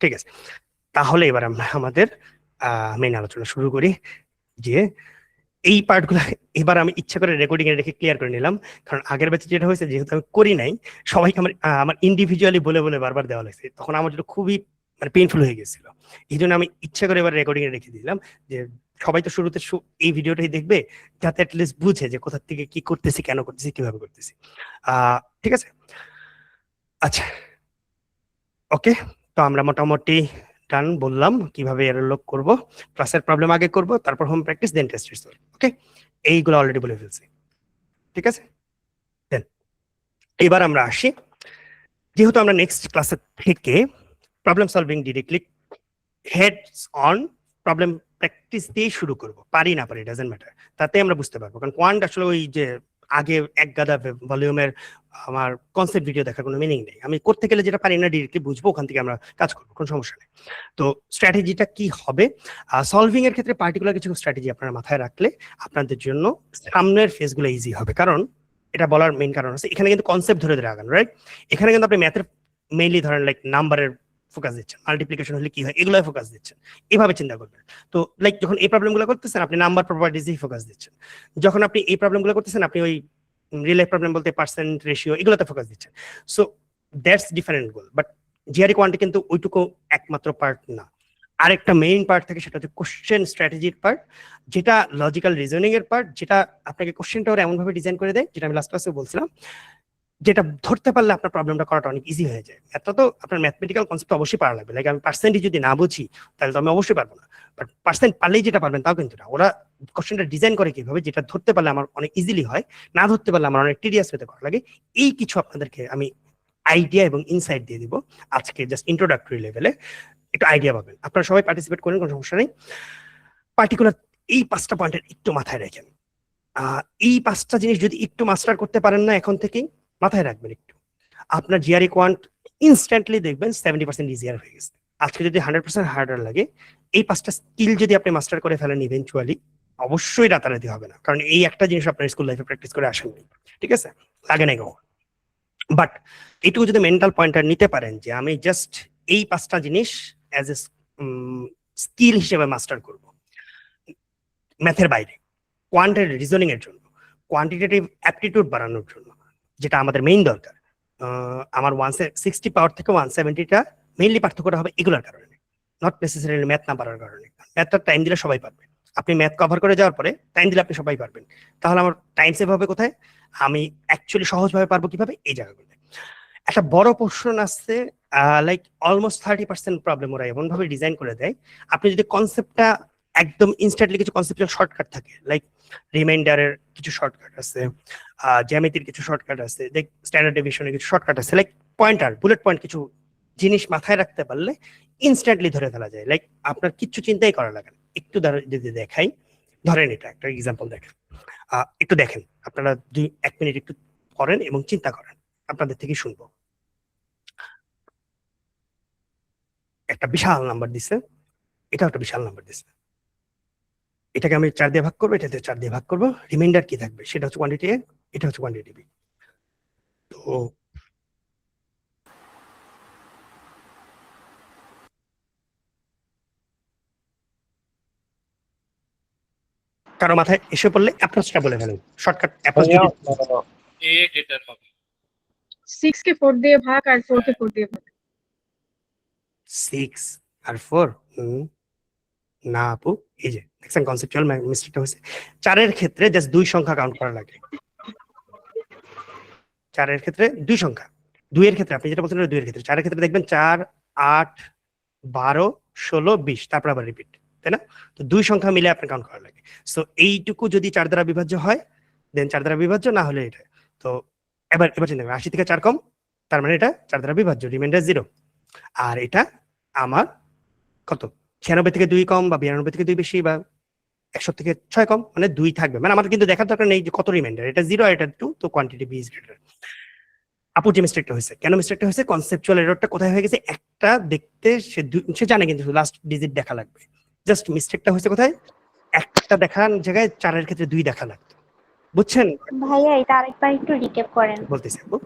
ঠিক আছে, তাহলে এবার আমরা আমাদের মেইন আলোচনা শুরু করি। যে এই পার্টগুলো এবার আমি ইচ্ছা করে রেকর্ডিং এ রেখে ক্লিয়ার করে নিলাম, কারণ আগের ব্যাচে যেটা হয়েছে, যেহেতু আমি করি নাই, সবাইকে আমার ইন্ডিভিজুয়ালি বলে বলে বারবার দেওয়া লাগছে, তখন আমার জন্য খুবই মানে পেইনফুল হয়ে গেছিল। এই জন্য আমি ইচ্ছা করে এবার রেকর্ডিং এ রেখে দিলাম, যে সবাই তো শুরুতে এই ভিডিওটাই দেখবে, যাতে অ্যাটলিস্ট বুঝে যে কোথা থেকে কি করতেছি, কেন করতেছি, কিভাবে করতেছি। ঠিক আছে, আচ্ছা, ওকে। তো আমরা মোটামুটি ডান বললাম কিভাবে এরর লক করব, ক্লাসের প্রবলেম আগে করব, তারপর হোম প্র্যাকটিস, দেন টেস্ট রিসাল্ট। ওকে, এইগুলো অলরেডি বলে ফেলছি, ঠিক আছে। দেন এবার আমরা আসি, যেহেতু আমরা নেক্সট ক্লাসের থেকে problem solving directly heads on problem practice দিয়ে শুরু করব, পারি না পারি ডাজেন্ট ম্যাটার, তাতে আমরা বুঝতে পারবো। কারণ কোয়ান্ট আসলে ওই যে আগে এক গাদা ভলিউমের আমার কনসেপ্ট ভিডিও দেখার কোনো মিনিং নেই। আমি করতে গেলে যেটা পারি না ডিরেক্টলি বুঝবো, ওখান থেকে আমরা কাজ করবো, কোনো সমস্যা নেই। তো স্ট্র্যাটেজিটা কি হবে, সলভিং এর ক্ষেত্রে পার্টিকুলার কিছু স্ট্র্যাটেজি আপনারা মাথায় রাখলে আপনাদের জন্য সামনের ফেজগুলো ইজি হবে। কারণ এটা বলার মেইন কারণ আছে, এখানে কিন্তু কনসেপ্ট ধরে ধরে আগান, রাইট? এখানে কিন্তু আপনি ম্যাথের মেইনলি ধরেন লাইক নাম্বারের ফোকাস দিচ্ছেন, মাল্টিপ্লিকেশন হলে কি হয় এগুলোই ফোকাস দিচ্ছেন, এভাবে চিন্তা করবেন। তো লাইক যখন এই প্রবলেমগুলো করতেছেন আপনি নাম্বার প্রপার্টিজই ফোকাস দিচ্ছেন, যখন আপনি এই প্রবলেমগুলো করতেছেন আপনি ওই রিয়েল লাইফ প্রবলেম বলতে পার্সেন্ট রেশিও এগুলোতে ফোকাস দিচ্ছেন। So that's different goal. But GRE quant কিন্তু ওইটুকু একমাত্র পার্ট না, আরেকটা মেইন পার্ট থাকে, সেটা হচ্ছে কোশ্চেন স্ট্র্যাটেজির পার্ট, যেটা লজিক্যাল রিজনিং এর পার্ট, যেটা আপনাকে কোশ্চেনটা ওরা এমন ভাবে ডিজাইন করে দেয়, যেটা আমি লাস্ট ক্লাসে বলছিলাম, যেটা ধরতে পারলে আপনার প্রবলেমটা করাটা অনেক ইজি হয়ে যায়। এটা তো আপনার ম্যাথমেটিক্যাল কনসেপ্ট অবশ্যই পারা লাগবে, লাইক আমি পার্সেন্টেজ যদি না বুঝি তাহলে তো আমি অবশ্যই পারবো না। বাট পার্সেন্ট পারলেই যেটা পারবেন তাও কিন্তু না, ওরা কোশ্চেনটা ডিজাইন করে কিভাবে, যেটা ধরতে পারলে আমার অনেক ইজিলি হয়, না ধরতে পারলে আমার অনেক টিডিয়াস হতে করা লাগে। এই কিছু আপনাদেরকে আমি আইডিয়া এবং ইনসাইট দিয়ে দিব আজকে, জাস্ট ইন্ট্রোডাক্টরি লেভেলে একটু আইডিয়া পাবেন। আপনারা সবাই পার্টিসিপেট করেন, কোনো সমস্যা নেই। পার্টিকুলার এই 5টা পয়েন্টের একটু মাথায় রাখেন। এই 5টা জিনিস যদি একটু মাস্টার করতে পারেন না এখন থেকেই, মাথায় রাখবেন একটু, আপনার জিআরই কোয়ান্ট ইনস্ট্যান্টলি দেখবেন 70% ইজিয়ার হয়ে গেছে। আজকে যদি 100% হার্ডার লাগে, এই 5টা স্কিল যদি আপনি মাস্টার করে ফেলেন ইভেন্চুয়ালি, অবশ্যই রাতারাতি হবে না, কারণ এই একটা জিনিস আপনার স্কুল লাইফে প্র্যাকটিস করে আসেননি, ঠিক আছে, লাগে নাই কখন। বাট এইটুকু যদি মেন্টাল পয়েন্টার নিতে পারেন যে আমি জাস্ট এই 5টা জিনিস অ্যাজ এ স্কিল হিসেবে মাস্টার করব ম্যাথের বাইরে, কোয়ান্টের রিজনিং এর জন্য, কোয়ান্টিটেটিভ অ্যাপটিটিউড বাড়ানোর জন্য, যেটা আমাদের মেইন দরকার। আমার 160 পাওয়ার থেকে 170টা মেইনলি পার্থক্যটা হবে এগুলোর কারণে, নট নেসেসারিলি ম্যাথ না পারার কারণে। ম্যাথটা টাইম দিলে সবাই পারবে, আপনি ম্যাথ কভার করে যাওয়ার পরে টাইম দিলে আপনি সবাই পারবেন। তাহলে আমার টাইম সেভ হবে কোথায়, আমি অ্যাকচুয়ালি সহজভাবে পারবো কিভাবে, এই জায়গাগুলো। একটা বড় পোর্শন আসছে, লাইক অলমোস্ট 30% প্রবলেম ওরা এমন ভাবে ডিজাইন করে দেয়, আপনি যদি কনসেপ্টটা একদম ইনস্ট্যান্টলি, কিছু কনসেপ্টের শর্টকাট থাকে, লাইক রিমাইন্ডারের কিছু শর্টকাট আছে, জ্যামিতির কিছু শর্টকাট আছে, লাইক স্ট্যান্ডার্ড ডেভিয়েশনের কিছু শর্টকাট আছে, লাইক পয়েন্টার বুলেট পয়েন্ট কিছু জিনিস মাথায় রাখতে পারলে ইনস্ট্যান্টলি ধরে ফেলা যায়, লাইক আপনার কিচ্ছু চিন্তাই করা লাগে না। একটু যদি দেখাই, ধরেন এটা একটা এক্সাম্পল দেখেন, একটু দেখেন, আপনারা 1 মিনিট একটু করেন এবং চিন্তা করেন, আপনাদের থেকে শুনবো। একটা বিশাল নাম্বার দিছে, এটা একটা বিশাল নাম্বার দিছে, এটাকে আমি 4 দিয়ে ভাগ করবো, এটাতে 4 দিয়ে ভাগ করবো, রিমাইন্ডার কি থাকবে, সেটা হচ্ছে কোয়ান্টিটি এ, এটা হচ্ছে কোয়ান্টিটি বি। তো কারো মাথায় এসে পড়লে অ্যাপ্রোচটা বলে ফেলেন, শর্টকাট অ্যাপ্রোচ যদি এ গ্রেটার হবে 6 কে 4 দিয়ে ভাগ আর 4 কে 4 দিয়ে ভাগ। 6 আর 4, না আপু, এই যে দেখছেন কনসেপচুয়াল মিস্টেকটা হয়েছে। 4 এর ক্ষেত্রে জাস্ট 2 সংখ্যা কাউন্ট করা লাগে, 4 এর ক্ষেত্রে 2 সংখ্যা, 2 এর ক্ষেত্রে আপনি যেটা বলছেন 2 এর ক্ষেত্রে, 4 এর ক্ষেত্রে দেখবেন 4, 8, 12, 16, 20, তারপর আবার রিপিট, তাই না? তো 2 সংখ্যা মিলে আপনি কাউন্ট করা লাগে। সো এইটুকু যদি 4 দ্বারা বিভাজ্য হয়, দেন 4 দ্বারা বিভাজ্য না হলে এটা। তো এবার চিন্তা করেন, 80 থেকে 4 কম, তার মানে এটা 4 দ্বারা বিভাজ্য, রিমাইন্ডার 0। আর এটা আমার কত, 96 থেকে 2 কম, বা 92 থেকে 2 বেশি, বা 100 থেকে 6 কম, মানে 2 থাকবে। মানে আমার কিন্তু দেখার দরকার নেই যে কত রিমাইন্ডার, এটা 0 আর এটা 2, তো কোয়ান্টিটি বি ইজ গ্রেটার। আপুর যে মিস্টেকটা হয়েছে, কেন মিস্টেকটা হয়েছে, কনসেপচুয়াল এররটা কোথায় হয়ে গেছে, একটা দেখতে সে জানে কিন্তু লাস্ট ডিজিট দেখা লাগবে, জাস্ট মিস্টেকটা হয়েছে কোথায়, একটা দেখার জায়গায় 4 এর ক্ষেত্রে 2 দেখা লাগতো, বুঝছেন? ভাইয়া এটা আরেকবার একটু রিক্যাপ করেন। বলতেছি আপু,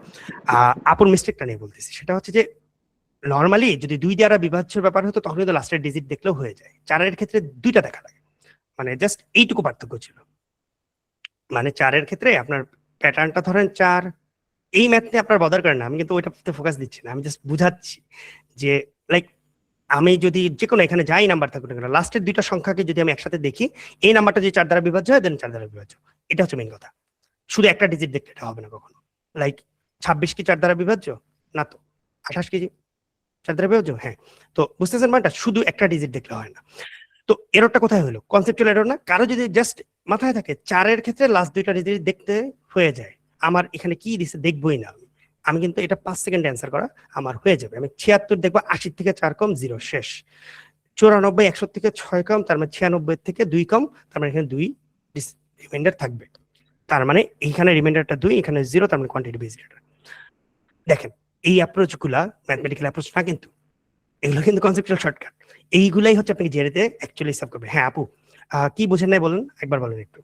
আপুর মিস্টেকটা নিয়ে বলতেছি, সেটা হচ্ছে যে নর্মালি যদি 2 দ্বারা বিভাজ্য ব্যাপার হতো তখন কিন্তু লাস্টের ডিজিট দেখলেও হয়ে যায়, 4-এর ক্ষেত্রে 2টা দেখা লাগে, মানে জাস্ট এইটুকু পার্থক্য ছিল। মানে 4-এর ক্ষেত্রে আপনার প্যাটার্নটা ধরেন 4, এই ম্যাথ নিয়ে আপনার বদার করেন না, আমি কিন্তু ওইটাতে ফোকাস দিচ্ছি না, আমি জাস্ট বুঝাচ্ছি যে লাইক আমি যদি যে কোনো এখানে যাই নাম্বার থাকুক না কেন, লাস্টের 2টা সংখ্যাকে যদি আমি একসাথে দেখি, এই নাম্বারটা যদি 4 দ্বারা বিভাজ্য হয় দেন 4 দ্বারা বিভাজ্য, এটা হচ্ছে মেইন কথা। শুধু একটা ডিজিট দেখতে এটা হবে না কখনো। লাইক 26 কি 4 দ্বারা বিভাজ্য? না তো। 28 কি 4 দ্বারা বিভাজ্য? হ্যাঁ। তো বুঝতেছেন মানটা, শুধু একটা ডিজিট দেখলে হয় না। তো এররটা কোথায় হলো? কনসেপচুয়াল এরর না? কারো যদি জাস্ট মাথায় থাকে 4-এর ক্ষেত্রে লাস্ট 2টা ডিজিট দেখতে হয়ে যায়, আমার এখানে কি দিছে দেখবই না আমি, আমি কিন্তু এটা 5 সেকেন্ড অ্যান্সার করা আমার হয়ে যাবে। আমি 76 দেখবো, 80 থেকে 4 কম 0 শেষ। 94 100 থেকে 6 কম, তার মানে 96 থেকে 2 কম, তার মানে এখানে 2 রিমাইন্ডার থাকবে, তার মানে এইখানে রিমাইন্ডারটা 2, এখানে 0, তার মানে কোয়ান্টিটি বেস ডেটা। দেখেন এই অ্যাপ্রোচ গুলা ম্যাথমেটিক্যাল অ্যাপ্রোচ না, কিন্তু এগুলো কিন্তু কনসেপচুয়াল শর্টকাট। এইগুলাই হচ্ছে আপনাকে জেরেতে অ্যাকচুয়ালি সাব করবে। হ্যাঁ আপু, কি বুঝেন নাই বলেন, একবার বলেন একটু।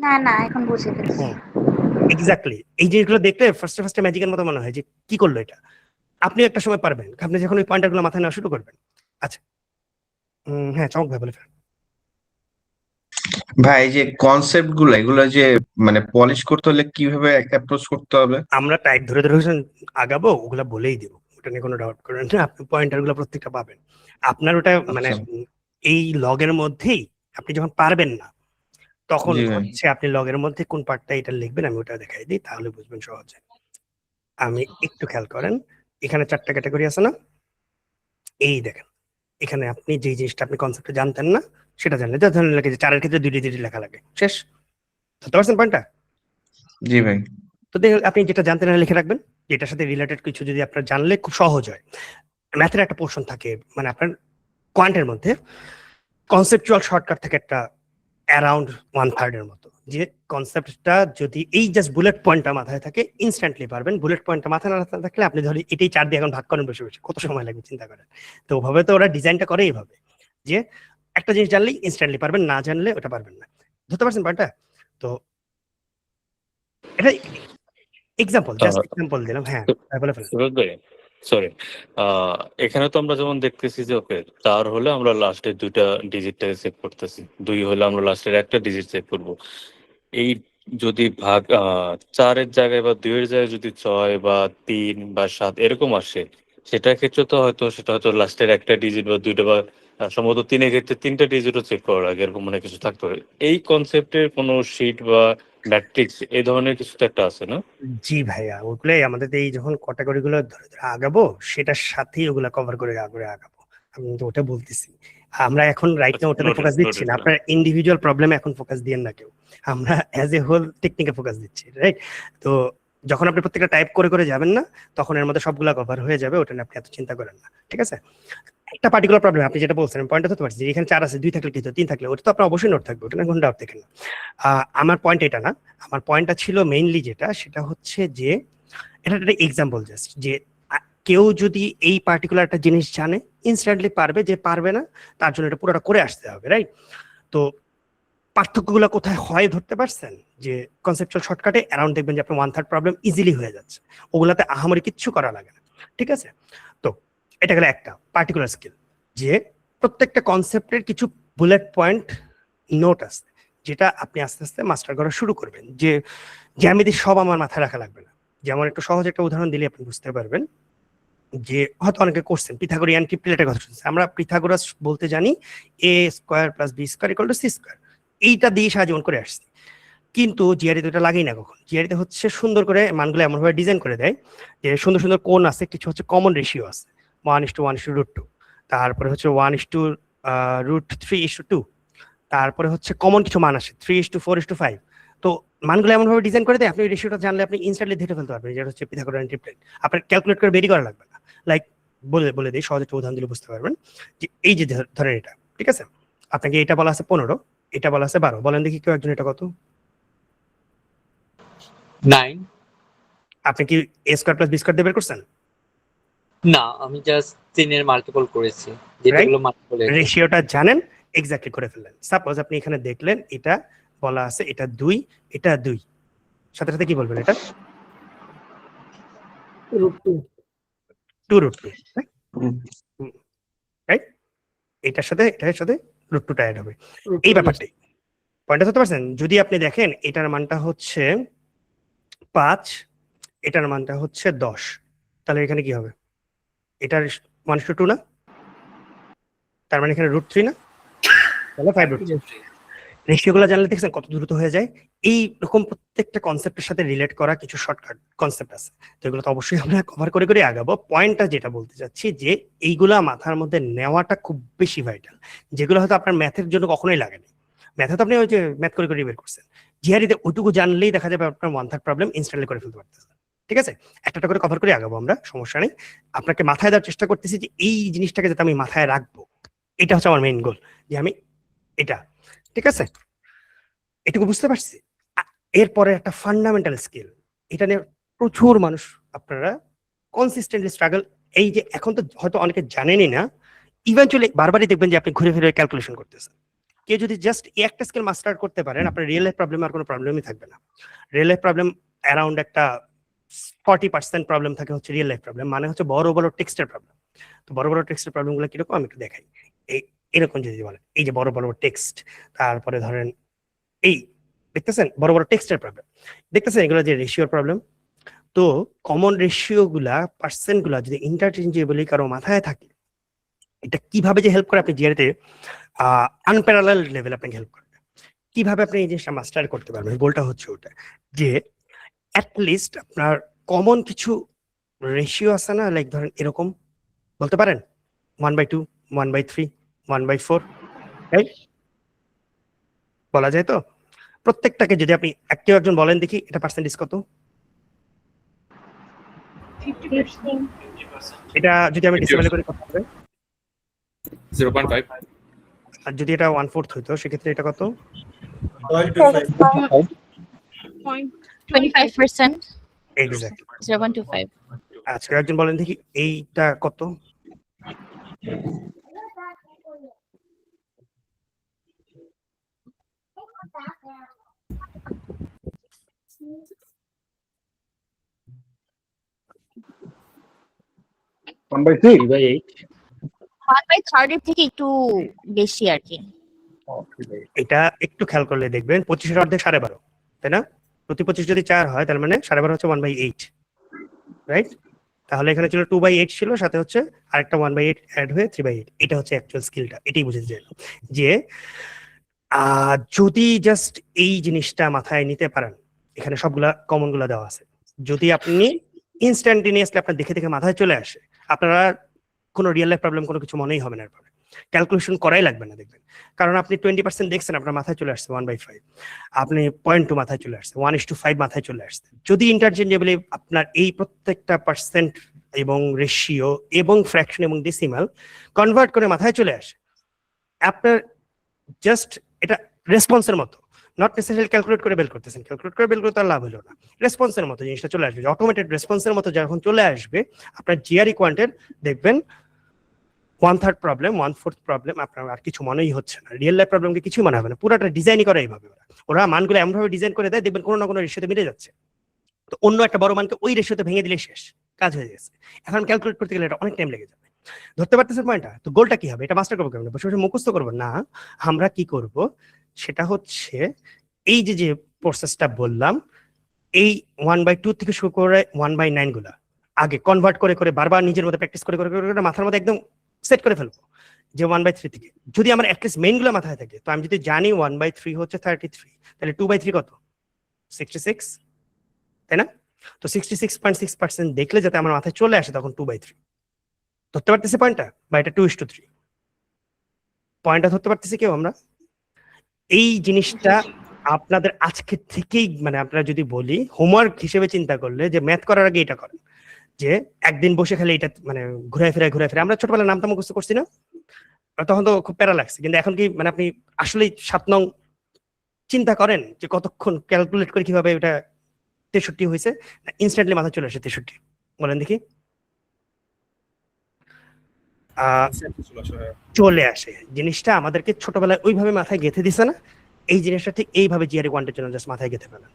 না না এখন বুঝে ফেলছি। এক্স্যাক্টলি, এই জিনিসগুলো দেখলে ফার্স্টে ম্যাজিকের মতো মনে হয় যে কি করলো এটা। আপনি একটা সময় পারবেন, আপনি যখন ওই পয়েন্টার গুলো মাথায় নেওয়া শুরু করবেন। আচ্ছা, হ্যাঁ চমক ভাই বলে ফেলেন। ভাই যে কনসেপ্ট গুলো এগুলো যে মানে পলিশ করতে হলে কিভাবে অ্যাপ্রোচ করতে হবে? আমরা টাইপ ধরে ধরে আগাবো, ওগুলা বলেই দেবো, ওটা নিয়ে কোনো ডাউট করেন না। আপনি পয়েন্টার গুলো প্রত্যেকটা পাবেন। আপনার ওটা মানে এই লগের মধ্যেই আপনি যখন পারবেন না তখন জি ভাই। হচ্ছে আপনি লগের মধ্যে কোন পার্টটা এটা লিখবেন, আমি ওটা দেখাই দিই, তাহলে বুঝবেন সহজে। আমি একটু খেয়াল করেন, এখানে 4টা ক্যাটাগরি আছে না, এই দেখেন এখানে আপনি যে জিনিসটা আপনি কনসেপ্টে জানতেন না সেটা জানলেন, ধরেন লাগে যে 4-এর ক্ষেত্রে 2 ডিজিট লেখা লাগে, শেষ। বুঝতে পারছেন পয়েন্টটা? জি ভাই। তো দেখুন আপনি যেটা জানতেন না লিখে রাখবেন, যেটার সাথে রিলেটেড কিছু যদি আপনার জানলে খুব সহজ হয়। ম্যাথের একটা পোর্শন থাকে, মানে আপনার কোয়ান্টের মধ্যে কনসেপচুয়াল শর্টকাট থাকে একটা অ্যারাউন্ড 1/3 এর মতো, যে কনসেপ্টটা যদি এই জাস্ট বুলেট পয়েন্টটা মাথায় থাকে ইনস্ট্যান্টলি পারবেন। বুলেট পয়েন্টটা মাথায় না থাকলে আপনি ধরে এটাই 4 দিয়ে এখন ভাগ করেন বসে বসে, কত সময় লাগবে চিন্তা করেন। তো ওভাবে তো ওরা ডিজাইনটা করে এইভাবে যে একটা জিনিস জানলেই ইনস্ট্যান্টলি পারবেন, না জানলে ওটা পারবেন না। ধরতে পারছেন পয়েন্টটা? তো এটা এক্সাম্পল, জাস্ট এক্সাম্পল দিলাম। হ্যাঁ বলে ফেলেন। সরি, এখানে তো আমরা যেমন দেখতেছি যে ওকে 4 হলে আমরা লাস্টের 2টা ডিজিটটাকে সেভ করতেছি, 2 হলে আমরা লাস্টের একটা ডিজিট সেভ করব। এই যদি ভাগ 4-এর জায়গায় বা 2-এর জায়গায় যদি 6 বা 3 বা 7 এরকম আসে, সেটার ক্ষেত্রে তো হয়তো সেটা হয়তো লাস্টের একটা ডিজিট বা 2টা বা সম্ভবত 3-এর ক্ষেত্রে 3টা ডিজিটও চেক করার আগে এরকম মানে কিছু থাকতে পারে। এই কনসেপ্টের কোনো শিট বা ম্যাট্রিক্স এই ধরনের কিছু তো একটা আছে না? জি ভাইয়া, ওগুলাই আমাদের এই যখন ক্যাটাগরি গুলো ধরে ধরে আগাবো সেটার সাথেই ওগুলা কভার করে আগাবো। আমি তো ওটা বলতেছি, আমরা এখন রাইট না ওটাতে ফোকাস দিচ্ছি না। আপনার ইন্ডিভিজুয়াল প্রবলেমে এখন ফোকাস দিয়েন না কেউ, আমরা অ্যাজ এ হোল টেকনিকে ফোকাস দিচ্ছি, রাইট? তো যখন আপনি প্রত্যেকটা টাইপ করে করে যাবেন না তখন এর মধ্যে সবগুলা কভার হয়ে যাবে, ওটা নিয়ে আপনি এত চিন্তা করেন না, ঠিক আছে? একটা পার্টিকুলার প্রবলেম আপনি যেটা বলছেন পয়েন্টটা ধরতে পারছি, এখানে 4 আছে, 2 থাকলে কি হতো, 3 থাকলে, ওটা তো আপনার অবশ্যই নোট থাকবে, ওটা না কোনো ডাউট দেখেন না। আমার পয়েন্ট এটা না, আমার পয়েন্টটা ছিল মেইনলি যেটা, সেটা হচ্ছে যে এটা একটা এক্সাম্পল জাস্ট, যে কেউ যদি এই পার্টিকুলার একটা জিনিস জানে ইনস্ট্যান্টলি পারবে, যে পারবে না তার জন্য এটা পুরোটা করে আসতে হবে, রাইট? তো পার্থক্যগুলো কোথায় হয় ধরতে পারছেন? যে কনসেপচুয়াল শর্টকাটে অ্যারাউন্ড দেখবেন যে আপনার 1/3 প্রবলেম ইজিলি হয়ে যাচ্ছে, ওগুলাতে আহামরি কিচ্ছু করা লাগে না, ঠিক আছে? তো এটা গেলে একটা পার্টিকুলার স্কিল, যে প্রত্যেকটা কনসেপ্টের কিছু বুলেট পয়েন্ট নোট আছে যেটা আপনি আস্তে আস্তে মাস্টার করা শুরু করবেন, যে জ্যামিতি সব আমার মাথায় রাখা লাগবে না। যেমন একটু সহজ একটা উদাহরণ দিলে আপনি বুঝতে পারবেন, যে হয়তো অনেকে করছেন পিথাগোরিয়ান ট্রিপলেটের কথা শুনছেন, আমরা পিথাগোরাস বলতে জানি a square plus b square equal to c square, এইটা দিয়ে সাহায্য করে আসছে। কিন্তু জিআরিতে ওটা লাগেই না কখন। জিআরিতে হচ্ছে সুন্দর করে মানগুলো এমনভাবে ডিজাইন করে দেয় যে সুন্দর সুন্দর কোণ আছে, কিছু হচ্ছে কমন রেশিও আছে, 1:1:√2, তারপরে হচ্ছে 1:√3:2, তারপরে হচ্ছে কমন কিছু মান আসে 3:4:5। তো মানগুলো এমনভাবে ডিজাইন করে দেয় আপনি রেশিওটা জানলে আপনি ইনস্ট্যান্টলি ধরে ফেলতে পারবেন, যেটা হচ্ছে পিথাগোরিয়ান ট্রিপলেট। আপনার ক্যালকুলেট করে বেরি করা লাগবে না। লাইক বলে দিই, সহজ একটা উদাহরণ দিলে বুঝতে পারবেন, যে এই যে ধরেন এটা, ঠিক আছে, আপনাকে এটা বলা আছে 15, এটা বলা আছে 12, বলেন দেখি কেউ একজন এটা কত? 9। আপনি কি a square plus b square দিয়ে বের করছেন? না, আমি জাস্ট 3 এর মাল্টিপল করেছি, যেটাগুলো মাল্টিপল রেশিওটা জানেন, এক্স্যাক্টলি করে ফেললেন। সাপোজ আপনি এখানে দেখলেন এটা বলা আছে এটা 2, এটা 2, সাথে সাথে কি বলবেন এটা? √2 2 root 2, রাইট? এটার সাথে root 2টা অ্যাড হবে। এই ব্যাপারটাই পয়েন্টটা ধরতে পারছেন? যদি আপনি দেখেন এটার মানটা হচ্ছে 5, এটার মানটা হচ্ছে 10, তাহলে এখানে কি হবে? এটার 1:2 না? তার মানে এখানে √3 না? তাহলে 5√3। রেশিওগুলো জানলে দেখছেন কত দ্রুত হয়ে যায়। এই রকম প্রত্যেকটা কনসেপ্টের সাথে রিলেট করা কিছু শর্টকাট কনসেপ্ট আছে, তো এগুলো তো অবশ্যই আমরা কভার করে করে আগাবো। পয়েন্টটা যেটা বলতে চাচ্ছি যে এইগুলা মাথার মধ্যে নেওয়াটা খুব বেশি ভাইটাল, যেগুলো হয়তো আপনার ম্যাথের জন্য কখনোই লাগেনি। ম্যাথে তো আপনি ওই যে ম্যাথ করে করে বের করছেন, জিআরইতে ওইটুকু জানলেই দেখা যাবে আপনার 1/3 প্রবলেম ইনস্ট্যান্টলি করে ফেলতে পারতেছেন। ঠিক আছে, একটা করে কভার করে আগাবো আমরা, সমস্যা নেই। আপনাকে মাথায় দেওয়ার চেষ্টা করতেছি যে এই জিনিসটাকে যাতে আমি মাথায় রাখবো, এটা হচ্ছে আমার মেইন গোল, যে আমি এটা, ঠিক আছে, এটুকু বুঝতে পারছি। এরপরে একটা ফান্ডামেন্টাল স্কিল, এটা নিয়ে প্রচুর মানুষ আপনারা কনসিস্টেন্টলি স্ট্রাগল, এই যে এখন তো হয়তো অনেকে জানেনই না, ইভেন্চুয়ালি বারবারই দেখবেন যে আপনি ঘুরে ফিরে ক্যালকুলেশন করতেছেন। কেউ যদি জাস্ট একটা স্কিল মাস্টার করতে পারেন, আপনার রিয়েল লাইফ প্রবলেম আর কোনো প্রবলেমই থাকবে না। রিয়েল লাইফ প্রবলেম অ্যারাউন্ড একটা 40% প্রবলেম থাকে হচ্ছে রিয়েল লাইফ প্রবলেম, মানে হচ্ছে বড় বড় টেক্সটের প্রবলেম। তো বড় বড় টেক্সটের প্রবলেমগুলো কিরকম আমি একটু দেখাই। এরকম যদি বলেন, এই যে বড় বড় টেক্সট, তারপরে ধরেন এই দেখতেছেন বড় বড় টেক্সটের প্রবলেম, দেখতেছেন এগুলো যে রেশিওর প্রবলেম। তো কমন রেশিও গুলা, পার্সেন্ট গুলা যদি ইন্টারচেঞ্জেবলি কারো মাথায় থাকে, এটা কিভাবে যে হেল্প করে আপনি জিআরইতে আনপ্যারালাল লেভেল আপনাকে হেল্প করবে। কিভাবে আপনি এই জিনিসটা মাস্টার করতে পারবেন, গোলটা হচ্ছে ওটা যে অ্যাটলিস্ট আপনার কমন কিছু রেশিও আছে না, লাইক ধরেন এরকম বলতে পারেন 1/2, 1/3, 1/4, রাইট? বলা যায় তো? প্রত্যেকটাকে যদি আপনি কেউ একজন বলেন দেখি এটা পার্সেন্টেজ কত? 50%। এটা যদি আমি ডেসিমেলে করে কত হবে? 0.5 আর যদি এটা 1/4 হইতো সেক্ষেত্রে এটা কত? 25%, এক্স্যাক্টলি 0.25. আচ্ছা, কেউ একজন বলেন দেখি এইটা কত? One by third এর থেকে একটু বেশি আর কি। এটা একটু খেয়াল করলে দেখবেন 25 এর অর্ধেক 12.5, তাই না? প্রতি 25 যদি 4 হয় তার মানে 12.5 হচ্ছে 1/8, রাইট? তাহলে এখানে ছিল 2/8 ছিল, সাথে হচ্ছে আরেকটা 1/8 অ্যাড হয়ে 3/8। এটা হচ্ছে অ্যাকচুয়াল স্কিলটা, এটাই বুঝতে চাইলাম যে যদি জাস্ট এই জিনিসটা মাথায় নিতে পারেন, এখানে সবগুলা কমন গুলা দেওয়া আছে, যদি আপনি ইনস্ট্যান্টেনিয়াসলি আপনার দেখে দেখে মাথায় চলে আসে, আপনারা কোনো রিয়েল লাইফ প্রবলেম কোনো কিছু মনেই হবে না, এরপরে ক্যালকুলেশন করাই লাগবে না দেখবেন। কারণ আপনি 20% দেখছেন আপনার মাথায় চলে আসছে 1/5, আপনি 0.2 মাথায় চলে আসছে, 1:5 মাথায় চলে আসছে। যদি ইন্টারচেঞ্জেবলি আপনার এই প্রত্যেকটা পার্সেন্ট এবং রেশিও এবং ফ্র্যাকশন এবং ডেসিমাল কনভার্ট করে মাথায় চলে আসে, আপনার জাস্ট এটা রেসপন্সের মতো, নট নেসেসারি ক্যালকুলেট করে বের করতেছেন, ক্যালকুলেট করে বের করতে আর লাভ হলো না, রেসপন্সের মতো জিনিসটা চলে আসবে, অটোমেটেড রেসপন্সের মতো যখন চলে আসবে আপনার জিআরই কোয়ান্টের দেখবেন 1/3 প্রবলেম, 1/4 প্রবলেম আপনার আর কিছু মনেই হচ্ছে না, রিয়েল লাইফ প্রবলেমকে কিছু মনে হবে না, পুরোটা ডিজাইনই করে এইভাবে। ওরা মানগুলো এমনভাবে ডিজাইন করে দেয়, দেখবেন কোনো না কোনো রেশিওতে মিলে যাচ্ছে, তো অন্য একটা বড় মানকে ওই রেশিওতে ভেঙে দিলে শেষ, কাজ হয়ে গেছে। এখন ক্যালকুলেট করতে গেলে এটা অনেক টাইম লেগে যাবে। ধরতে পারতেছেন পয়েন্টটা? তো গোলটা কি হবে? এটা মাস্টার করবো কেমন? বসে বসে মুখস্থ করবো না, আমরা কি করব সেটা হচ্ছে এই যে প্রসেসটা বললাম, এই 1/2 থেকে শুরু করে 1/9 গুলা আগে কনভার্ট করে করে বারবার নিজের মধ্যে প্র্যাকটিস করে করে করে মাথার মধ্যে একদম সেট করে ফেলবো যে 1/3 থেকে যদি আমার অ্যাটলিস্ট মেইন গুলো মাথায় থাকে, তো আমি যদি জানি 1/3 হচ্ছে 33, তাহলে 2/3 কত? 66, তাই না? তো 66.6% দেখলে যাতে আমার মাথায় চলে আসে তখন 2/3 ধরতে পারতেছি পয়েন্টটা, বা এটা 2:3 পয়েন্টটা ধরতে পারতেছি কেউ? আমরা এই জিনিসটা আপনাদের আজকে থেকেই, মানে আপনারা যদি বলি হোমওয়ার্ক হিসেবে চিন্তা করলে, যে ম্যাথ করার আগে এটা করেন, যে একদিন বসে খালি এটা মানে ঘুরে ফিরে আমরা ছোটবেলায় নামটা মুখস্থ করছি না, তখন তো খুব প্যারা লাগছে, কিন্তু এখন কি মানে আপনি আসলে 7 নং চিন্তা করেন যে কতক্ষণ ক্যালকুলেট করে কিভাবে এটা 63 হয়েছে, ইনস্ট্যান্টলি মাথায় চলে আসে 63? বলেন দেখি। চলে আসে জিনিসটা, আমাদেরকে ছোটবেলায় ওইভাবে মাথায় গেঁথে দিছে না, এই জিনিসটা ঠিক এইভাবে জিআরই কোয়ান্টের জন্য জাস্ট মাথায় গেঁথে ফেলেন।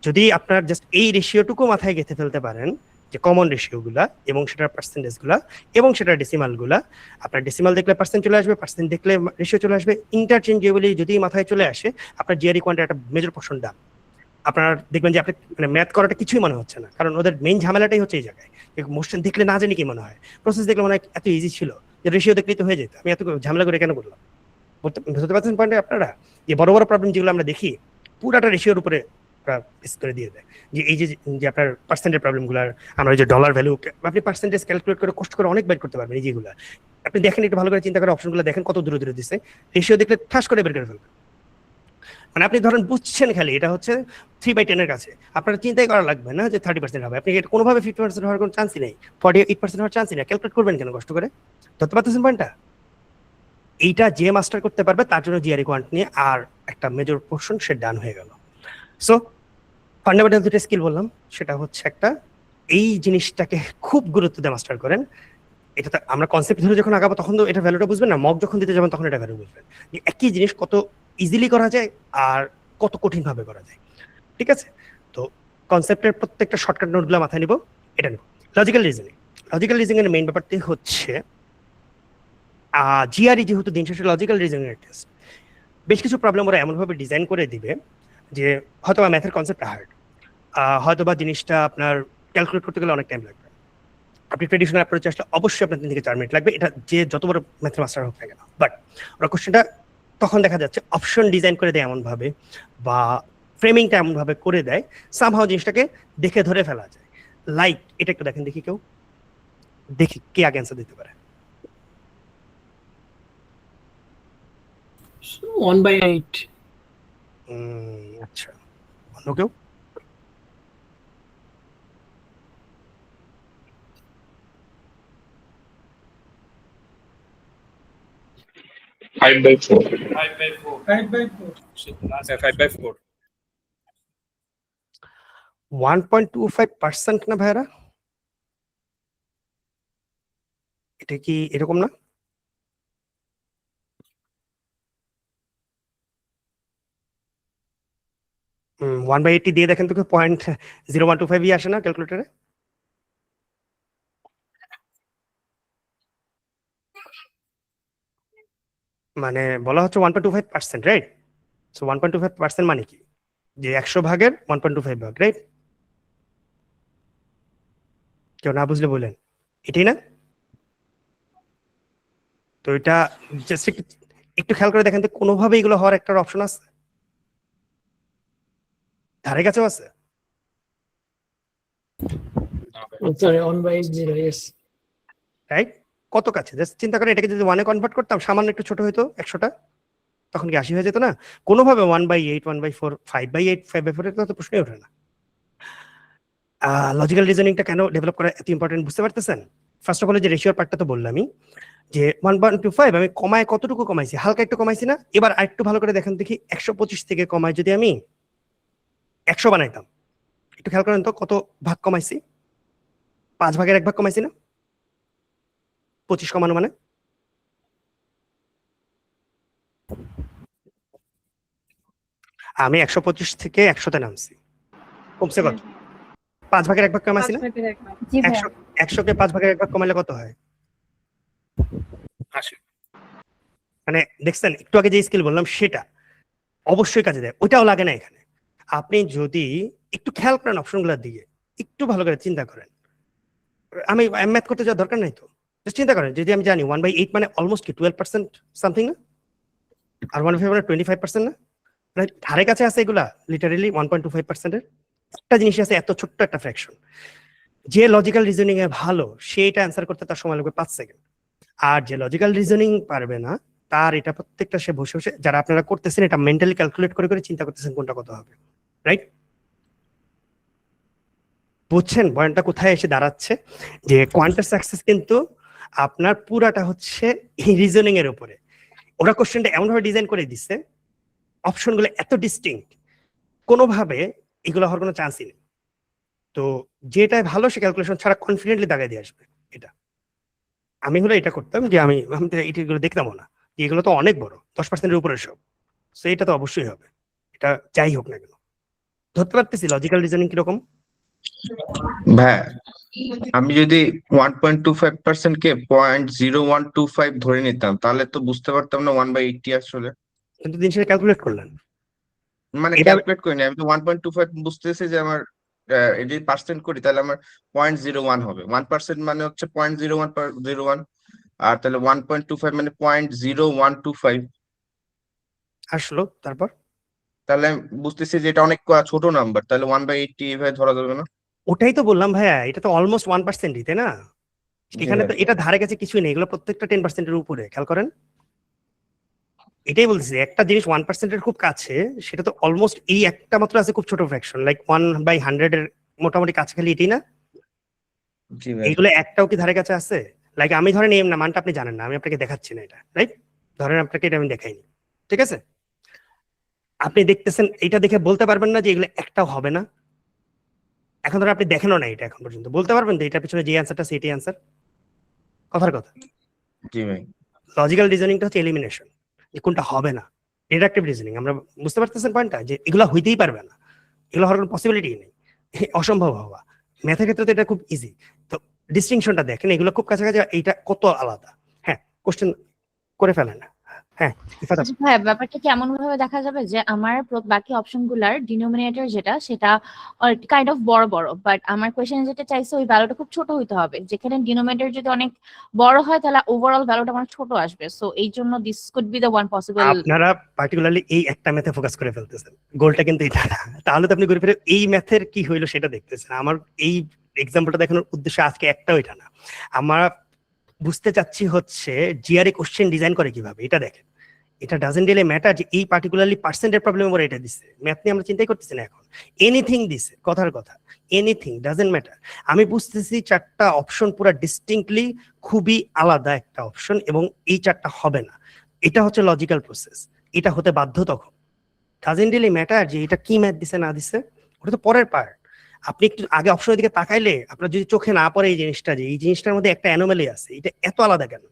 যদি আপনার জাস্ট এই রেশিওটুকু মাথায় গেঁথে ফেলতে পারেন, যে কমন রেশিওগুলা এবং সেটার পার্সেন্টেজগুলা এবং সেটার ডেসিমালগুলা, আপনার ডেসিমাল দেখলে পার্সেন্ট চলে আসবে, পার্সেন্ট দেখলে রেশিও চলে আসবে, ইন্টারচেঞ্জেবলি যদি মাথায় চলে আসে আপনার জিআরই কোয়ান্টের একটা মেজর পোর্শন ডান। আপনার দেখবেন যে আপনি মানে ম্যাথ করাটা কিছুই মনে হচ্ছে না, কারণ ওদের মেইন ঝামেলাটাই হচ্ছে এই জায়গায়। মোশন দেখলে না জানি কি মনে হয়, প্রসেস দেখলে মনে হয় এত ইজি ছিল যে রেশিও দেখলেই তো হয়ে যেত, আমি এত ঝামেলা করে কেন বললাম? বুঝতে পারছেন পয়েন্টে আপনারা? যে বড় বড় প্রবলেম যেগুলো আমরা দেখি পুরাটা রেশিওর উপরে বেস করে দিয়ে দেয়। যে এই যে আপনার পার্সেন্টের প্রবলেমগুলো, আমরা যে ডলার ভ্যালু, আপনি পার্সেন্টেজ ক্যালকুলেট করে কষ্ট করে অনেক বের করতে পারবেন এই যেগুলো। আপনি দেখেন, একটু ভালো করে চিন্তা করে অপশনগুলো দেখেন কত দূরে দূরে দিচ্ছে, রেশিও দেখলে ঠাস করে বের করে ফেলবেন। মানে আপনি ধরেন বুঝছেন খালি এটা হচ্ছে 3/10 এর কাছে, আপনার চিন্তাই করা লাগবে না যে 30% হবে, আপনি এটা কোনোভাবে 50% হওয়ার কোনো চান্সই নেই, 48% হওয়ার চান্সই নেই, ক্যালকুলেট করবেন কেন কষ্ট করে? ধরতে পারতেছেন পয়েন্টটা? এইটা যে মাস্টার করতে পারবে তার জন্য জিআরই কোয়ান্ট নিয়ে আর একটা মেজর পোর্শন সে ডান হয়ে গেল। সো ফান্ডামেন্টাল যেটা স্কিল বললাম সেটা হচ্ছে একটা, এই জিনিসটাকে খুব গুরুত্ব দিয়ে মাস্টার করেন। এটা আমরা কনসেপ্ট ধরে যখন আগাবো তখন তো এটা ভ্যালুটা বুঝবেন না, মক যখন দিতে যাবেন তখন এটা ভ্যালু বুঝবেন যে একই জিনিস কত ইজিলি করা যায় আর কত কঠিন ভাবে করা যায়। ঠিক আছে, তো কনসেপ্টের প্রত্যেকটা শর্টকাট নোটগুলো মাথায় নিব, এটা নিব। লজিক্যাল রিজনিং, লজিক্যাল রিজনিং এর মেইন ব্যাপারটি হচ্ছে জিআরই যেহেতু দিন শেষে লজিক্যাল রিজনিং এর টেস্ট, বেশ কিছু প্রবলেম ওরা এমনভাবে ডিজাইন করে দিবে যে হয়তোবা ম্যাথের কনসেপ্ট হার্ড, হয়তোবা জিনিসটা আপনার ক্যালকুলেট করতে গেলে অনেক টাইম লাগবে। আপনি ট্রেডিশনাল অ্যাপ্রোচে আসলে অবশ্যই আপনার 3 থেকে 4 মিনিট লাগবে, এটা যে যত বড় ম্যাথের মাস্টার হোক না কেন। বাট ওরা কোশ্চেনটা তখন দেখা যাচ্ছে অপশন ডিজাইন করে দেয় এমনভাবে বা ফ্রেমিংটা এমনভাবে করে দেয় সামহাও জিনিসটাকে দেখে ধরে ফেলা যায়। লাইক এটা একটু দেখেন, দেখি কেউ দেখি কে আগে অ্যান্সার দিতে পারে। 1/8 আচ্ছা, অন্য কেউ? 5/4. 1.25% না ভাইরা? এটা কি এরকম না? হুম, 1/80 দিয়ে দেখেন তো 0.0125 আসে না ক্যালকুলেটরে? মানে বলা হচ্ছে 1.25%, রাইট? সো 1.25% মানে কি? যে 100 ভাগের 1.25 ভাগ, রাইট? কেউ না বুঝলে বলেন, এটাই না? তো এটা জাস্ট একটু খেয়াল করে দেখেন তো কোনোভাবে এগুলো হওয়ার একটা অপশন আছে? ধারে কাছেও আছে? sorry 1/0 yes right? কত কাছে? জাস্ট চিন্তা করে এটাকে যদি 1 এ কনভার্ট করতাম, সামান্য একটু ছোট হইতো 100টা, তখন কি 80 হয়ে যেত না? কোনোভাবে 1/8, 1/4, 5/8, 5/4 এর তো প্রশ্নই ওঠে না। লজিক্যাল রিজনিংটা কেন ডেভেলপ করা এত ইম্পর্টেন্ট বুঝতে পারতেছেন? ফার্স্ট অফ অল যে রেশিওর পার্টটা তো বললামই, যে 1.25 আমি কমায় কতটুকু কমাইছি? হালকা একটু কমাইছি না? এবার আরেকটু ভালো করে দেখেন দেখি, 125 থেকে কমায় যদি আমি 100 বানাইতাম, একটু খেয়াল করেন তো কত ভাগ কমাইছি? 5 ভাগের 1 ভাগ কমাইছি না? 25 কমানো মানে আমি 125 থেকে 100তে নামছি, কমছে কত? 5 ভাগের 1 ভাগ কমাইছি না? 5/1 জি ভাইয়া। 100কে 5 ভাগের 1 ভাগ কমাইলে কত হয়? 80. মানে দেখছেন একটু আগে যে স্কিল বললাম সেটা অবশ্যই কাজে দেয়, ওইটাও লাগে না এখানে। আপনি যদি একটু খেয়াল করেন অপশনগুলোর দিকে, একটু ভালো করে চিন্তা করেন, আমি ম্যাথ করতে যাওয়ার দরকার নাই তো, জাস্ট চিন্তা করেন যদি আমি জানি 1/8 মানে অলমোস্ট কি 12% সামথিং না, আর 1/5 মানে 25% না, মানে ধারে কাছে আছে এগুলা লিটারেলি 1.25% এর একটা জিনিস আছে, এত ছোট্ট একটা ফ্র্যাকশন। যে লজিক্যাল রিজনিং এ ভালো সে এটা অ্যান্সার করতে তার সময় লাগবে 5 সেকেন্ড, আর যে লজিক্যাল রিজনিং পারবে না তার এটা প্রত্যেকটা সে বসে বসে, যারা আপনারা করতেছেন এটা মেন্টালি ক্যালকুলেট করে করে চিন্তা করতেছেন কোনটা কত হবে, রাইট? বুঝছেন পয়েন্টটা কোথায় এসে দাঁড়াচ্ছে? যে কোয়ান্টাম সাকসেস কিন্তু আপনার পুরাটা হচ্ছে এই রিজনিং এর উপরে। ওরা কোশ্চেনটা এমনভাবে ডিজাইন করে দিচ্ছে, অপশনগুলো এত ডিস্টিংক্ট, কোনোভাবে এগুলো হওয়ার কোনো চান্সই নেই। তো যেটাই ভালো সে ক্যালকুলেশন ছাড়া কনফিডেন্টলি দাগাই দিয়ে আসবে। এটা আমি হলে এটা করতাম যে আমি এগুলো দেখতামও না, যে এগুলো তো অনেক বড়, 10%-এর উপরে সব, তো এটা তো অবশ্যই হবে, এটা যাই হোক না কেন। ধরতে পারতেছি লজিক্যাল রিজনিং কিরকম? ভাই আমি যদি 1.25% কে 0.0125 ধরে নিতাম তাহলে তো বুঝতে পারতাম না 1/80 আসলে। কিন্তু জিনিসটা ক্যালকুলেট করলেন মানে এটা। ক্যালকুলেট করিনি, আমি তো 1.25 বুঝতেছি যে আমার যদি পার্সেন্ট করি তাহলে আমার 0.01 হবে। 1% মানে হচ্ছে 0.0101, আর তাহলে 1.25 মানে 0.0125। আসলো তারপর তাহলে আমি বুঝতেছি যে এটা অনেক ছোট নাম্বার, তাহলে 1/80 এভাবে ধরা যাবে না? ওটাই তো বললাম ভাইয়া, এটা তো অলমোস্ট 1%ই, তাই না? জি এখানে ভাই। তো এটা ধারে কাছে কিছুই নেই, এগুলো প্রত্যেকটা 10%-এর উপরে, খেয়াল করেন। এটাই বলছি, একটা জিনিস 1%-এর খুব কাছে, সেটা তো অলমোস্ট এই একটা মাত্র আছে খুব ছোট ফ্র্যাকশন, লাইক 1/100 এর মোটামুটি কাছে, খালি এটাই না? জি ভাই। এইগুলো একটাও কি ধারে কাছে আছে? লাইক আমি ধরেন এই না মানটা আপনি জানেন না, আমি আপনাকে দেখাচ্ছি না এটা, রাইট? ধরেন আপনাকে এটা আমি দেখাইনি, ঠিক আছে? আপনি দেখতেছেন, এটা দেখে বলতে পারবেন না যে এগুলো একটাও হবে না? এখন ধরে আপনি দেখেনও না এটা, এখন পর্যন্ত বলতে পারবেন তো এটার পিছনে যে অ্যান্সারটা সেটাই অ্যান্সার? কথার কথা। জি ভাই। লজিক্যাল রিজনিংটা হচ্ছে এলিমিনেশন, যে কোনটা হবে না। ডিডাকটিভ রিজনিং, আমরা বুঝতে পারতেছেন পয়েন্টটা, যে এগুলো হইতেই পারবে না, এগুলো হওয়ার কোনো পসিবিলিটি নেই, অসম্ভব হওয়া। ম্যাথের ক্ষেত্রে তো এটা খুব ইজি। তো ডিস্টিংশনটা দেখেন, এগুলো খুব কাছাকাছি, এইটা কত আলাদা। হ্যাঁ, কোশ্চেন করে ফেলেন না। হ্যাঁ, ইফাত আপু। আচ্ছা ভাই, ব্যাপারটা কি এমন ভাবে দেখা যাবে যে আমার বাকি অপশন গুলার ডিনোমিনেটর যেটা, সেটা কাইন্ড অফ বড় বড়, বাট আমার কোয়েশ্চেনে যেটা চাইছে ওই ভ্যালুটা খুব ছোট হইতে হবে। যেখানে ডিনোমিনেটর যদি অনেক বড় হয় তাহলে ওভারঅল ভ্যালুটা আমার ছোট আসবে। সো এই জন্য this could be the one possible. আপনারা পার্টিকুলারলি এই একটা ম্যাথে ফোকাস করে ফেলতেছেন, গোলটা কিন্তু এটা না। তাহলে তো আপনি ঘুরে ফিরে এই ম্যাথের কি হইলো সেটা দেখতেছেন। আমার এই এক্সাম্পলটা দেখানোর উদ্দেশ্য আজকে একটাও এটা না। আমরা বুঝতে চাচ্ছি হচ্ছে জিআরএ কোশ্চেন ডিজাইন করে কিভাবে, এটা দেখেন। এটা ডাজেন্ট রিয়েলি ম্যাটার যে এই পার্টিকুলারলি পার্সেন্টের প্রবলেম ওরা এটা দিচ্ছে, ম্যাথ নিয়ে আমরা চিন্তাই করতেছি না এখন। এনিথিং দিছে, কথার কথা, এনিথিং ডাজেন্ট ম্যাটার। আমি বুঝতেছি চারটা অপশন পুরো ডিস্টিংক্টলি খুবই আলাদা একটা অপশন, এবং এই চারটা হবে না। এটা হচ্ছে লজিক্যাল প্রসেস, এটা হতে বাধ্য। তখন ডাজেন্ট রিয়েলি ম্যাটার যে এটা কি ম্যাথ দিছে না দিছে, ওটা তো পরের পার্ট। আপনি একটু আগে অপশনের দিকে তাকাইলে আপনার যদি চোখে না পড়ে এই জিনিসটা, যে এই জিনিসটার মধ্যে একটা অ্যানোমালি আছে, এটা এত আলাদা কেন,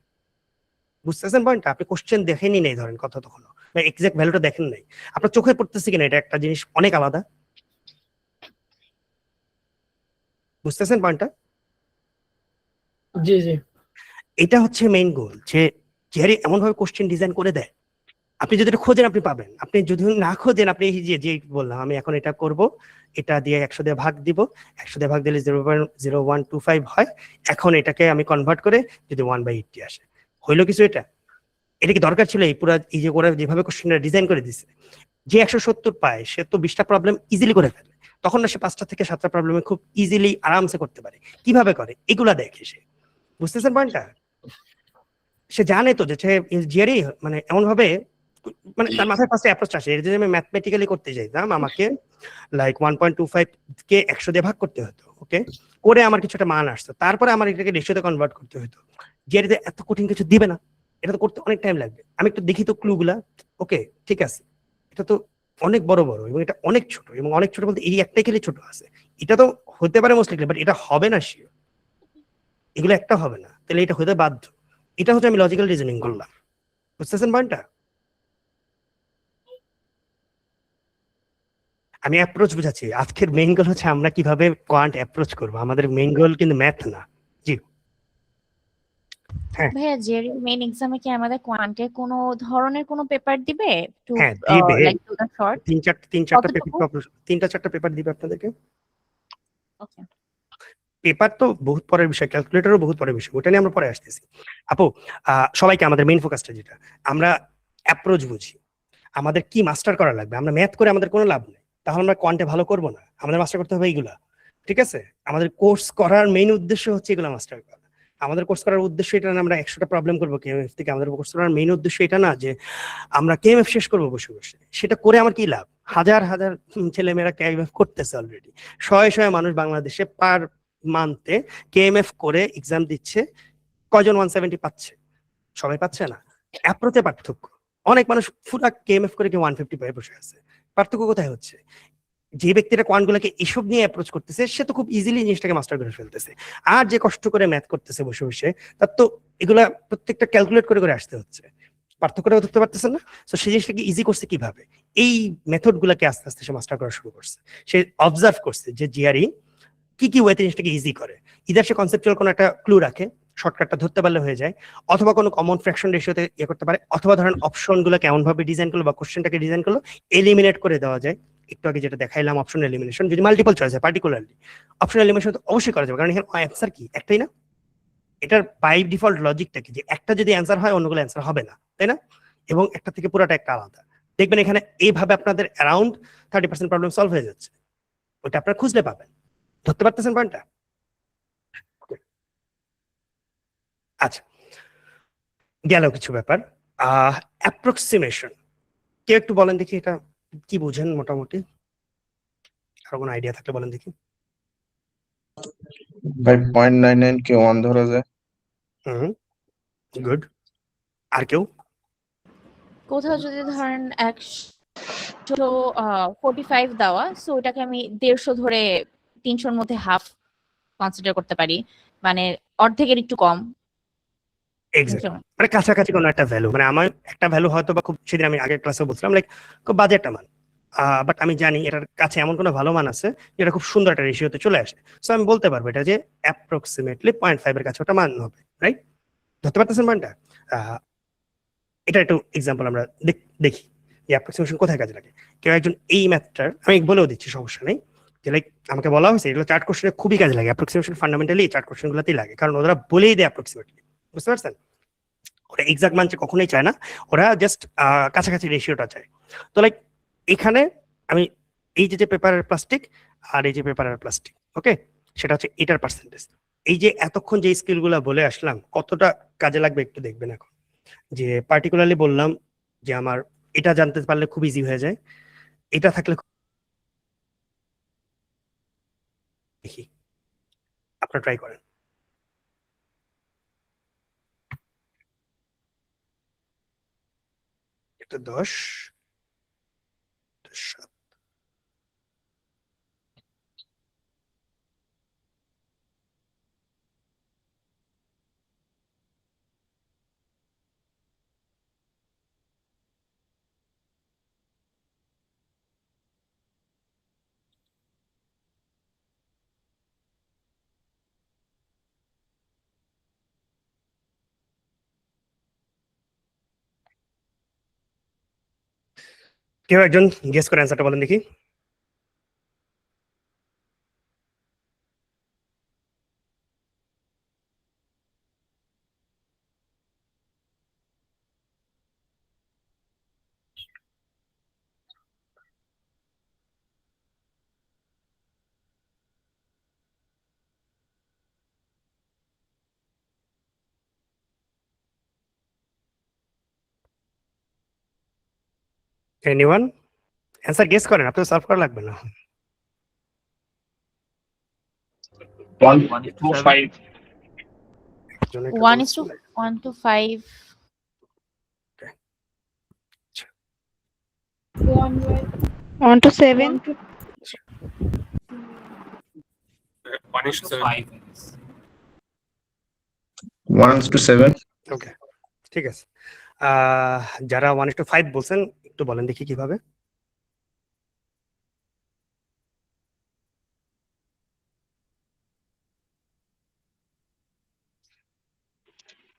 বুঝতেছেন পয়েন্টটা? আপনি কোশ্চেন দেখেনই নাই ধরেন কথা, তখন এক্সাক্ট ভ্যালুটা দেখেন নাই, আপনার চোখে পড়তেছে কিনা এটা একটা জিনিস অনেক আলাদা। বুঝতেছেন পয়েন্টটা? জি জি। এটা হচ্ছে মেইন গোল, যে জেরি এমন ভাবে কোশ্চেন ডিজাইন করে দেয়, আপনি যদি এটা খোঁজেন আপনি পাবেন, আপনি যদি না খোঁজেন, আপনি এই যে বললাম আমি এখন এটা করব, এটা দিয়ে 100 দিয়ে ভাগ দিব, 100 দিয়ে ভাগ দিলে 0.0125 হয়, এখন এটাকে আমি কনভার্ট করে যদি 1/80 আসে, হইলো কিছু? এটা কি দরকার ছিল? এই পুরো এই যে ওরা যেভাবে কোশ্চেনটা ডিজাইন করে দিছে, যে 170 পায় সে তো 20টা প্রবলেম ইজিলি করে ফেলে, তখন না সে 5টা থেকে 7টা প্রবলেমে খুব ইজিলি আরামসে করতে পারে। কিভাবে করে এগুলা দেখে সে, বুঝতেছেন পয়েন্টটা? সে জানে তো যে সে জিআরই মানে এমন ভাবে, মানে তার মাথায় ফার্স্টে অ্যাপ্রোচ আসে, যদি আমি ম্যাথমেটিক্যালি করতে যাইতাম আমাকে লাইক 1.25 কে 100 দিয়ে ভাগ করতে হতো, ওকে, করে আমার কিছু একটা মান আসতো, তারপরে আমার এটাকে রেশিওতে কনভার্ট করতে হতো। জিআরইতে এত কঠিন কিছু দিবে না, এটা তো করতে অনেক টাইম লাগবে। আমি একটু দেখি তো ক্লুগুলা, ওকে ঠিক আছে, এটা তো অনেক বড় বড় এবং এটা অনেক ছোট, এবং অনেক ছোট বলতে এই একটাই খেলে ছোট আছে, এটা তো হতে পারে মোস্ট লিখলে, বাট এটা হবে না শিওর, এগুলো একটা হবে না, তাহলে এটা হতে বাধ্য। এটা হচ্ছে আমি লজিক্যাল রিজনিং করলাম, বুঝতেছেন পয়েন্টটা? আমি অ্যাপ্রোচ বুঝাচ্ছি, আজকের মেইন গোল হচ্ছে আমরা কিভাবে কোয়ান্ট অ্যাপ্রোচ করবো, আমাদের মেইন গোল কিন্তু ম্যাথ না। জি ভাইয়া, জেরি মেইন এক্সামে কি আমাদের কোয়ান্টের কোনো ধরনের কোনো পেপার দিবে? টু হ্যাঁ দিবে, লাইক টু দা শর্ট? তিন চারটা কতটুকু? পেপার, 3টা 4টা পেপার দিবে আপনাদেরকে। ওকে। পেপার তো বহুত পরের বিষয়, ক্যালকুলেটরও বহুত পরের বিষয়, ওটা নিয়ে আমরা পরে আসতেছি। আপু সবাইকে আমাদের মেইন ফোকাসটা যেটা, আমরা অ্যাপ্রোচ বুঝি, আমাদের কি মাস্টার করা লাগবে। আমরা ম্যাথ করে আমাদের কোনো লাভ নেই, তাহলে আমরা কোয়ান্টে ভালো করবো না, আমাদের মাস্টার করতে হবে এইগুলা, ঠিক আছে? আমাদের কোর্স করার মেইন উদ্দেশ্য হচ্ছে এগুলা মাস্টার করা। আমাদের কোর্স করার উদ্দেশ্য এটা না আমরা 100টা প্রবলেম করবো কেএমএফ থেকে, আমাদের কোর্স করার মেইন উদ্দেশ্য এটা না যে আমরা কেএমএফ শেষ করবো বসে বসে, সেটা করে আমার কি লাভ? হাজার হাজার ছেলেমেয়েরা কেএমএফ করতেছে অলরেডি, শয়ে শয়ে মানুষ বাংলাদেশে পার মান্থে কেএমএফ করে এক্সাম দিচ্ছে, কয়জন 170 পাচ্ছে? সবাই পাচ্ছে না। অ্যাপ্রোচে পার্থক্য, অনেক মানুষ পুরা কেএমএফ করে কেউ 150 পায়ে বসে আছে। পার্থক্য কোথায় হচ্ছে? যে ব্যক্তিরা কোয়ান্টগুলোকে এসব নিয়ে অ্যাপ্রোচ করতেছে সে তো খুব ইজিলি জিনিসটাকে মাস্টার করে ফেলতেছে, আর যে কষ্ট করে ম্যাথ করতেছে বসে বসে, তার তো এগুলা প্রত্যেকটা ক্যালকুলেট করে করে আসতে হচ্ছে, পার্থক্যটা ধরতে পারতেছেন না। তো সেই জিনিসটাকে ইজি করছে কিভাবে? এই মেথড গুলাকে আস্তে আস্তে সে মাস্টার করা শুরু করছে। সে অবজার্ভ করছে যে জিআরই কি কি ওয়েতে জিনিসটাকে ইজি করে। ইদার সে কনসেপচুয়াল কোনো একটা ক্লু রাখে, শর্টকাটটা ধরতে পারলে হয়ে যায়, অথবা কোনো কমন ফ্র্যাকশন রেশিওতে ইয়ে করতে পারে, অথবা ধরেন অপশনগুলো কেমন ভাবে ডিজাইন করলো বা কোশ্চেনটাকে ডিজাইন করলো এলিমিনেট করে দেওয়া যায়। একটু আগে যেটা দেখাইলাম অপশন এলিমিনেশন, যদি মাল্টিপল চয়েস হয় পার্টিকুলারলি অপশন এলিমিনেশন তো অবশ্যই করা যাবে, কারণ এখানে অ্যান্সার কি একটাই না, এটার বাই ডিফল্ট লজিকটা কি যে একটা যদি অ্যান্সার হয় অন্যগুলো অ্যান্সার হবে না, তাই না? এবং একটা থেকে পুরোটা একটা আলাদা। দেখবেন এখানে এইভাবে আপনাদের অ্যারাউন্ড 30% প্রবলেম সলভ হয়ে যাচ্ছে, ওটা আপনারা খুঁজলে পাবেন। ধরতে পারতেছেন পয়েন্টটা? আচ্ছা, গেল কিছু ব্যাপার। অ্যাপ্রক্সিমেশন, কেউ একটু বলেন দেখি এটা কি বুঝেন মোটামুটি, আর কোনো আইডিয়া থাকলে বলেন দেখি। ভাই 0.99 কে 1 ধরা যায়। হুম, গুড। আর কেউ? কোথাও যদি ধরেন 145 দেওয়া, সো ওটাকে আমি 150 ধরে 300-র মধ্যে হাফ কনসিডার করতে পারি, মানে অর্ধেকের একটু কম। এক্স্যাক্টলি, মানে কাছাকাছি কোনো একটা ভ্যালু, মানে আমার একটা ভ্যালু হয়তো বা খুব, সেদিন আমি আগের ক্লাসে বলছিলাম লাইক খুব বাজে একটা মান, বাট আমি জানি এটার কাছে এমন কোনো ভালো মান আছে যেটা খুব সুন্দর একটা রেশিওতে চলে আসে, সো আমি বলতে পারবো এটা যে অ্যাপ্রক্সিমেটলি 0.5 এর কাছে ওটা মান হবে, রাইট? ধরতে পারতেছেন মানটা? এটা একটু এক্সাম্পল আমরা দেখি যে অ্যাপ্রক্সিমেশন কোথায় কাজে লাগে। কেউ একজন এই ম্যাথটার, আমি বলেও দিচ্ছি সমস্যা নেই, যে লাইক আমাকে বলা হয়েছে এগুলো চার্ট কোশ্চেনে খুবই কাজে লাগে, অ্যাপ্রক্সিমেশন ফান্ডামেন্টালি চার্ট কোশ্চেন গুলোতেই লাগে, কারণ ওরা বলেই দেয় অ্যাপ্রক্সিমেটলি, বুঝতে পারছেন? ওরা এক্সাক্ট মান কখনোই চায় না, ওরা জাস্ট কাছাকাছি রেশিওটা চায়। তো লাইক এখানে আমি এই যে পেপারের প্লাস্টিক আর এই যে পেপারের প্লাস্টিক, ওকে, সেটা হচ্ছে এটার পার্সেন্টেজ। এই যে এতক্ষণ যে স্কিলগুলো বলে আসলাম কতটা কাজে লাগবে একটু দেখবেন এখন। যে পার্টিকুলারলি বললাম যে আমার এটা জানতে পারলে খুব ইজি হয়ে যায়, এটা থাকলে দেখি আপনারা ট্রাই করেন। এটা 10, 7, কেউ একজন গেস করে অ্যান্সারটা বলেন দেখি। এনিওয়ান অ্যান্সার গেস করেন, আপনাদের সলভ করা লাগবে না। 125. 1:1 to 5. 1 to 7. 1:5. 1:7। ওকে, ঠিক আছে। যারা 1:5 বলছেন একটু বলেন দেখি কিভাবে।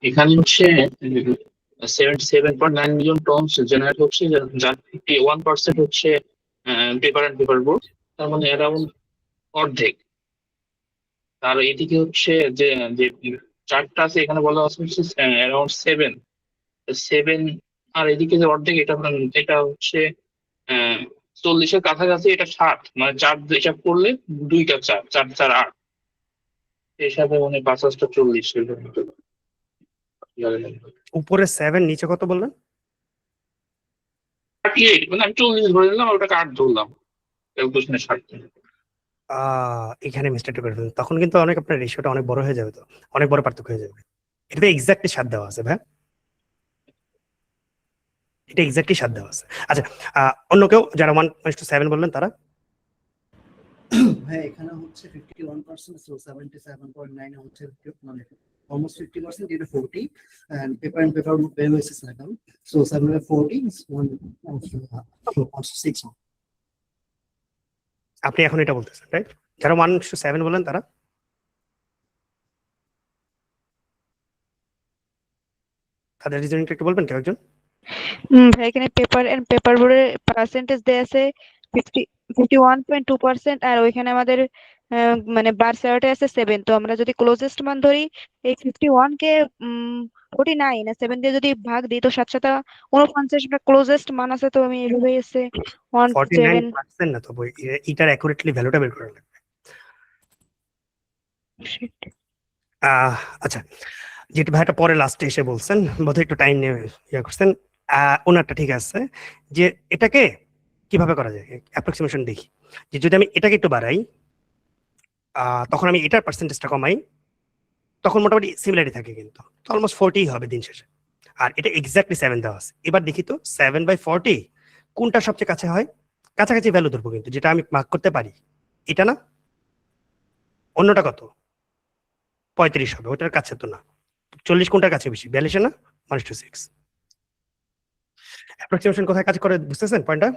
এখানে হচ্ছে 77.9 মিলিয়ন টনস জেনারেট হচ্ছে, যার 51% হচ্ছে পেপার অ্যান্ড পেপার বোর্ড, তার মানে অ্যারাউন্ড অর্ধেক। আর এদিকে হচ্ছে যে যে চারটা আছে এখানে বলা আছে হচ্ছে অ্যারাউন্ড 7, আর এদিকে যে অর্ধেক এটা হচ্ছে 40-এর কাছাকাছি, এটা 60, মানে 4 হিসাব করলে 2টা 4, 4 4 8 হিসাবে মানে 50টা 40 এর মতো। উপরে 7, নিচে কত বললেন? 38, মানে আমি 40 ধরে নিলাম, ওটাকে 8 ধরলাম, ক্যালকুলেশনে 60। এখানে মিস্টেকটা করে ফেলেন, তখন কিন্তু অনেক আপনার রেশিওটা অনেক বড় হয়ে যাবে, তো অনেক বড় পার্থক্য হয়ে যাবে। এটা এক্স্যাক্টলি 7 দেওয়া আছে ভাই, এটা এক্স্যাক্টলি 7 দেওয়া আছে। আচ্ছা, অন্য কেউ যারা 1:7 বললেন তারা? হ্যাঁ, এখানে হচ্ছে 51%, সো 77.9 হচ্ছে মানে almost 50%, যেটা 40, and paper and paper value is 7, so 740 is 1.6. আপনি এখন এটা বলতেছেন, রাইট? যারা 1:7 বলেন তারা তাদের রিজনিংটা একটু বলবেন কেউ একজন? ভাই এখানে পেপার এন্ড পেপার বোর্ডের পার্সেন্টেজ দেয়া আছে 51.2%, আর ওইখানে আমাদের মানে বার চার্টে আছে 7। তো আমরা যদি ক্লোজেস্ট মান ধরি এই 51 কে 49 না 7 দিয়ে যদি ভাগ দিই তো 7 × ক্লোজেস্ট মান আছে। তো আমি এভাবেই আছে 17। 49% না, তো এটার অ্যাকুরেটলি ভ্যালুটা বের করা লাগবে। আচ্ছা, যেটা ভাইটা পরে লাস্টে এসে বলছেন, বোধহয় একটু টাইম নিয়ে ইয়ে করছেন, ওনারটা ঠিক আছে, যে এটাকে কিভাবে করা যায় অ্যাপ্রক্সিমেশন দেখি, যে যদি আমি এটাকে একটু বাড়াই তখন আমি এটার পার্সেন্টেজটা কমাই, তখন মোটামুটি সিমিলারই থাকে, কিন্তু অলমোস্ট 40 হবে দিন শেষে। আর এটা এক্স্যাক্টলি 7 দেওয়া আছে। এবার দেখি তো 7/40 কোনটা সবচেয়ে কাছে হয়, কাছাকাছি ভ্যালু ধরবো, কিন্তু যেটা আমি ভাগ করতে পারি এটা না, অন্যটা কত 35 হবে, ওটার কাছে তো না। 40 কোনটার কাছে বেশি, 42 না, 1:6। অ্যাপ্রক্সিমেশন কোথায় কাজ করে বুঝতেছেন পয়েন্টটা?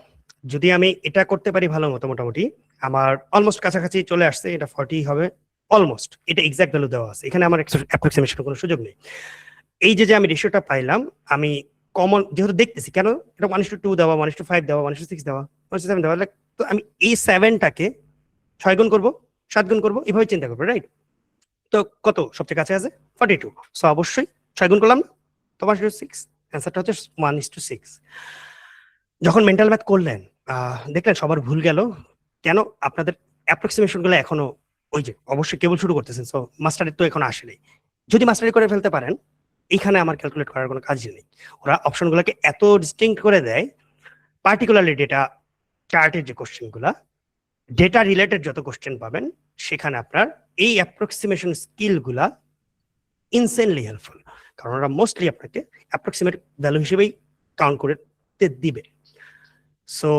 যদি আমি এটা করতে পারি ভালো মতো, মোটামুটি আমার অলমোস্ট কাছাকাছি চলে আসছে, এটা 40 হবে অলমোস্ট, এটা এক্সাক্ট ভ্যালু দেওয়া আছে, এখানে আমার অ্যাপ্রক্সিমেশনের কোনো সুযোগ নেই। এই যে আমি রেশিওটা পাইলাম, আমি কমন যেহেতু দেখতেছি, কেন এটা 1:2 দেওয়া, 1:5 দেওয়া, 1:6 দেওয়া, 1:7 দেওয়া, তো আমি এই 7টাকে 6 গুণ করবো, 7 গুণ করবো, এভাবে চিন্তা করবো, রাইট? তো কত সবচেয়ে কাছে আছে 42, সো অবশ্যই 6 গুণ করলাম না, তো 1:6, অ্যান্সারটা হচ্ছে 1:6। যখন মেন্টাল ম্যাথ করলেন দেখলেন সবার ভুল গেল কেন? আপনাদের অ্যাপ্রক্সিমেশন গুলো এখনো ওই যে অবশ্যই কেবল শুরু করতেছেন, সো মাস্টারের তো এখনো আসেনি। যদি মাস্টারি করে ফেলতে পারেন, এইখানে আমার ক্যালকুলেট করার কোনো কাজই নেই। ওরা অপশনগুলোকে এত ডিস্টিংক্ট করে দেয়, পার্টিকুলারলি ডেটা চার্টের যে কোশ্চেনগুলা, ডেটা রিলেটেড যত কোশ্চেন পাবেন, সেখানে আপনার এই অ্যাপ্রক্সিমেশন স্কিলগুলা ইনসেনলি হেল্পফুল, কারণ ওরা মোস্টলি আপনাকে অ্যাপ্রক্সিমেট ভ্যালু হিসেবেই কাউন্ট করতে দিবে। সো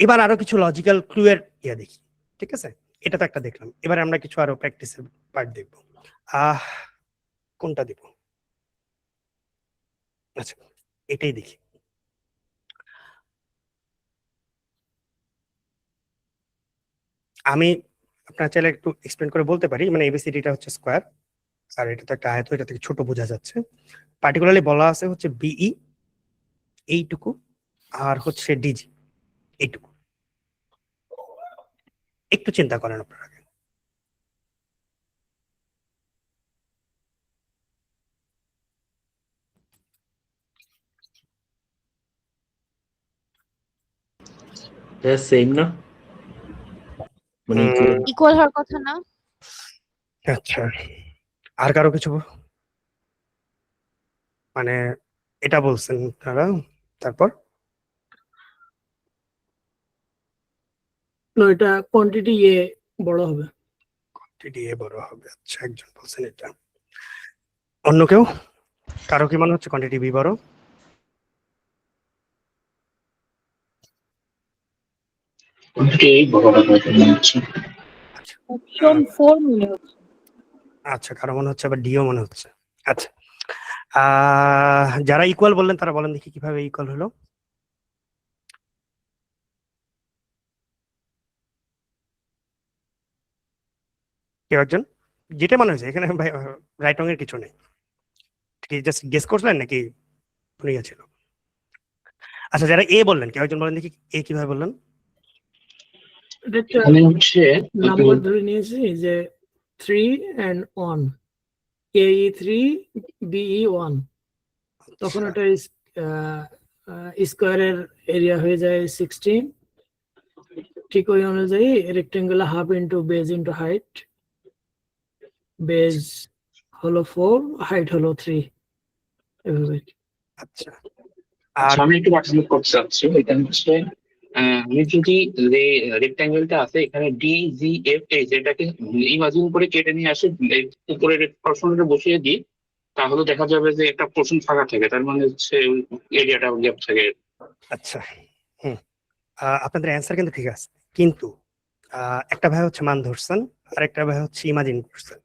এবার আরো কিছু লজিক্যাল ক্লু এর দেখি, ঠিক আছে? এটা তো একটা দেখলাম, এবার আমরা কিছু আরো প্র্যাকটিসের পার্ট দেখবো। কোনটা দিব? আচ্ছা, এটাই দেখি। আমি আপনার চাইলে একটু এক্সপ্লেন করে বলতে পারি, মানে এবিসিডিটা হচ্ছে স্কোয়ার, আর এটা তো একটা আয়ত, এটা থেকে ছোট বোঝা যাচ্ছে। পার্টিকুলারলি বলা আছে হচ্ছে বিই এইটুকু, আর হচ্ছে ডিজি এইটুকু। একটু চিন্তা করেন আপনারা। সেম না, মানে ইকুয়াল হওয়ার কথা না? আচ্ছা, আর কারো কিছু মানে এটা বলছেন তারা, তারপর না, এটা কোয়ান্টিটি এ বড় হবে। কোয়ান্টিটি এ বড় হবে, আচ্ছা একজন বলছেন এটা। অন্য কেউ, কারো কি মনে হচ্ছে কোয়ান্টিটি বি বড়? এই বড় কথা মনে হচ্ছে। অপশন 4 মনে হচ্ছে। আচ্ছা, কারো মনে হচ্ছে আবার ডিও মনে হচ্ছে। আচ্ছা, যারা ইকুয়াল বললেন তারা বলেন দেখি কিভাবে ইকুয়াল হলো। কেউ একজন, যেটা মনে হয়েছে এখানে রাইট রং এর কিছু নেই, ঠিক জাস্ট গেস করলেন নাকি ভুলে গেছিল? আচ্ছা, যারা এ বললেন কেউ একজন বলেন দেখি এ কিভাবে বললেন? এখানে হচ্ছে নাম্বার ধরে নিয়েছি যে 3 and 1, AE 3 BE 1, তখন এটা স্কোয়ারের এরিয়া হয়ে যায় 16। ঠিক ওই অনুযায়ী rectangular half into base into height, base হলো 4, হাইট হলো 3, এভাবে। আচ্ছা, আচ্ছা, আমি একটু পার্টিসিপেট করতে চাচ্ছি। এটা হচ্ছে আমি যদি যে রেক্ট্যাঙ্গেলটা আছে এখানে DGFA যেটাকে ইমাজিন করে কেটে নিয়ে আসে উপরের পোর্শনটা বসিয়ে দিই, তাহলে দেখা যাবে যে একটা পোর্শন ফাঁকা থাকে, তার মানে হচ্ছে এরিয়াটা গ্যাপ থাকে। আচ্ছা, আপনাদের অ্যান্সার কিন্তু ঠিক আছে, কিন্তু একটা ভাই হচ্ছে মান ধরছেন, আর একটা ভাই হচ্ছে ইমাজিন করছেন।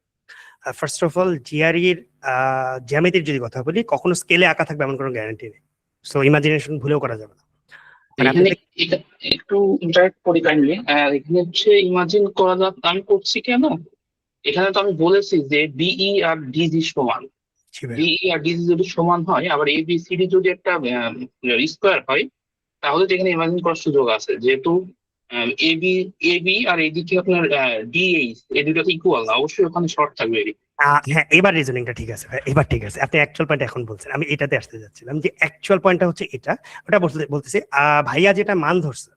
ফার্স্ট অফ অল, জিআরইর জ্যামিতির যদি কথা বলি, কখনো স্কেলে আঁকা থাকবে এমন কোনো গ্যারান্টি নেই, সো ইমাজিনেশন ভুলেও করা যাবে না। মানে আপনি এখানে একটু ইন্টারেক্ট করি কাইন্ডলি। এখানে হচ্ছে ইমাজিন করা যাক আমি করছি কেন, এখানে তো আমি বলেছি যে বিই আর ডিজি সমান। জি ভাইয়া। বিই আর ডিজি যদি সমান হয়, আবার এ বি সি ডি যদি একটা স্কোয়ার হয়, তাহলে তো এখানে ইমাজিন করার সুযোগ আছে, যেহেতু এবি আর এদিকে আপনার ডিএইচ, এই দুটো ইকুয়াল না, অবশ্যই ওখানে শর্ট থাকবে। হ্যাঁ, এবার রিজনিংটা ঠিক আছে ভাই, এবার ঠিক আছে। আপনি অ্যাকচুয়াল পয়েন্ট এখন বলছেন, আমি এটাতে আসতে যাচ্ছিলাম যে অ্যাকচুয়াল পয়েন্টটা হচ্ছে এটা, ওটা বলতেছি ভাইয়া যেটা মান ধরছে,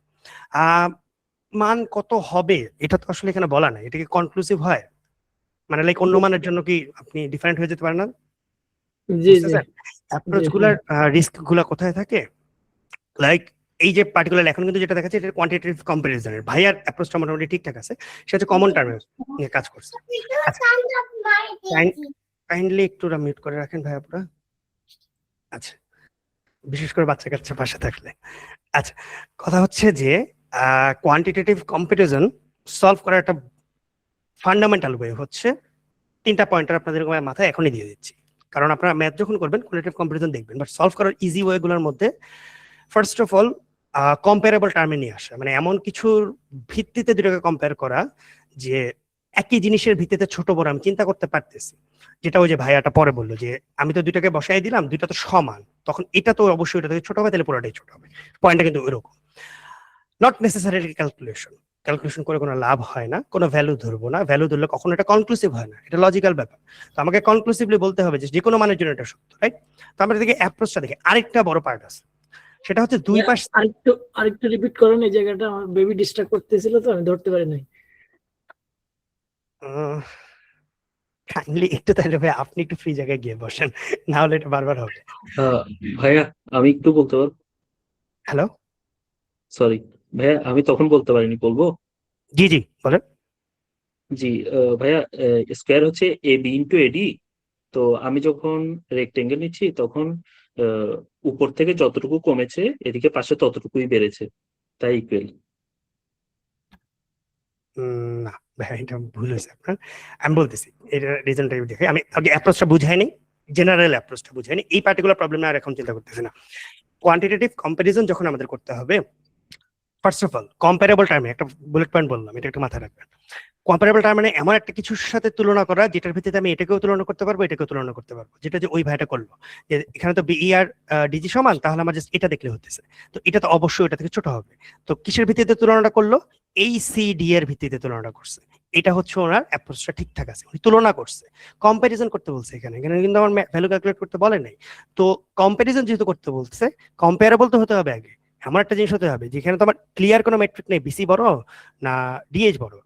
মান কত হবে এটা তো আসলে এখানে বলা নাই, এটা কি কনক্লুসিভ হয়? মানে লাইক অন্য মানের জন্য কি আপনি ডিফারেন্ট হয়ে যেতে পারেন না? জি জি অ্যাপ্রোচ গুলার রিস্ক গুলা কোথায় থাকে? লাইক এই যে পার্টিকুলার এখন কিন্তু যেটা দেখাচ্ছে এটা কোয়ান্টিটেটিভ কম্পারিজনের, ভাইয়ার অ্যাপ্রোচটা মোটামুটি ঠিকঠাক আছে, সে হচ্ছে কমন টার্মে নিয়ে কাজ করছে। কাইন্ডলি একটু মিউট করে রাখেন ভাই আপনারা। আচ্ছা, বিশেষ করে বাচ্চা কাচ্চা পাশে থাকলে। আচ্ছা, কথা হচ্ছে যে কোয়ান্টিটেটিভ কম্পারিজন সলভ করার একটা ফান্ডামেন্টাল ওয়ে হচ্ছে তিনটা পয়েন্টার আপনাদের মাথায় এখনই দিয়ে দিচ্ছি, কারণ আপনারা ম্যাথ যখন করবেন কোয়ান্টিটেটিভ কম্পারিজন দেখবেন, বাট সলভ করার ইজি ওয়ে গুলোর মধ্যে ফার্স্ট অফ অল কম্পারেবল টার্মে নিয়ে আসা, মানে এমন কিছুর ভিত্তিতে দুটোকে কম্পেয়ার করা যে একই জিনিসের ভিত্তিতে ছোট বড় আমি চিন্তা করতে পারতেছি, যেটা ওই যে ভাইয়াটা পরে বললো যে আমি তো দুইটাকে বসাই দিলাম, দুইটা তো সমান, তখন এটা তো অবশ্যই এটা থেকে ছোট হবে, তাহলে পুরোটাই ছোট হবে। পয়েন্টটা কিন্তু ওইরকম, নট নেসেসারিলি ক্যালকুলেশন করে কোনো লাভ হয় না, কোনো ভ্যালু ধরবো না, ভ্যালু ধরলে কখনো এটা কনক্লুসিভ হয় না, এটা লজিক্যাল ব্যাপার। তো আমাকে কনক্লুসিভলি বলতে হবে যে কোনো মানের জন্য এটা সত্য, রাইট? তো আমরা দেখি অ্যাপ্রোচটা দেখি, আরেকটা বড় পার্ট আছে, সেটা হচ্ছে দুই পাশ। আরেকটু রিপিট করেন, এই জায়গাটা আমার বেবি ডিস্টার্ব করতেছিল তো আমি ধরতে পারি নাই। কাইন্ডলি একটু তাহলে ভাই আপনি একটু ফ্রি জায়গায় গিয়ে বসেন, না হলে এটা বারবার হবে। ভাইয়া আমি একটু বলতে পারবো? হ্যালো, সরি ভাইয়া, আমি তখন বলতে পারিনি, বলবো? জি জি বলেন। জি ভাইয়া, স্কোয়ার হচ্ছে এ বি ইন্টু এডি। তো আমি যখন রেক্টেঙ্গেল নিচ্ছি তখন উপর থেকে যতটুকু কমেছে এদিকে পাশে ততটুকুই বেড়েছে, তাই ইকুয়াল। না ভাই, এটা ভুল হয়েছে আপনার। আমি বলতেছি এটা রিজনটা দেখে, আমি আগে অ্যাপ্রোচটা বুঝাইনি, জেনারেল অ্যাপ্রোচটা বুঝাইনি, এই পার্টিকুলার প্রবলেম আর এখন চিন্তা করতেছি না। কোয়ান্টিটেটিভ কম্পারিজন যখন আমাদের করতে হবে, ফার্স্ট অফ অল কম্পারেবল টার্মে একটা বুলেট পয়েন্ট বললাম, এটা একটু মাথায় রাখবেন। কম্পারেবল টার্ম মানে এমন একটা কিছুর সাথে তুলনা করা যেটার ভিত্তিতে আমি এটাকেও তুলনা করতে পারবো, এটাকেও তুলনা করতে পারবো, যেটা যে ওই ভাইটা করলো, যে এখানে তো বিই আর ডিজি সমান, তাহলে আমার জাস্ট এটা দেখলে হতেছে, তো এটা তো অবশ্যই এটা থেকে ছোট হবে। তো কিসের ভিত্তিতে তুলনাটা করলো? এই সি ডি এর ভিত্তিতে তুলনাটা করছে, এটা হচ্ছে ওনার অ্যাপ্রোচটা ঠিকঠাক আছে, উনি তুলনা করছে, কম্পারিজন করতে বলছে। এখানে এখানে কিন্তু আমার ভ্যালু ক্যালকুলেট করতে বলে নাই। তো কম্পারিজন যেহেতু করতে বলছে, কম্পারেবল তো হতে হবে আগে, এমন একটা জিনিস হতে হবে যেখানে তো আমার ক্লিয়ার কোনো মেট্রিক নেই, বিসি বড় না ডিএইচ বড়।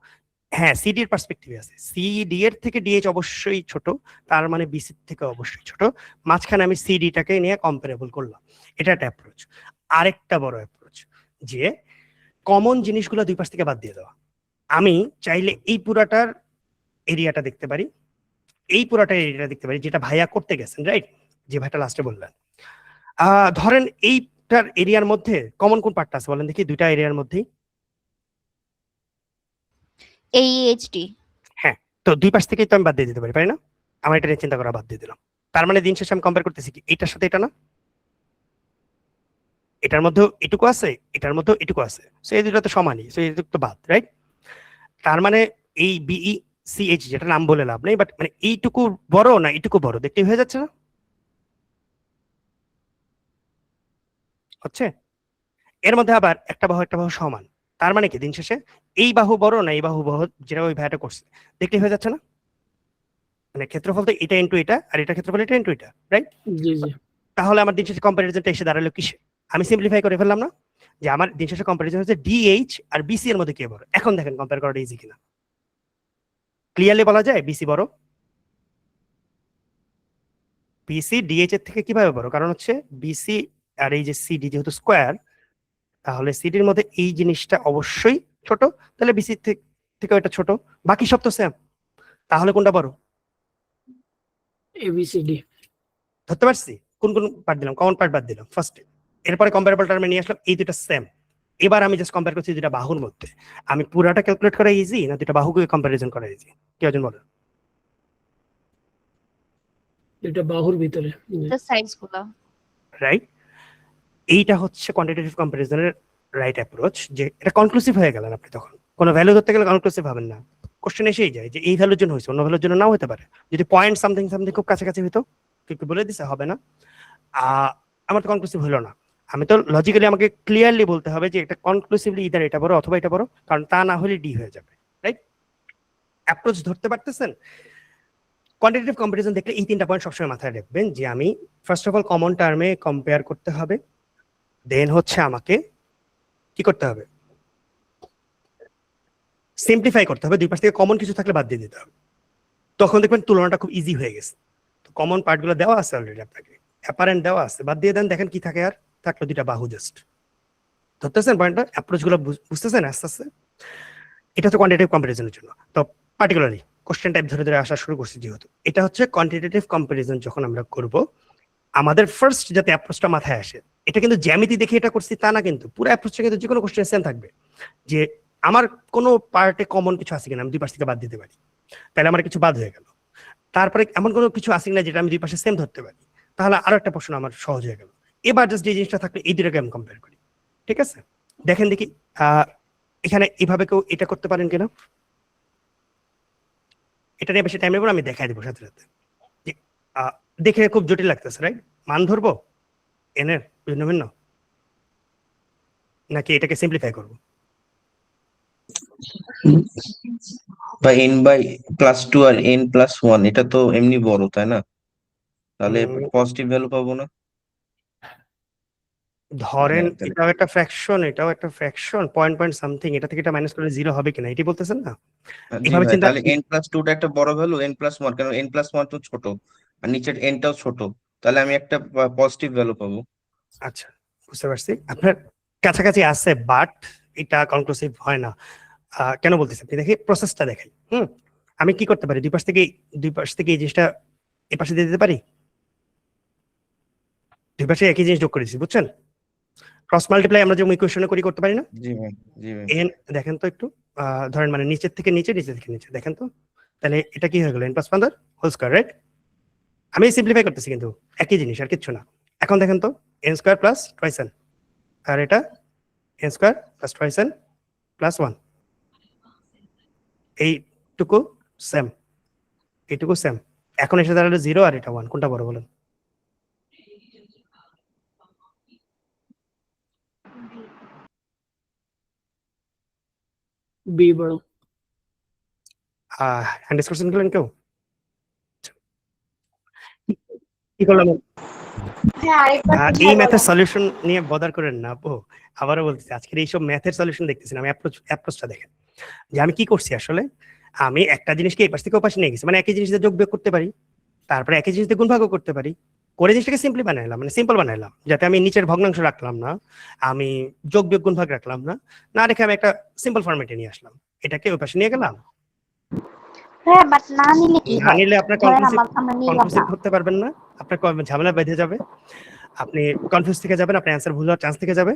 হ্যাঁ, সিডি এর পার্সপেক্টিভে আছে, সিডি এর থেকে ডিএইচ অবশ্যই ছোট, তার মানে বিসি থেকে অবশ্যই ছোট, মাঝখানে আমি সিডিটাকে নিয়ে কম্পারেবল করলাম, এটা একটা অ্যাপ্রোচ। আরেকটা বড় অ্যাপ্রোচ যে কমন জিনিসগুলো দুই পাশ থেকে বাদ দিয়ে দেওয়া। আমি চাইলে এই পুরাটার এরিয়াটা দেখতে পারি, এই পুরাটার এরিয়াটা দেখতে পারি, যেটা ভাইয়া করতে গেছেন, রাইট? যে ভাইটা লাস্টে বললেন, ধরেন এইটার এরিয়ার মধ্যে কমন কোন পার্টটা আছে বলেন দেখি, দুইটা এরিয়ার মধ্যেই এইচডি। হ্যাঁ, তো দুই পাশ থেকেই তো আমি বাদ দিয়ে দিতে পারি না? আমার এটা নিয়ে চিন্তা করা বাদ দিয়ে দিলাম, তার মানে দিন শেষে আমি কম্পেয়ার করতেছি কি এটার সাথে এটা না, এটার মধ্যেও এটুকু আছে, এটার মধ্যেও এটুকু আছে, সো এই দুটো তো সমানই, সো এটুকু তো বাদ, রাইট? তার মানে এই বিই সিএইচ যেটা নাম বলে লাভ নেই, বাট মানে এইটুকু বড় না এইটুকু বড় দেখতেই হয়ে যাচ্ছে না, হচ্ছে? এর মধ্যে আবার একটা বাহু সমান, তার মানে কি দিন শেষে এই বাহু বড় না এই বাহু বড়, যেটা ওই ভাইটা করছে, দেখতেই হয়ে যাচ্ছে না? মানে ক্ষেত্রফল তো এটা ইন্টু এটা, আর এটা ক্ষেত্রফল এটা ইন্টু এটা, রাইট? জি জি তাহলে আমার দিন শেষে কম্পারিজনটা এসে দাঁড়ালো কিসে? আমি সিম্পলিফাই করে ফেললাম না, যে আমার দিন শেষে কম্পারিজন হচ্ছে ডিএইচ আর বিসি এর মধ্যে কে বড়। এখন দেখেন কম্পেয়ার করাটা ইজি কিনা, ক্লিয়ারলি বলা যায় বিসি বড়। বিসি ডিএইচ এর থেকে কিভাবে বড়? কারণ হচ্ছে বিসি আর এই যে সিডি যেহেতু স্কোয়ার, তাহলে সিডির মধ্যে এই জিনিসটা অবশ্যই ছোট, তাহলে বিসি থেকে এটা ছোট, বাকি সব তো সেম, তাহলে কোনটা বড়? এবিসিডি ধরতে পারছি? কোন কোন পার্ট দিলাম? কমন পার্ট বাদ দিলাম ফার্স্টে, এরপরে কম্পারেবল টার্মে নিয়ে আসলাম, এই দুটো সেম। এবার আমি জাস্ট কম্পেয়ার করছি দুটা বাহুর মধ্যে, আমি পুরাটা ক্যালকুলেট করা ইজি না দুটা বাহুকে কম্পারিজন করা ইজি? কেউ একজন বলেন। এটা বাহুর ভিতরে। সাইজ গুলো, রাইট? এইটা হচ্ছে কোয়ান্টিটেটিভ কম্পারিজনের রাইট অ্যাপ্রোচ, যে এটা কনক্লুসিভ হয়ে গেলেন আপনি। তখন কোনো ভ্যালু ধরতে গেলে কনক্লুসিভ হবেন না, কোশ্চেন এসেই যায় যে এই ভ্যালুর জন্য হয়েছে, অন্য ভ্যালুর জন্য নাও হতে পারে। যদি পয়েন্ট সামথিং সামথিং খুব কাছাকাছি হতো, একটু বলে দিছে হবে না, আমার তো কনক্লুসিভ হলো না। আমি তো লজিক্যালি আমাকে ক্লিয়ারলি বলতে হবে যে এটা কনক্লুসিভলি ইদার এটা বড় অথবা এটা বড়, কারণ তা না হলে ডি হয়ে যাবে, রাইট? অ্যাপ্রোচ ধরতে পারতেছেন? কোয়ান্টিটেটিভ কম্পারিজন দেখলে এই তিনটা পয়েন্ট সবসময় মাথায় রাখবেন, যে আমি ফার্স্ট অফ অল কমন টার্মে কম্পেয়ার করতে হবে, দেন হচ্ছে আমাকে কি করতে হবে, সিম্পলিফাই করতে হবে, দুই পাশ থেকে কমন কিছু থাকলে বাদ দিয়ে দিতে হবে। তখন দেখবেন তুলনাটা খুব ইজি হয়ে গেছে। তো কমন পার্টগুলো দেওয়া আছে অলরেডি, আপনাকে অ্যাপারেন্ট দেওয়া আছে, বাদ দিয়ে দেন, দেখেন কি থাকে, আর থাকলো দুইটা বাহু। জাস্ট ধরতেছেন পয়েন্টটা, অ্যাপ্রোচ গুলো বুঝতেছেন আস্তে আস্তে। এটা হচ্ছে কোয়ান্টিটেটিভ কম্পারিজনের জন্য। তো পার্টিকুলারলি কোশ্চেন টাইপ ধরে ধরে আসা শুরু করছি, যেহেতু এটা হচ্ছে কোয়ান্টিটেটিভ কম্পারিজন যখন আমরা করব, আমাদের ফার্স্ট যাতে অ্যাপ্রোচটা মাথায় আসে, এটা কিন্তু জ্যামিতি দেখে এটা করছি তা না, কিন্তু পুরো অ্যাপ্রোচটা কিন্তু যে কোনো কোশ্চেন সেম থাকবে, যে আমার কোনো পার্টে কমন কিছু আছে কিনা, আমি দুই পাশ থেকে বাদ দিতে পারি, তাহলে আমার কিছু বাদ হয়ে গেল। তারপরে এমন কোনো কিছু আছে কিনা যেটা আমি দুই পাশে সেম ধরতে পারি, তাহলে আরো একটা প্রশ্ন আমার সহজ হয়ে গেল। এবার জাস্ট যে জিনিসটা থাকলে এই দুটাকে আমি কম্পেয়ার করি, ঠিক আছে? দেখেন দেখি এখানে এভাবে কেউ এটা করতে পারেন কিনা, এটা নিয়ে বেশি টাইম নেব না, আমি দেখাই দেবো সাথে সাথে। যে দেখে খুব জটিল লাগতেছে, রাইট? মান ধরবো এন এর ভিন্ন ভিন্ন, নাকি এটাকে সিম্পলিফাই করবো? বা n বাই +2 আর n+1 এটা তো এমনি বড়, তাই না? তাহলে পজিটিভ ভ্যালু পাবো না? ধরেন হ্যাঁ, তাহলে এটাও একটা ফ্র্যাকশন, এটাও একটা ফ্র্যাকশন, পয়েন্ট পয়েন্ট সামথিং, এটা থেকে এটা মাইনাস করলে জিরো হবে কিনা এটি বলতেছেন না? জি এভাবে ভাই, চিন্তা, তাহলে n+2 টা একটা বড় ভ্যালু, n+1 কেন, n+1 তো ছোট আর নিচের nটাও ছোট, তাহলে আমি একটা পজিটিভ ভ্যালু পাবো। আচ্ছা বুঝতে পারছি, আপনার কাছাকাছি আছে, বাট এটা কনক্লুসিভ হয় না। কেন বলতেছি, আপনি দেখি প্রসেসটা দেখাই। আমি কি করতে পারি, দুই পাশ থেকে এই জিনিসটা এ পাশে দিয়ে দিতে পারি, দুই পাশে একই জিনিস যোগ করেছি, বুঝছেন? ক্রস মাল্টিপ্লাই আমরা যেমন ইকুয়েশনে করি, করতে পারি না? জি ভাই, জি ভাই। এন দেখেন তো একটু, ধরেন মানে নিচের থেকে নিচে, নিচে থেকে নিচে, দেখেন তো, তাহলে এটা কি হয়ে গেল, n+1 হোল স্কয়ার, রাইট? আমি সিম্পলিফাই করতেছি কিন্তু একই জিনিস, আর কিচ্ছু না। এখন দেখেন তো, n² + twice n, আর এটা n² + twice n + 1, এইটুকু সেম, এইটুকু সেম। এখন এসে দাঁড়ালো 0 আর এটা 1, কোনটা বড় বলেন? বি বড়। হ্যান্ড ডিসকাশন করলেন কেউ? কি করলাম? হ্যাঁ, আরেকবার এই বুঝাই ম্যাথের বলেন। সলিউশন নিয়ে বদার করেন না আপু, আবারও বলতেছি, আজকের এইসব ম্যাথের সলিউশন দেখতেছি না, আমি অ্যাপ্রোচটা দেখেন, যে আমি কি করছি আসলে। আমি একটা জিনিসকে এই পাশ থেকে ও পাশে নিয়ে গেছি, মানে একই জিনিস দিয়ে যোগ বিয়োগ করতে পারি, তারপরে একই জিনিস দিয়ে গুণ ভাগও করতে পারি, করে জিনিসটাকে সিম্পল বানাইলাম, যাতে আমি নিচের ভগ্নাংশ রাখলাম না, আমি যোগ বিয়োগ গুণ ভাগ রাখলাম না, না রেখে আমি একটা সিম্পল ফরম্যাটে নিয়ে আসলাম, এটাকে ওই পাশে নিয়ে গেলাম। হ্যাঁ, বাট না নিলে কি না হয়? নিলে আপনার ধরেন আমরা নিলাম না। কনক্লুসিভ করতে পারবেন না, আপনার ঝামেলা বেঁধে যাবে, আপনি কনফিউজ থেকে যাবেন, আপনার অ্যান্সার ভুল হওয়ার চান্স থেকে যাবে।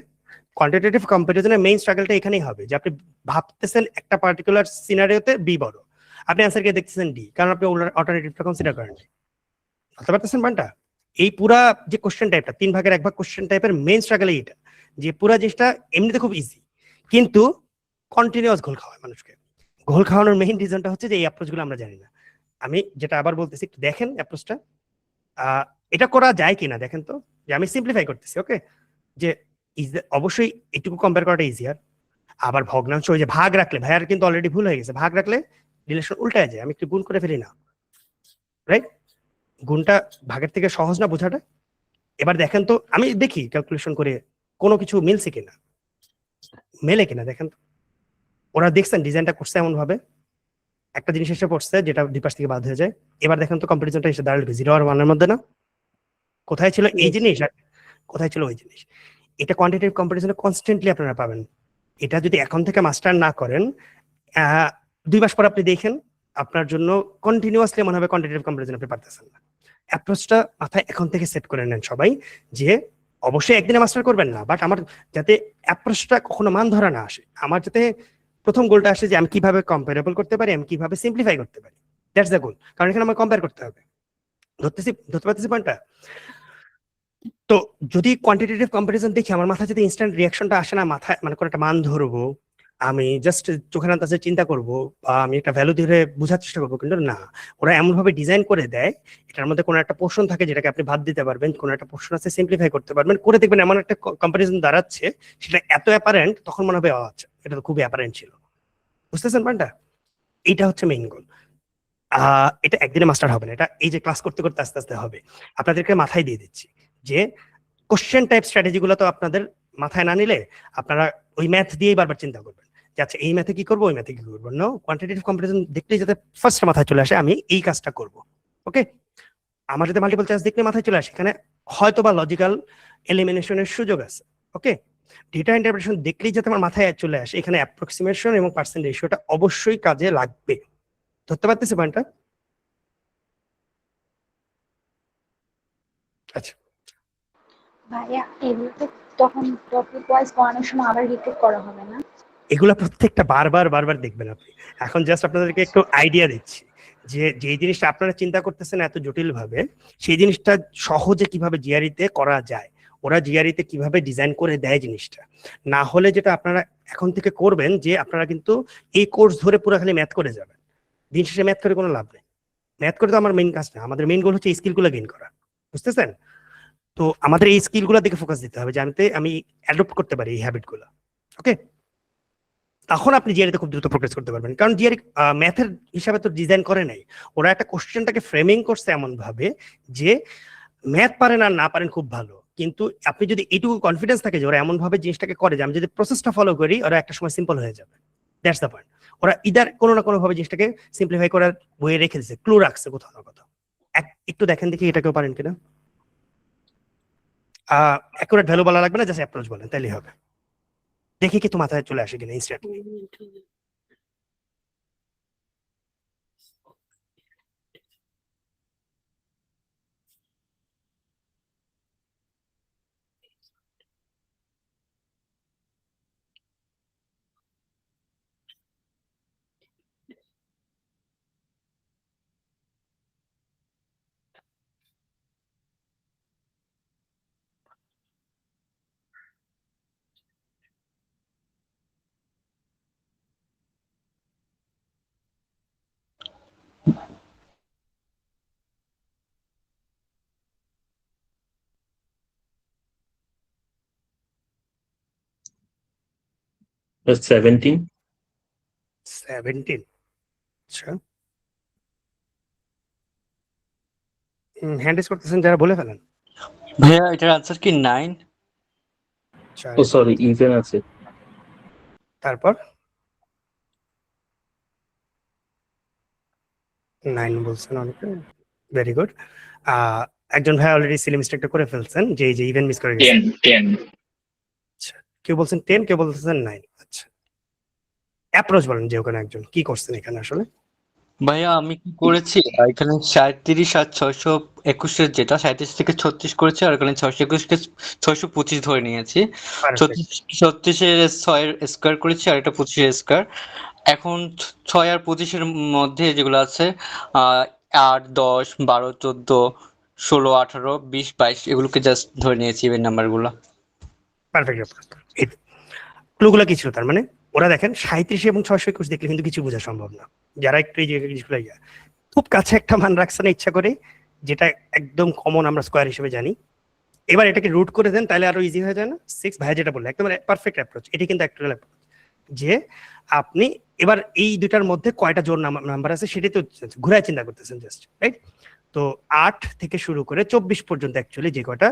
কোয়ান্টিটেটিভ কম্পারিজনের মেইন স্ট্রাগলটা এখানেই হবে, যে আপনি ভাবতেছেন একটা পার্টিকুলার সিনারিওতে বি বড়, আপনি অ্যান্সার গিয়ে দেখতেছেন ডি, কারণ আপনি অল্টারনেটিভটা কনসিডার করেন। বুঝতে পারতেছেন পয়েন্টটা? এই পুরা যে কোশ্চেন টাইপটা 3 ভাগের 1 ভাগ কোশ্চেন টাইপের মেইন স্ট্রাগল এইটা, যে পুরা জিনিসটা এমনিতে খুব ইজি, কিন্তু কন্টিনিউয়াস ঘোল খাওয়ায় মানুষকে। ঘোল খাওয়ানোর মেইন রিজনটা হচ্ছে যে এই অ্যাপ্রোচগুলো আমরা জানি না। আমি যেটা আবার বলতেছি, একটু দেখেন অ্যাপ্রোচটা, এটা করা যায় কিনা দেখেন তো, যে আমি সিম্পলিফাই করতেছি, ওকে, যে অবশ্যই এটুকু কম্পেয়ার করাটা ইজিয়ার। আবার ভগ্নাংশ, ওই যে ভাগ রাখলে, ভাইয়ার কিন্তু অলরেডি ভুল হয়ে গেছে, ভাগ রাখলে রিলেশন উল্টায় যায়, আমি একটু গুণ করে ফেলি না, রাইট? গুণটা ভাগের থেকে সহজ না বোঝাটা? এবার দেখেন তো, আমি দেখি ক্যালকুলেশন করে কোনো কিছু মিলছে কিনা, মেলে কিনা দেখেন তো। ওরা দেখছেন ডিজাইনটা করছে এমন ভাবে, একটা জিনিস এসে পড়ছে যেটা দুই পাশ থেকে বাদ হয়ে যায়। এবার দেখেন তো কম্পারিজনটা এসে দাঁড়ালো 0 আর 1 এর মধ্যে না? কোথায় ছিল এই জিনিস আর কোথায় ছিল ওই জিনিস? এটা কোয়ান্টিটেটিভ কম্পারিজনে কনস্ট্যান্টলি আপনারা পাবেন। এটা যদি এখন থেকে মাস্টার না করেন, 2 মাস পর আপনি দেখেন আপনার জন্য কন্টিনিউয়াসলি মনে হবে কোয়ান্টিটেটিভ কম্পারিজন আপনি পারতেছেন না। অ্যাপ্রোচটা মাথায় এখন থেকে সেট করে নেন সবাই, যে অবশ্যই একদিনে মাস্টার করবেন না, বাট আমার যাতে অ্যাপ্রোচটা কখনো মান ধরা না আসে, আমার যাতে প্রথম গোলটা আসে যে আমি কিভাবে কম্পারেবল করতে পারি, আমি কিভাবে সিম্পলিফাই করতে পারি, দ্যাটস দ্য গোল। কারণ এখানে আমার কম্পেয়ার করতে হবে। ধরতে পারতেছি পয়েন্টটা? তো যদি কোয়ান্টিটেটিভ কম্পারিজন দেখি আমার মাথায় যদি ইনস্ট্যান্ট রিয়াকশনটা আসে না, মাথায় মানে কোনো একটা মান ধরবো, আমি জাস্ট চোখের আন্দাজে চিন্তা করব বা আমি একটা ভ্যালু ধরে বোঝার চেষ্টা করবো, কিন্তু না, ওরা এমন ভাবে ডিজাইন করে দেয় এটার মধ্যে কোনো একটা পোর্শন থাকে যেটাকে আপনি বাদ দিতে পারবেন, কোনো একটা পোর্শন আছে সিম্পলিফাই করতে পারবেন, করে দেখবেন এমন একটা কম্পারিজন দাঁড়াচ্ছে সেটা এত অ্যাপারেন্ট, তখন মনে হবে আচ্ছা এটা তো খুবই অ্যাপারেন্ট ছিল। বুঝতেছেন পয়েন্টটা? এইটা হচ্ছে মেইন গোল। এটা একদিনে মাস্টার হবে না, এটা এই যে ক্লাস করতে করতে আস্তে আস্তে হবে। আপনাদেরকে মাথায় দিয়ে দিচ্ছি যে কোশ্চেন টাইপ স্ট্র্যাটেজি গুলো তো আপনাদের মাথায় না নিলে আপনারা ওই ম্যাথ দিয়েই বারবার চিন্তা করবেন যে আচ্ছা এই ম্যাথে কি করবো, ওই ম্যাথে কি করবো। নো, কোয়ান্টিটেটিভ কম্পারিজন দেখলেই যাতে ফার্স্ট মাথায় চলে আসে আমি এই কাজটা করব। ওকে, আমার যদি মাল্টিপল চয়েস দেখলে মাথায় চলে আসে এখানে হয়তো বা লজিক্যাল এলিমিনেশনের সুযোগ আছে। ওকে, ডেটা ইন্টারপ্রিটেশন দেখলেই যাতে আমার মাথায় চলে আসে এখানে অ্যাপ্রক্সিমেশন এবং পার্সেন্ট রেশিওটা অবশ্যই কাজে লাগবে। ধরতে পারতেছি পয়েন্টটা? আচ্ছা, ভাইয়া এগুলো তো তখন টপিক ওয়াইজ করানোর সময় আবার রিপিট করা হবে না? এগুলা প্রত্যেকটা বারবার বারবার দেখবেন আপনি। এখন জাস্ট আপনাদেরকে একটু আইডিয়া দিচ্ছি যে যেই জিনিসটা আপনারা চিন্তা করতেছেন এত জটিল ভাবে, সেই জিনিসটা সহজে কিভাবে জিআরইতে করা যায়, ওরা জিআরইতে কিভাবে ডিজাইন করে দেয় জিনিসটা। না হলে যেটা আপনারা এখন থেকে করবেন যে আপনারা কিন্তু এই কোর্স ধরে পুরো খালি ম্যাথ করে যাবেন, দিন শেষে ম্যাথ করে কোনো লাভ নেই। ম্যাথ করে তো আমার মেইন কাজ না, আমাদের মেইন গোল হচ্ছে এই স্কিলগুলো গেইন করা। বুঝতেছেন? তো আমাদের এই স্কিলগুলো দিকে ফোকাস দিতে হবে যে আমি অ্যাডপ্ট করতে পারি এই হ্যাবিটগুলো। ওকে, তখন আপনি জিআরইতে খুব দ্রুত প্রোগ্রেস করতে পারবেন। কারণ জিআরই ম্যাথের হিসাবে তো ডিজাইন করে নাই, ওরা একটা কোশ্চেনটাকে ফ্রেমিং করছে এমন ভাবে যে ম্যাথ পারেন আর না পারেন খুব ভালো, কিন্তু আপনি যদি এইটুকু কনফিডেন্স থাকে যে ওরা এমন ভাবে জিনিসটাকে করে যে আমি যদি প্রসেসটা ফলো করি ওরা একটা সময় সিম্পল হয়ে যাবে। That's the point. ওরা ইদার কোনো না কোনো ভাবে জিনিসটাকে সিম্পলিফাই করার বইয়ে রেখে দিচ্ছে, ক্লু রাখছে কোথাও না কোথাও। একটু দেখেন দেখি এটাকেও পারেন কিনা। অ্যাকুরেট ভ্যালু বলা লাগবে না, জাস্ট অ্যাপ্রোচ বলেন তাইলেই হবে। দেখি কিন্তু মাথায় চলে আসে কিনা ইনস্ট্যান্টলি। That's 17. 17, আচ্ছা। হ্যান্ড রেজ করতেছেন যারা বলে ফেলেন। ভাইয়া এটার আনসার কি 9? ও সরি, ইভেন আছে। তারপর 9 বলছেন অনেকে, ভেরি গুড। একজন ভাই অলরেডি সিলি মিস্টেকটা করে ফেলছেন যে এই যে ইভেন্ট মিস করে গেছেন। 10 আচ্ছা, কেউ বলছেন 10, কেউ বলতেছেন 9। আচ্ছা, অ্যাপ্রোচ বলেন যে ওখানে একজন কি করছেন এখানে আসলে। ভাইয়া আমি কি করেছি এখানে 37 আর 621 যেটা 37 থেকে 36 করেছি, আর এখানে 621 কে 625 ধরে নিয়েছি। 36 এর 6 এর স্কয়ার করেছি আর এটা 25 এর স্কয়ার। এখন 6 আর 25 এর মধ্যে যেগুলো আছে 8, 10, 12, 14, 16, 18, 20, 22 এগুলোকে জাস্ট ধরে নিয়েছি ইভেন নাম্বারগুলো। Perfect approach. ক্লুগুলো কি ছিল তার মানে? ওরা দেখেন 37 এবং 621 দেখলে কিন্তু কিছু বোঝা সম্ভব না, যারা একটু এই জিনিসগুলো খুব কাছে একটা মান রাখছে না ইচ্ছা করে, যেটা একদম কমন আমরা স্কোয়ার হিসেবে জানি। এবার এটাকে রুট করে দেন তাহলে আরো ইজি হয়ে যায় না? 6 ভাই যেটা বললে একদম পারফেক্ট অ্যাপ্রোচ। এটি কিন্তু অ্যাকচুয়াল অ্যাপ্রোচ যে আপনি এবার এই দুটার মধ্যে কয়টা জোড় নাম্বার আছে সেটাই তো ঘুরায় চিন্তা করতেছেন জাস্ট, রাইট? তো 8 থেকে শুরু করে 24 পর্যন্ত অ্যাকচুয়ালি যে কয়টা,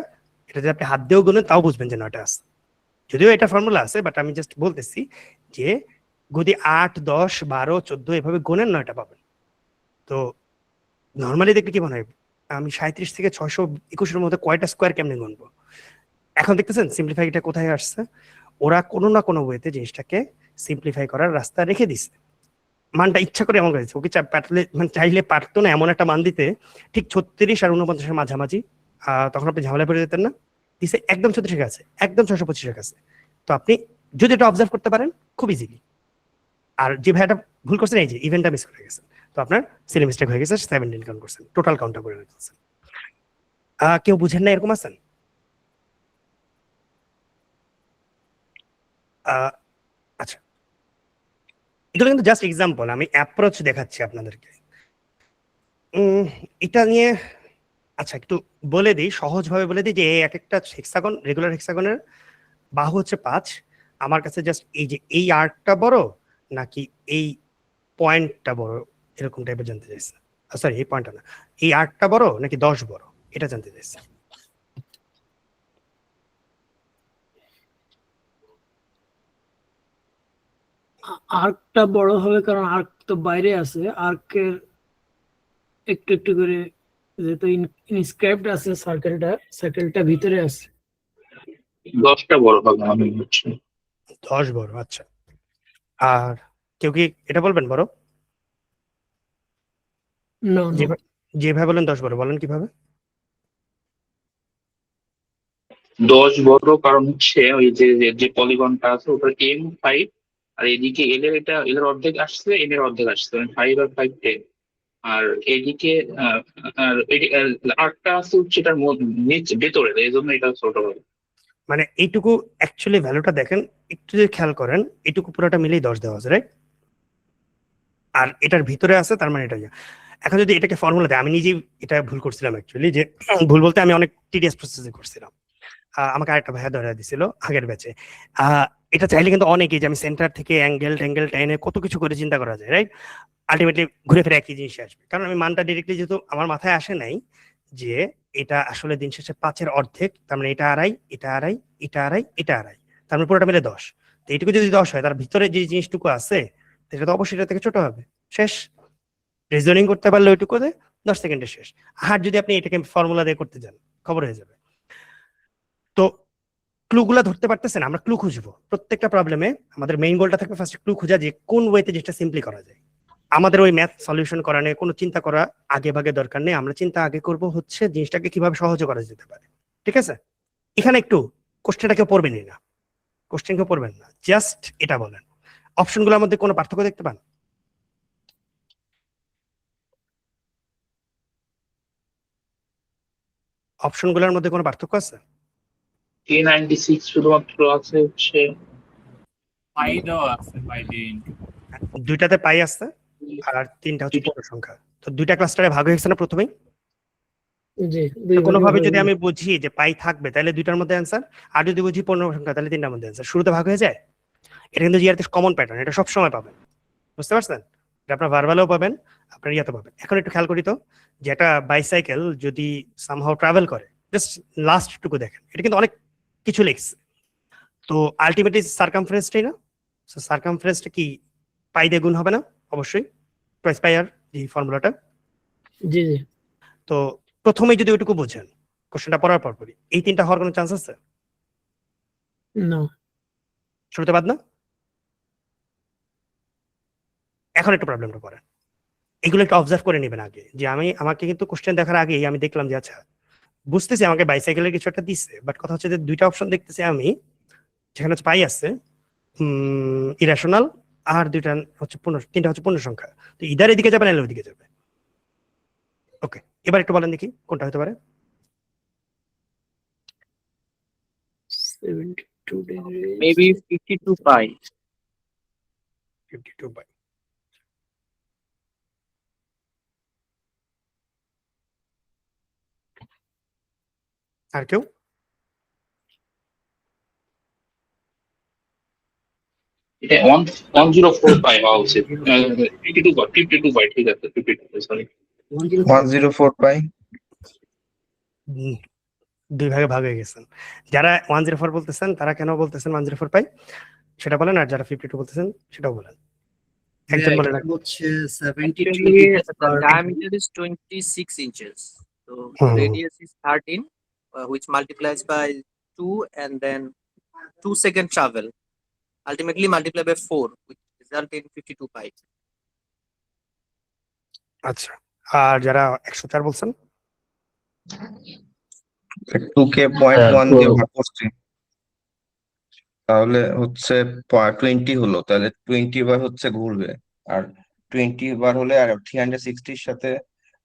এটা যদি আপনি হাত দিয়েও গুনেন তাও বুঝবেন যে 9টা আছে। যদিও এটা ফর্মুলা আছে, বাট আমি জাস্ট বলতেছি যে যদি 8, 10, 12, 14 এভাবে গোনেন 9টা পাবেন। তো নর্মালি দেখলে কি মনে হয় আমি 37 থেকে 621 এর মধ্যে কয়টা স্কোয়ার কেমনে গুনবো? এখন দেখতেছেন সিম্পলিফাই এটা কোথায় আসছে? ওরা কোনো না কোনো ওয়েতে জিনিসটাকে সিম্পলিফাই করার রাস্তা রেখে দিছে। মানটা ইচ্ছা করে এমন করেছে, ওকে মানে চাইলে পারতো না এমন একটা মান দিতে ঠিক 36 আর 49 এর মাঝামাঝি, তখন আপনি ঝামেলা পড়ে যেতেন না। দিছে একদম 36 এর কাছে, একদম 625 এর কাছে। তো আপনি যদি এটা অবজার্ভ করতে পারেন খুব ইজিলি। আর যে ভাইটা ভুল করছেন এই যে ইভেন্টটা মিস করে গেছেন, তো আপনার সিলি মিস্টেক হয়ে গেছে, 17 কাউন্ট করছেন, টোটাল কাউন্টটা করে রেখেছেন। কেউ বুঝেন না এরকম আছেন? আচ্ছা, এগুলো কিন্তু জাস্ট এক্সাম্পল, আমি অ্যাপ্রোচ দেখাচ্ছি আপনাদেরকে। এটা নিয়ে আচ্ছা একটু বলে দিই, সহজভাবে বলে দিই যে এই এক একটা হেক্সাগন, রেগুলার হেক্সাগনের বাহু হচ্ছে 5। আমার কাছে জাস্ট এই যে এই আর্কটা বড় নাকি এই পয়েন্টটা বড় এরকম টাইপের জানতে চাইছে। সরি, এই পয়েন্টটা না, এই আর্কটা বড় নাকি 10 বড় এটা জানতে চাইছে। আর্কটা বড় হবে কারণ আর্ক তো বাইরে আছে, আর্কের একটু একটু করে যেহেতু ইনস্ক্রাইবড আছে সার্কেলটা ভিতরে আছে। 10টা বড় হবে আমি হচ্ছে 10 বড়, আচ্ছা। আর কেউ কি এটা বলবেন বড়? নো নো, যেভাবে বলেন 10 বড়, বলেন কিভাবে? 10 বড় কারণ হচ্ছে ওই যে পলিগনটা আছে ওটার M5, আর এদিকে এল এর অর্ধেক আসছে, এন এর অর্ধেক আসছে, 5 আর 5 10। আর এদিকে আর আর্টটা আছে হচ্ছে এটার নিচে ভেতরে, এই জন্য এটা ছোট হবে। মানে এইটুকু অ্যাকচুয়ালি ভ্যালুটা দেখেন, একটু যদি খেয়াল করেন, এইটুকু পুরোটা মিলেই 10 দেওয়া আছে, রাইট? আর এটার ভিতরে আছে, তার মানে এটা ইয়ে। এখন যদি এটাকে ফর্মুলা দেয়, আমি নিজেই এটা ভুল করছিলাম অ্যাকচুয়ালি, যে ভুল বলতে আমি অনেক টিডিএস প্রসেসে করছিলাম। আমাকে আরেকটা ভাইয়া ধরে দিছিল আগের ব্যাচে। এটা চাইলে কিন্তু অনেকেই, যে আমি সেন্টার থেকে অ্যাঙ্গেল টেনে কত কিছু করে চিন্তা করা যায়, রাইট? আলটিমেটলি ঘুরে ফিরে একই জিনিস আসবে, কারণ আমি মানটা ডিরেক্টলি যেহেতু আমার মাথায় আসে নাই যে এটা আসলে দিন শেষে 5-এর অর্ধেক, তার মানে এটা আড়াই, এটা আড়াই, এটা আড়াই, এটা আড়াই, তার মানে পুরোটা মিলে 10। তো এইটুকু যদি 10 হয়, তার ভিতরে যে জিনিসটুকু আছে সেটা তো অবশ্যই এটা থেকে ছোট হবে। শেষ। রিজনিং করতে পারলে ওইটুকুতে 10 সেকেন্ডে শেষ। আর যদি আপনি এটাকে ফর্মুলা দিয়ে করতে যান, খবর হয়ে যাবে। তো ক্লুগুলা ধরতে পারতেছেন? আমরা ক্লু খুঁজবো প্রত্যেকটা প্রবলেমে। আমাদের মেইন গোলটা থাকবে ফার্স্ট ক্লু খোঁজা, যে কোন ওয়েতে যেটা সিম্পলি করা যায়। আমাদের ওই ম্যাথ সলিউশন করা নিয়ে কোনো চিন্তা করা আগে ভাগে দরকার নেই। আমরা চিন্তা আগে করব হচ্ছে জিনিসটাকে কিভাবে সহজে করা যেতে পারে। ঠিক আছে? এখানে একটু কোশ্চেনটা কেউ পড়বেনই না, কোশ্চেন কেউ পড়বেন না, জাস্ট এটা বলেন অপশনগুলোর মধ্যে কোনো পার্থক্য দেখতে পান? অপশনগুলোর মধ্যে কোনো পার্থক্য আছে? K96 শুধুমাত্র আছে হচ্ছে দুইটাতে পাই আছে, আর তিনটা হচ্ছে পূর্ণ সংখ্যা। তো দুইটা ক্লাস্টারে ভাগ হয়ে গেছে না প্রথমেই? জি, কোনোভাবে যদি আমি বুঝি যে পাই থাকবে তাহলে দুইটার মধ্যে অ্যান্সার, আর যদি বুঝি পূর্ণ সংখ্যা তাহলে তিনটার মধ্যে অ্যান্সার। শুরুতে ভাগ হয়ে যায়। এটা কিন্তু জিআরতে কমন প্যাটার্ন, এটা সবসময় পাবেন, বুঝতে পারছেন? এটা আপনার ভার্বালেও পাবেন, আপনার ইয়াতে পাবেন। এখন একটু খেয়াল করি তো, যে একটা বাইসাইকেল যদি সামহাও ট্রাভেল করে, জাস্ট লাস্ট টুকু দেখেন, এটা কিন্তু অনেক কিছু লিখছে। তো আলটিমেটলি সার্কামফারেন্সটাই না, সার্কামফারেন্সটা কি পাই দিয়ে গুণ হবে না? অবশ্যই টুয়াইস পাই আর যে ফর্মুলাটা। জি জি। তো প্রথমেই যদি ওইটুকু বোঝেন, কোশ্চেনটা পড়ার পরপরই এই তিনটা হওয়ার কোনো চান্স আছে? নো, শুরুতে বাদ না? এখন একটু প্রবলেমটা পড়েন, এগুলো একটু অবজার্ভ করে নেবেন আগে। যে আমাকে কিন্তু কোশ্চেন দেখার আগেই আমি দেখলাম যে আচ্ছা বুঝতেছি আমাকে বাইসাইকেলের কিছু একটা দিচ্ছে, বাট কথা হচ্ছে যে দুইটা অপশন দেখতেছি আমি, যেখানে হচ্ছে পাই আছে ইরেশনাল, আর দুইটা হচ্ছে তিনটা হচ্ছে পূর্ণ সংখ্যা। তো ইদার এদিকে যাবে নাহলে ওইদিকে যাবে। ওকে, এবার একটু বলেন দেখি কোনটা হতে পারে? 72 degrees. Maybe 52 pi. 52 পাই। আর কেউ? এটা 104 পাই হওয়া উচিত। 52 পাই, ঠিক আছে 52, সরি 104 পাই। দুই ভাগে ভাগ হয়ে গেছেন। যারা 104 বলতেছেন তারা কেন বলতেছেন 104 পাই সেটা বলেন, আর যারা 52 বলতেছেন সেটাও বলেন। একজন বলেন। হচ্ছে 72 Actually, the diameter is 26 inches. So radius is 13, which multiplies by 2 and then 2 second travel. Ultimately multiply by 4, which result in 52 pi. আচ্ছা, আর যারা 104 বলছেন? 2 কে 0.1 দিয়ে ভাগ করছি, তাহলে হচ্ছে 20 হলো, তাহলে 20 বার হচ্ছে ঘুরবে। আর 20 বার হলে আর 360 সাথে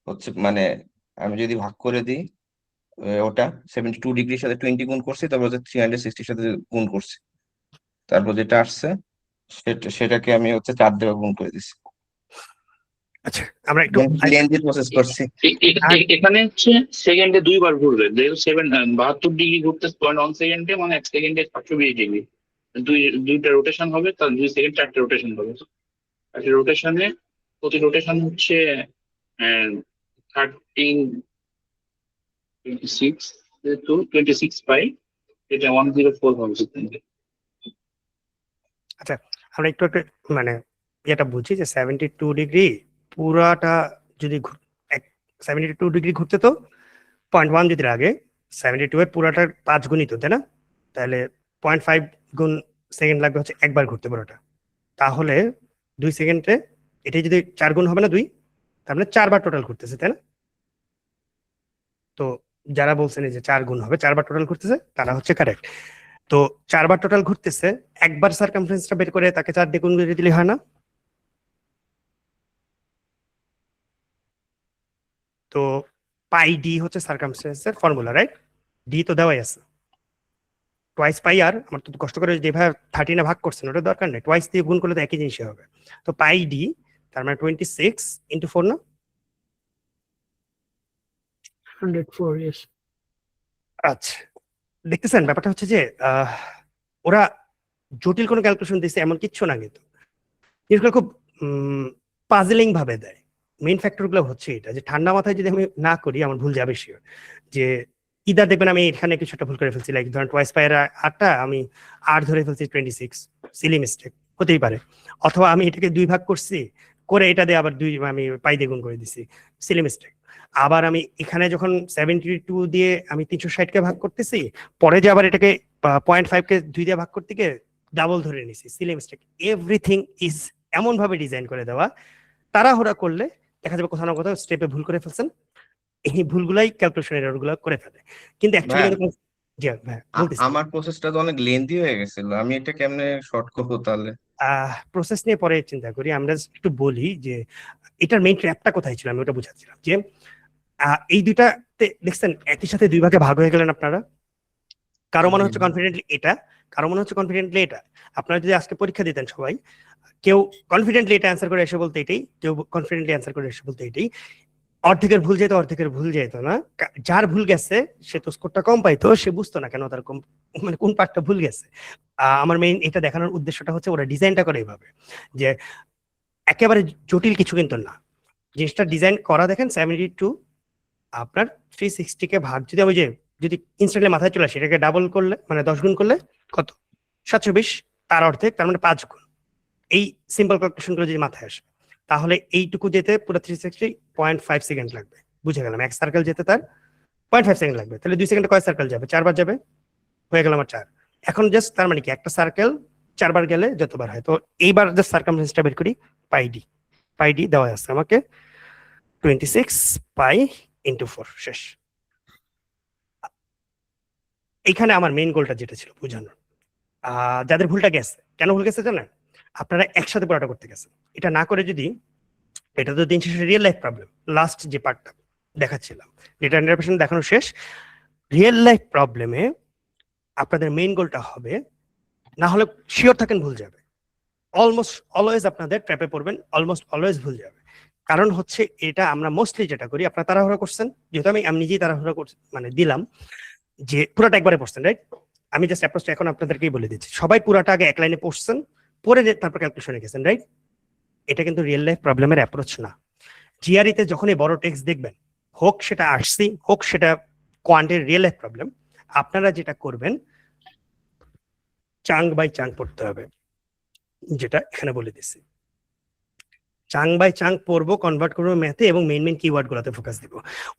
হচ্ছে, মানে আমি যদি ভাগ করে দিই ওটা 72 ডিগ্রির সাথে 20 গুণ করছি, তারপর হচ্ছে 360 সাথে গুণ করছি, তারপর যেটা আসছে সেটাকে আমি হচ্ছে 4 দিয়ে গুণ করে দিচ্ছি। আচ্ছা আমরা একটু লেন্থি প্রসেস করছি। এখানে হচ্ছে সেকেন্ডে 2 বার ঘুরবে, যেহেতু 72 ডিগ্রি ঘুরতেছে 0.1 সেকেন্ডে, মানে 1 সেকেন্ডে 720 ডিগ্রি। দুইটা রোটেশন হবে, তার 2 সেকেন্ড 4টা রোটেশন হবে। একটা রোটেশনে প্রতি রোটেশন হচ্ছে 1326, যেহেতু 26 পাই, এটা 104 হবে সেকেন্ডে। আচ্ছা আমরা একটু একটু মানে যেটা বুঝি যে 72 ডিগ্রি পুরাটা যদি 72 ডিগ্রি ঘুরতে তো 0.1 যদি লাগে, 72 এর পুরাটার 5 গুণই তো, তাই না? তাহলে 0.5 গুণ সেকেন্ড লাগবে হচ্ছে একবার ঘুরতে পুরোটা। তাহলে 2 সেকেন্ডে এটাই যদি 4 গুণ হবে না 2, তার মানে 4 বার টোটাল ঘুরতেছে, তাই না? তো যারা বলছেন যে 4 গুণ হবে, 4 বার টোটাল ঘুরতেছে, তারা হচ্ছে কারেক্ট। তো 4 বার টোটাল ঘুরতেছে, একবার সার্কামফারেন্সটা বের করে তাকে 4 দিয়ে গুণ করে দিলে হয় না? তো পাই ডি হচ্ছে সার্কামস্টেন্সের ফর্মুলা, রাইট? ডি তো দেওয়াই আছে, টোয়াইস পাই আর আমার তো কষ্ট করে যেভাবে 13 ভাগ করছেন ওটা দরকার নেই, টোয়াইস দিয়ে গুণ করলে তো একই জিনিসই হবে। তো পাই ডি তার মানে 26 ইন্টু 4 না? 104, yes. আচ্ছা দেখতেছেন ব্যাপারটা হচ্ছে যে ওরা জটিল কোনো ক্যালকুলেশন দিচ্ছে এমন কিচ্ছু না, কিন্তু জিনিসগুলো খুব পাজলিং ভাবে দেয়। মেইন ফ্যাক্টর গুলো হচ্ছে এটা যে ঠান্ডা মাথায় যদি আমি না করি আমার ভুল যাবে শিওর। যে ইদার দেখবেন আমি এখানে কিছু একটা ভুল করে ফেলছি, লাইক ধরেন টোয়াইস পাই এর 8টা আমি 8 ধরে ফেলছি 26, সিলি মিস্টেক হতেই পারে। অথবা আমি এটাকে 2 ভাগ করছি করে এটা দিয়ে আবার 2 আমি পাই দিয়ে গুণ করে দিছি, সিলি মিস্টেক। আবার আমি এখানে যখন 72 দিয়ে আমি 360 কে ভাগ করতেছি, পরে যে আবার এটাকে 0.5 কে 2 দিয়ে ভাগ করতে গিয়ে ডাবল ধরে নিছি, সিলি মিস্টেক। এভরিথিং ইজ এমন ভাবে ডিজাইন করে দেওয়া, তাড়াহুড়া করলে দেখা যাবে কোথাও না কোথাও স্টেপে ভুল করে ফেলছেন, এই ভুলগুলাই ক্যালকুলেশন এররগুলো করে ফেলে। কিন্তু অ্যাকচুয়ালি জি হ্যাঁ বলতেছি, আমার প্রসেসটা তো অনেক লেন্থি হয়ে গেছিল, আমি এটা কেমনে শর্ট করবো তাহলে? প্রসেস নিয়ে পরে চিন্তা করি। আমরা একটু বলি যে এটার মেইন ট্র্যাপটা কোথায় ছিল, আমি ওটা বুঝাচ্ছিলাম যে এই দুইটাতে দেখছেন একই সাথে 2 ভাগে ভাগ হয়ে গেলেন আপনারা। কারো মনে হচ্ছে কনফিডেন্টলি এটা, কারো মনে হচ্ছে কনফিডেন্টলি এটা। আপনারা যদি আজকে পরীক্ষা দিতেন সবাই, কেউ কনফিডেন্টলি এটা অ্যান্সার করে এসে বলতে এটাই, কেউ কনফিডেন্টলি অ্যান্সার করে এসে বলতে এটাই। অর্ধেকের ভুল যেত, অর্ধেকের ভুল যেত না। যার ভুল গেছে সে তো স্কোরটা কম পাইতো, সে বুঝতো না কেন তার কম, মানে কোন পার্টটা ভুল গেছে। আমার মেইন এটা দেখানোর উদ্দেশ্যটা হচ্ছে ওরা ডিজাইনটা করে এইভাবে যে একেবারে জটিল কিছু কিন্তু না, জিনিসটা ডিজাইন করা দেখেন 72 আপনার 360 কে ভাগ যদি আমি যদি ইনস্ট্যান্টলি মাথায় চলে আসে, এটাকে ডাবল করলে মানে 10 গুণ করলে কত? 720, তার অর্ধেক তার মানে 5 গুণ। এই সিম্পল ক্যালকুলেশন গুলো যদি মাথায় আসে, তাহলে এইটুকু যেতে পুরো 360 0.5 সেকেন্ড লাগবে। বুঝে গেলাম, এক সার্কেল যেতে তার 0.5 সেকেন্ড লাগবে। তাহলে 2 সেকেন্ডে কয় সার্কেল যাবে? 4 বার যাবে, হয়ে গেল আমার 4। এখন জাস্ট তার মানে কি একটা সার্কেল 4 বার গেলে যতবার হয়। তো এইবার জাস্ট সার্কামফারেন্সটা বের করি, পাই ডি। পাই ডি দেওয়া আছে আমাকে 26 পাই ইন্টু 4, শেষ। এইখানে আমার মেইন গোলটা যেটা ছিল বোঝানোর, যাদের ভুলটা গেছে, কেন ভুল গেছে জানেন? আপনারা একসাথে পড়াটা করতে গেছেন। এটা না করে যদি, এটা তো দিন শেষে রিয়েল লাইফ প্রবলেম, লাস্ট যে পার্টটা দেখাচ্ছিলাম, ডেটা ইন্টারপ্রিটেশন দেখানো শেষ, রিয়েল লাইফ প্রবলেমে আপনাদের মেইন গোলটা হবে, না হলে শিওর থাকেন ভুল যাবে, অলমোস্ট অলওয়েজ আপনাদের ট্র্যাপে পড়বেন, অলমোস্ট অলওয়েজ ভুল যাবে। কারণ হচ্ছে এটা আমরা মোস্টলি যেটা করি, আপনারা তাড়াহুড়া করছেন, যেহেতু আমি নিজেই তাড়াহুড়া করছি মানে দিলাম যে পুরাটা একবারে পড়ছেন, রাইট? আমি জাস্ট অ্যাপ্রোচটা এখন আপনাদেরকেই বলে দিচ্ছি, সবাই পুরাটা আগে এক লাইনে পড়ছেন, পরে তারপর ক্যালকুলেশনে গেছেন, রাইট? এটা কিন্তু রিয়েল লাইফ প্রবলেমের অ্যাপ্রোচ না। জিআরইতে যখনই বড় টেক্সট দেখবেন, হোক সেটা আরসি হোক সেটা কোয়ান্টের রিয়েল লাইফ প্রবলেম, আপনারা যেটা করবেন চাঙ্ক বাই চাঙ্ক পড়তে হবে, যেটা এখানে বলে দিচ্ছি। চাঙ্ক বাই চাঙ্ক পড়বো, কনভার্ট করবো ম্যাথে এবং মেইন মেইন কিওয়ার্ড গুলোতে ফোকাস দিব।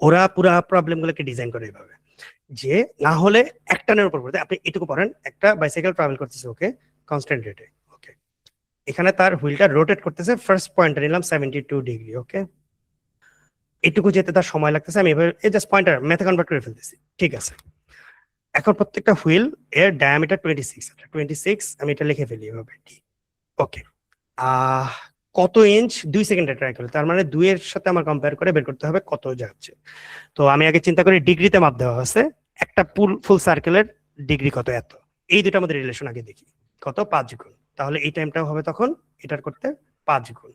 ওরা পুরা প্রবলেম গুলোকে ডিজাইন করে এইভাবে যে না হলে একটানের উপর পড়তে। আপনি এটুকু পড়েন, একটা বাইসাইকেল ট্রাভেল করতেছে, ওকে, কনস্ট্যান্ট রেটে, ওকে, এখানে তার হুইলটা রোটেট করতেছে, ফার্স্ট পয়েন্টটা নিলাম 72 ডিগ্রি, ওকে, এটুকু যেতে তার সময় লাগতেছে, আমি এভাবে জাস্ট পয়েন্টার ম্যাথে কনভার্ট করে ফেলতেছি, ঠিক আছে। এখন প্রত্যেকটা হুইল এর ডায়ামিটার 26, আমি এটা লিখে ফেলি এভাবে, ওকে। কত ইঞ্চ 2 সেকেন্ডে ট্রাই করে, তার মানে 2 এর সাথে আমার কম্পেয়ার করে বের করতে হবে কত যাচ্ছে। তো আমি আগে চিন্তা করি ডিগ্রিতে মাপ দেওয়া আছে, একটা ফুল সার্কেলের ডিগ্রি কত, এত। এই দুটার মধ্যে রিলেশন আগে দেখি। কত 5 গুণ, তাহলে এই টাইমটাও হবে তখন এটার করতে 5 গুণ।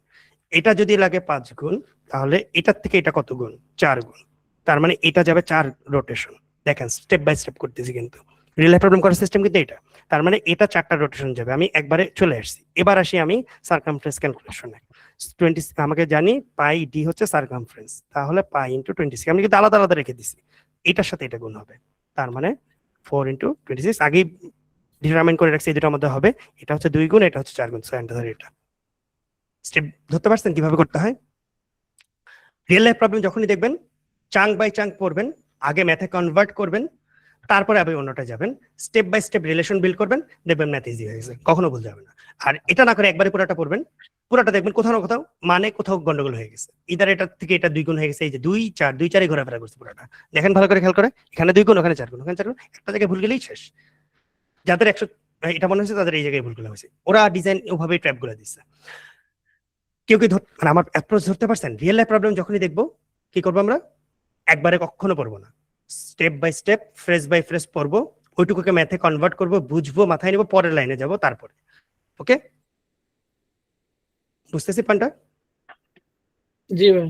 এটা যদি লাগে 5 গুণ, তাহলে এটার থেকে এটা কত গুণ? 4 গুণ। তার মানে এটা যাবে 4 রোটেশন। দেখেন স্টেপ বাই স্টেপ করতেছি, কিন্তু রিয়েল লাইফ প্রবলেম করার সিস্টেম কিন্তু এটা। তার মানে এটা 4টা রোটেশন যাবে। আমি একবারে চলে আসছি। এবার আসি আমি সার্কামফারেন্স ক্যালকুলেশনে। 20 আমাকে জানি পাই ডি হচ্ছে সার্কামফারেন্স, তাহলে পাই ইন্টু 26 আমি কিন্তু আলাদা আলাদা রেখে দিছি, এটার সাথে এটা গুণ হবে। তার মানে 4 ইন্টু 26 আগেই ডিটারমাইন করে রাখছি এই দুটার মধ্যে হবে। এটা হচ্ছে 2 গুণ, এটা হচ্ছে 4 গুণ। সো অ্যান্সার এটা। স্টেপ ধরতে পারছেন কিভাবে করতে হয়? রিয়েল লাইফ প্রবলেম যখনই দেখবেন চাঙ্ক বাই চাঙ্ক পড়বেন, আগে ম্যাথে কনভার্ট করবেন, তারপরে আপনি অন্যটা যাবেন, step by step relation build করবেন, দেখবেন ম্যাথ ইজি হয়ে গেছে, কখনো ভুল যাবে না। আর এটা না করে একবারে পুরোটা পড়বেন, পুরোটা দেখবেন কোথাও না কোথাও মানে কোথাও গন্ডগোল হয়ে গেছে, ইদার এটা থেকে এটা 2 গুণ হয়ে গেছে, এই যে 2 4 2 4 ঘোরাফেরা করছে পুরোটা। দেখেন ভালো করে খেয়াল করে, এখানে 2 গুণ, ওখানে 4 গুণ, ওখানে 4 গুণ, একটা জায়গায় ভুল গেলেই শেষ। যাদের 100 এটা মনে হচ্ছে তাদের এই জায়গায় ভুলগুলো হয়েছে, ওরা ডিজাইন ওভাবেই ট্র্যাপ গুলো দিচ্ছে। কেউ কি মানে আমার অ্যাপ্রোচ ধরতে পারছেন? রিয়েল লাইফ প্রবলেম যখনই দেখবো কি করবো আমরা? একবারে কখনো পড়বো না, step by step phrase by phrase পড়বো, ওইটুকুকে ম্যাথে কনভার্ট করবো, বুঝবো, মাথায় নিবো, পরের লাইনে যাব তারপরে। ওকে, বুঝতেছি পান্টা? জি ভাই।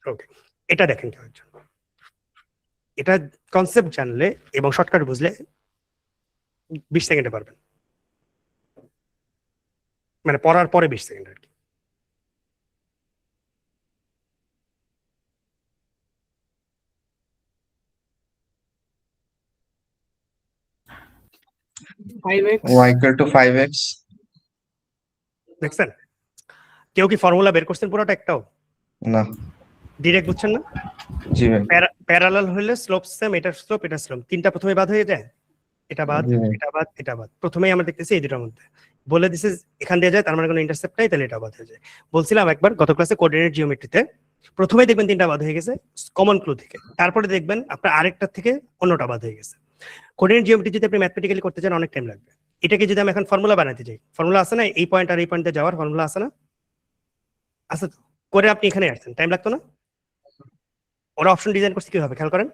ওকে, এটা দেখেন কেউ একজন, এটা কনসেপ্ট জানলে এবং শর্টকাট বুঝলে 20 সেকেন্ডে পারবেন, মানে পড়ার পরে 20 সেকেন্ড আর কি। y equal to 5x। দেখছেন কেউ কি ফর্মুলা বের করছেন পুরোটা একটাও? না। ডিরেক্ট বুঝছেন না? জি ভাই। প্যারালাল হলে স্লোপ সেম, এটা স্লোপ এটা স্লোপ, তিনটা প্রথমে বাদ হয়ে যায়, এটা বাদ এটা বাদ এটা বাদ। প্রথমেই আমরা দেখতেছি এই দুটোর মধ্যে বলে দিছে এখান দিয়ে যায়, তার মানে কোনো ইন্টারসেপ্ট নাই, তাহলে এটা বাদ হয়ে যায়। বলছিলাম একবার গত ক্লাসে কোঅর্ডিনেট জিওমেট্রিতে প্রথমেই দেখবেন তিনটা বাদ হয়ে গেছে কমন ক্লু থেকে, তারপরে দেখবেন আপনার আরেকটা থেকে অন্যটা বাদ হয়ে গেছে। কোঅর্ডিনেট জিওমেট্রি যদি আপনি ম্যাথমেটিক্যালি করতে চান অনেক টাইম লাগবে। এটাকে যদি আমি এখন ফর্মুলা বানাতে যাই, ফর্মুলা আছে না, এই পয়েন্ট আর এই পয়েন্টে যাওয়ার ফর্মুলা আছে না? আছে তো, করে আপনি এখানে আসছেন, টাইম লাগতো না? ওরা অপশন ডিজাইন করছে কিভাবে খেয়াল করেন,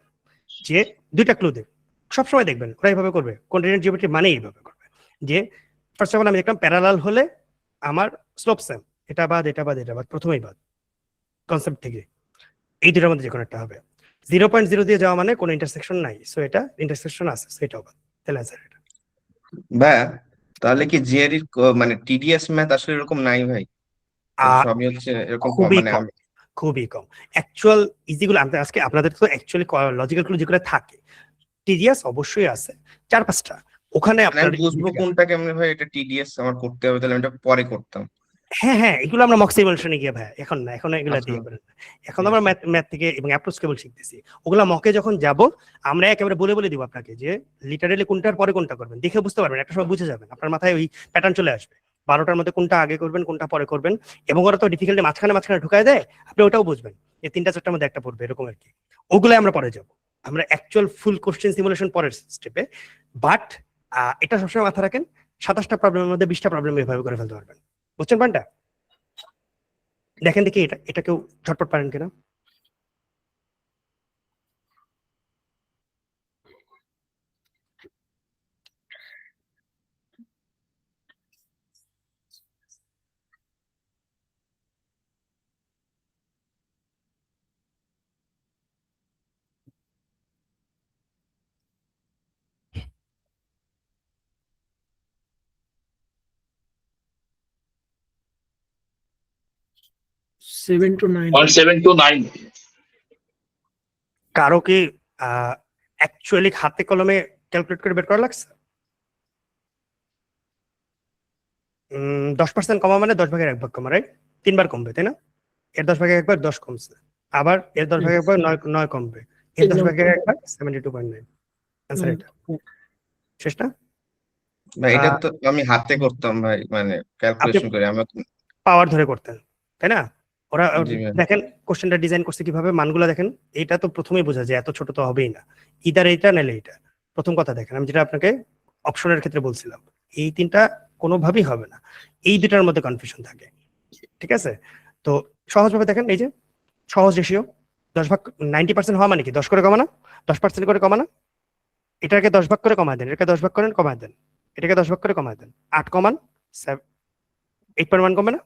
যে দুইটা ক্লু দেবে সবসময় দেখবেন ওরা এইভাবে করবে, কোঅর্ডিনেট জিওমেট্রি মানে এইভাবে করবে যে ফার্স্ট অফ অল আমি দেখলাম প্যারালাল হলে আমার স্লোপ সেম, এটা বাদ এটা বাদ এটা বাদ, প্রথমেই বাদ কনসেপ্ট থেকে, এই দুটোর মধ্যে যে কোনো একটা হবে। 0.0 দিয়ে যাওয়া মানে কোনো ইন্টারসেকশন নাই, সো এটা ইন্টারসেকশন আছে, সো এটাও বাদ, তাহলে অ্যান্সার এটা। ভাই তাহলে কি জিআরই মানে টিডিএস ম্যাথ আসলে এরকম নাই ভাই? সবই হচ্ছে এরকম খুবই মানে কম, খুবই কম। অ্যাকচুয়াল ইজিগুলো আমাদের আজকে আপনাদের তো অ্যাকচুয়ালি লজিক্যাল গুলো যেগুলো থাকে টিডিএস অবশ্যই আছে 4-5টা, ওখানে আপনার বুঝবো কোনটা কেমনে ভাই এটা টিডিএস আমার করতে হবে, তাহলে আমি এটা পরে করতাম। হ্যাঁ হ্যাঁ, এগুলো আমরা মক সিমুলেশনে গিয়ে ভাই এখন না, এখন এগুলো দিয়ে করেন না। এখন আমরা ম্যাথ থেকে এবং অ্যাপ্রোচ কেবল শিখতেছি, ওগুলা মকে যখন যাব আমরা একেবারে বলে বলে দিব আপনাকে যে লিটারালি কোনটার পরে কোনটা করবেন, দেখে বুঝতে পারবেন, একটা সময় বুঝে যাবেন, আপনার মাথায় ওই প্যাটার্ন চলে আসবে 12টার মধ্যে কোনটা আগে করবেন কোনটা পরে করবেন, এবং ওরা তো ডিফিকাল্টি মাঝখানে মাঝখানে ঢুকায় দেয়, আপনি ওটাও বুঝবেন যে 3-4টার মধ্যে একটা পড়বে এরকম আর কি। ওগুলো আমরা পরে যাব, আমরা অ্যাকচুয়াল ফুল কোশ্চেন সিমুলেশন পরের স্টেপে। বাট এটা সবসময় মাথায় রাখেন 27টা প্রবলেমের মধ্যে 20টা প্রবলেম এভাবে করে ফেলতে পারবেন, বুঝছেন পয়েন্টটা? দেখেন দেখি এটা কেউ ঝটপট পারেন কিনা। Seven to nine. 7 to 9। কারো কি অ্যাকচুয়ালি হাতে কলমে ক্যালকুলেট করে বের করা লাগছে? 10% কমা মানে 10 ভাগের 1 ভাগ কমা, রাইট? 3 বার কমবে তাই না? এর 10 ভাগের 1 বার 10 কমছে, আবার এর 10 ভাগের 1 বার 9 কমবে, এর 10 ভাগের 1 বার 72.9। आंसर এটা শেষ না ভাই? এটা তো আমি হাতে করতাম ভাই, মানে ক্যালকুলেশন করে আমি পাওয়ার ধরে করতেন তাই না? ওরা জি ভাই। দেখেন কোশ্চেনটা ডিজাইন করছে কিভাবে, মানগুলো দেখেন, এটা তো প্রথমেই বোঝা যায় এত ছোট তো হবেই না, ইদার এইটা নাইলে এটা। প্রথম কথা দেখেন, আমি যেটা আপনাকে অপশনের ক্ষেত্রে বলছিলাম, এই তিনটা কোনোভাবেই হবে না, এই দুটার মধ্যে কনফিউশন থাকে, ঠিক আছে? তো সহজভাবে দেখেন, এই যে সহজ রেশিও 10 ভাগ 90% হওয়া মানে কি 10 করে কমানো, 10% করে কমানো, এটাকে 10 ভাগ করে কমায় দেন, এটাকে 10 ভাগ করেন কমায় দেন, এটাকে 10 ভাগ করে কমায় দেন। 8 কমান 8.1 কমবে না?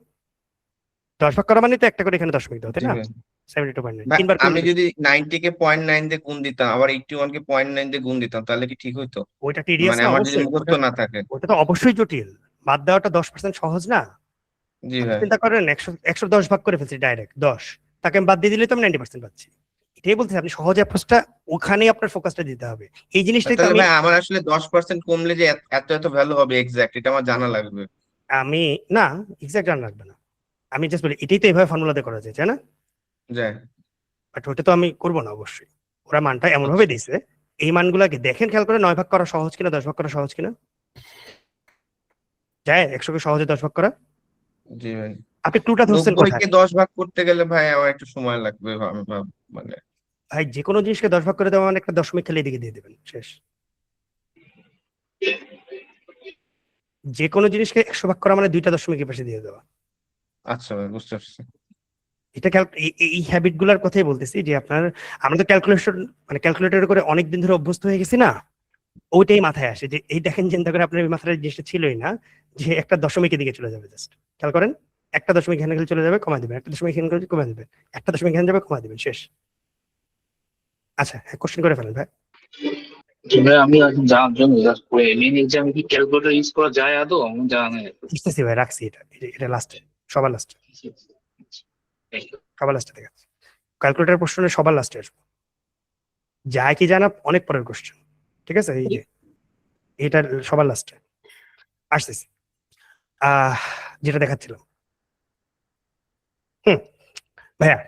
10 ভাগ করা মানে তো একটা করে এখানে দশমিক দাও, তাই জি না? ভাই। 72.9 ভাই, তিনবার আমি করলে যদি 90 কে 0.9 দিয়ে গুণ দিতাম, আবার 81 কে 0.9 দিয়ে গুণ দিতাম, তাহলে কি ঠিক হইতো? ওইটা টিডিএস মানে না, আমার যদি অবশ্যই মুখস্থ ওটা, না থাকে। ওটা তো অবশ্যই জটিল। বাদ দেওয়াটা 10% সহজ না। জি আপনি ভাই। চিন্তা করেন 110 ভাগ করে ফেলছি ডাইরেক্ট 10, তাকে আমি বাদ দিয়ে দিলে তো আমি 90% পাচ্ছি। এটাই বলছি, আপনি সহজ অ্যাপ্রোচটা ওখানেই আপনার ফোকাসটা দিতে হবে। এই জিনিসটাই তো তাহলে আমি ভাই আমার আসলে 10% কমলে যে এত এত ভ্যালু হবে এক্সাক্ট, এটা আমার জানা লাগবে। আমি না, এক্সাক্ট জানা লাগবে না। আমি জাস্ট বলি এটাই তো এইভাবে ফর্মুলাতে করা যায়, তাই না? যায়। বাট ওটা তো আমি করবো না অবশ্যই। ওরা মানটা এমন ভাবে আচ্ছা। দিয়েছে, এই মানগুলাকে দেখেন খেয়াল করে 9 ভাগ করা সহজ কিনা, 10 ভাগ করা সহজ কিনা। যায় 100 কে সহজে 10 ভাগ করা? জি ভাই। আপনি ক্লুটা ধরছেন 90 কোথায়? কে 10 ভাগ করতে গেলে ভাই আমার একটু সময় লাগবে মানে। ভাই যে কোনো জিনিসকে 10 ভাগ করে দেওয়া মানে একটা দশমিক খালি এদিকে দিয়ে দেবেন, শেষ। যে কোনো জিনিসকে 100 ভাগ করা মানে 2টা দশমিকের পাশে দিয়ে দেওয়া। আচ্ছা ভাই, বুঝতে পারছি। এটা এই হ্যাবিট গুলার কথাই বলতেছি যে আপনার, আমরা তো ক্যালকুলেশন মানে ক্যালকুলেটর করে অনেকদিন ধরে অভ্যস্ত হয়ে গেছি না, ওইটাই মাথায় আসে যে এই দেখেন চিন্তা করে আপনার মাথায় জিনিসটা ছিলই না যে একটা দশমিকের দিকে চলে যাবে। জাস্ট খেয়াল করেন, একটা দশমিক এখানে গেলে চলে যাবে, কমায় দিবেন, একটা দশমিক এখানে গেলে কমায় দিবেন, একটা দশমিক এখানে যাবে, কমায় দিবেন, শেষ। আচ্ছা, কোশ্চেন করে ফেলেন ভাই। ভাই আমি এখন জানার জন্য জাস্ট মেইন এক্সামে কি ক্যালকুলেটর ইউজ করা যায় আদৌ? আমি জানা নেই। বুঝতেছি ভাই, রাখছি এটা লাস্টে, সবার লাস্টে, সবার লাস্টে দেখাচ্ছি। ক্যালকুলেটর প্রশ্নে সবার লাস্টে আসবো, যায় কি জানা অনেক পরের কোশ্চেন, ঠিক আছে? এই যে এটা সবার লাস্টে আসতেছি। যেটা দেখাচ্ছিলাম, ভাইয়া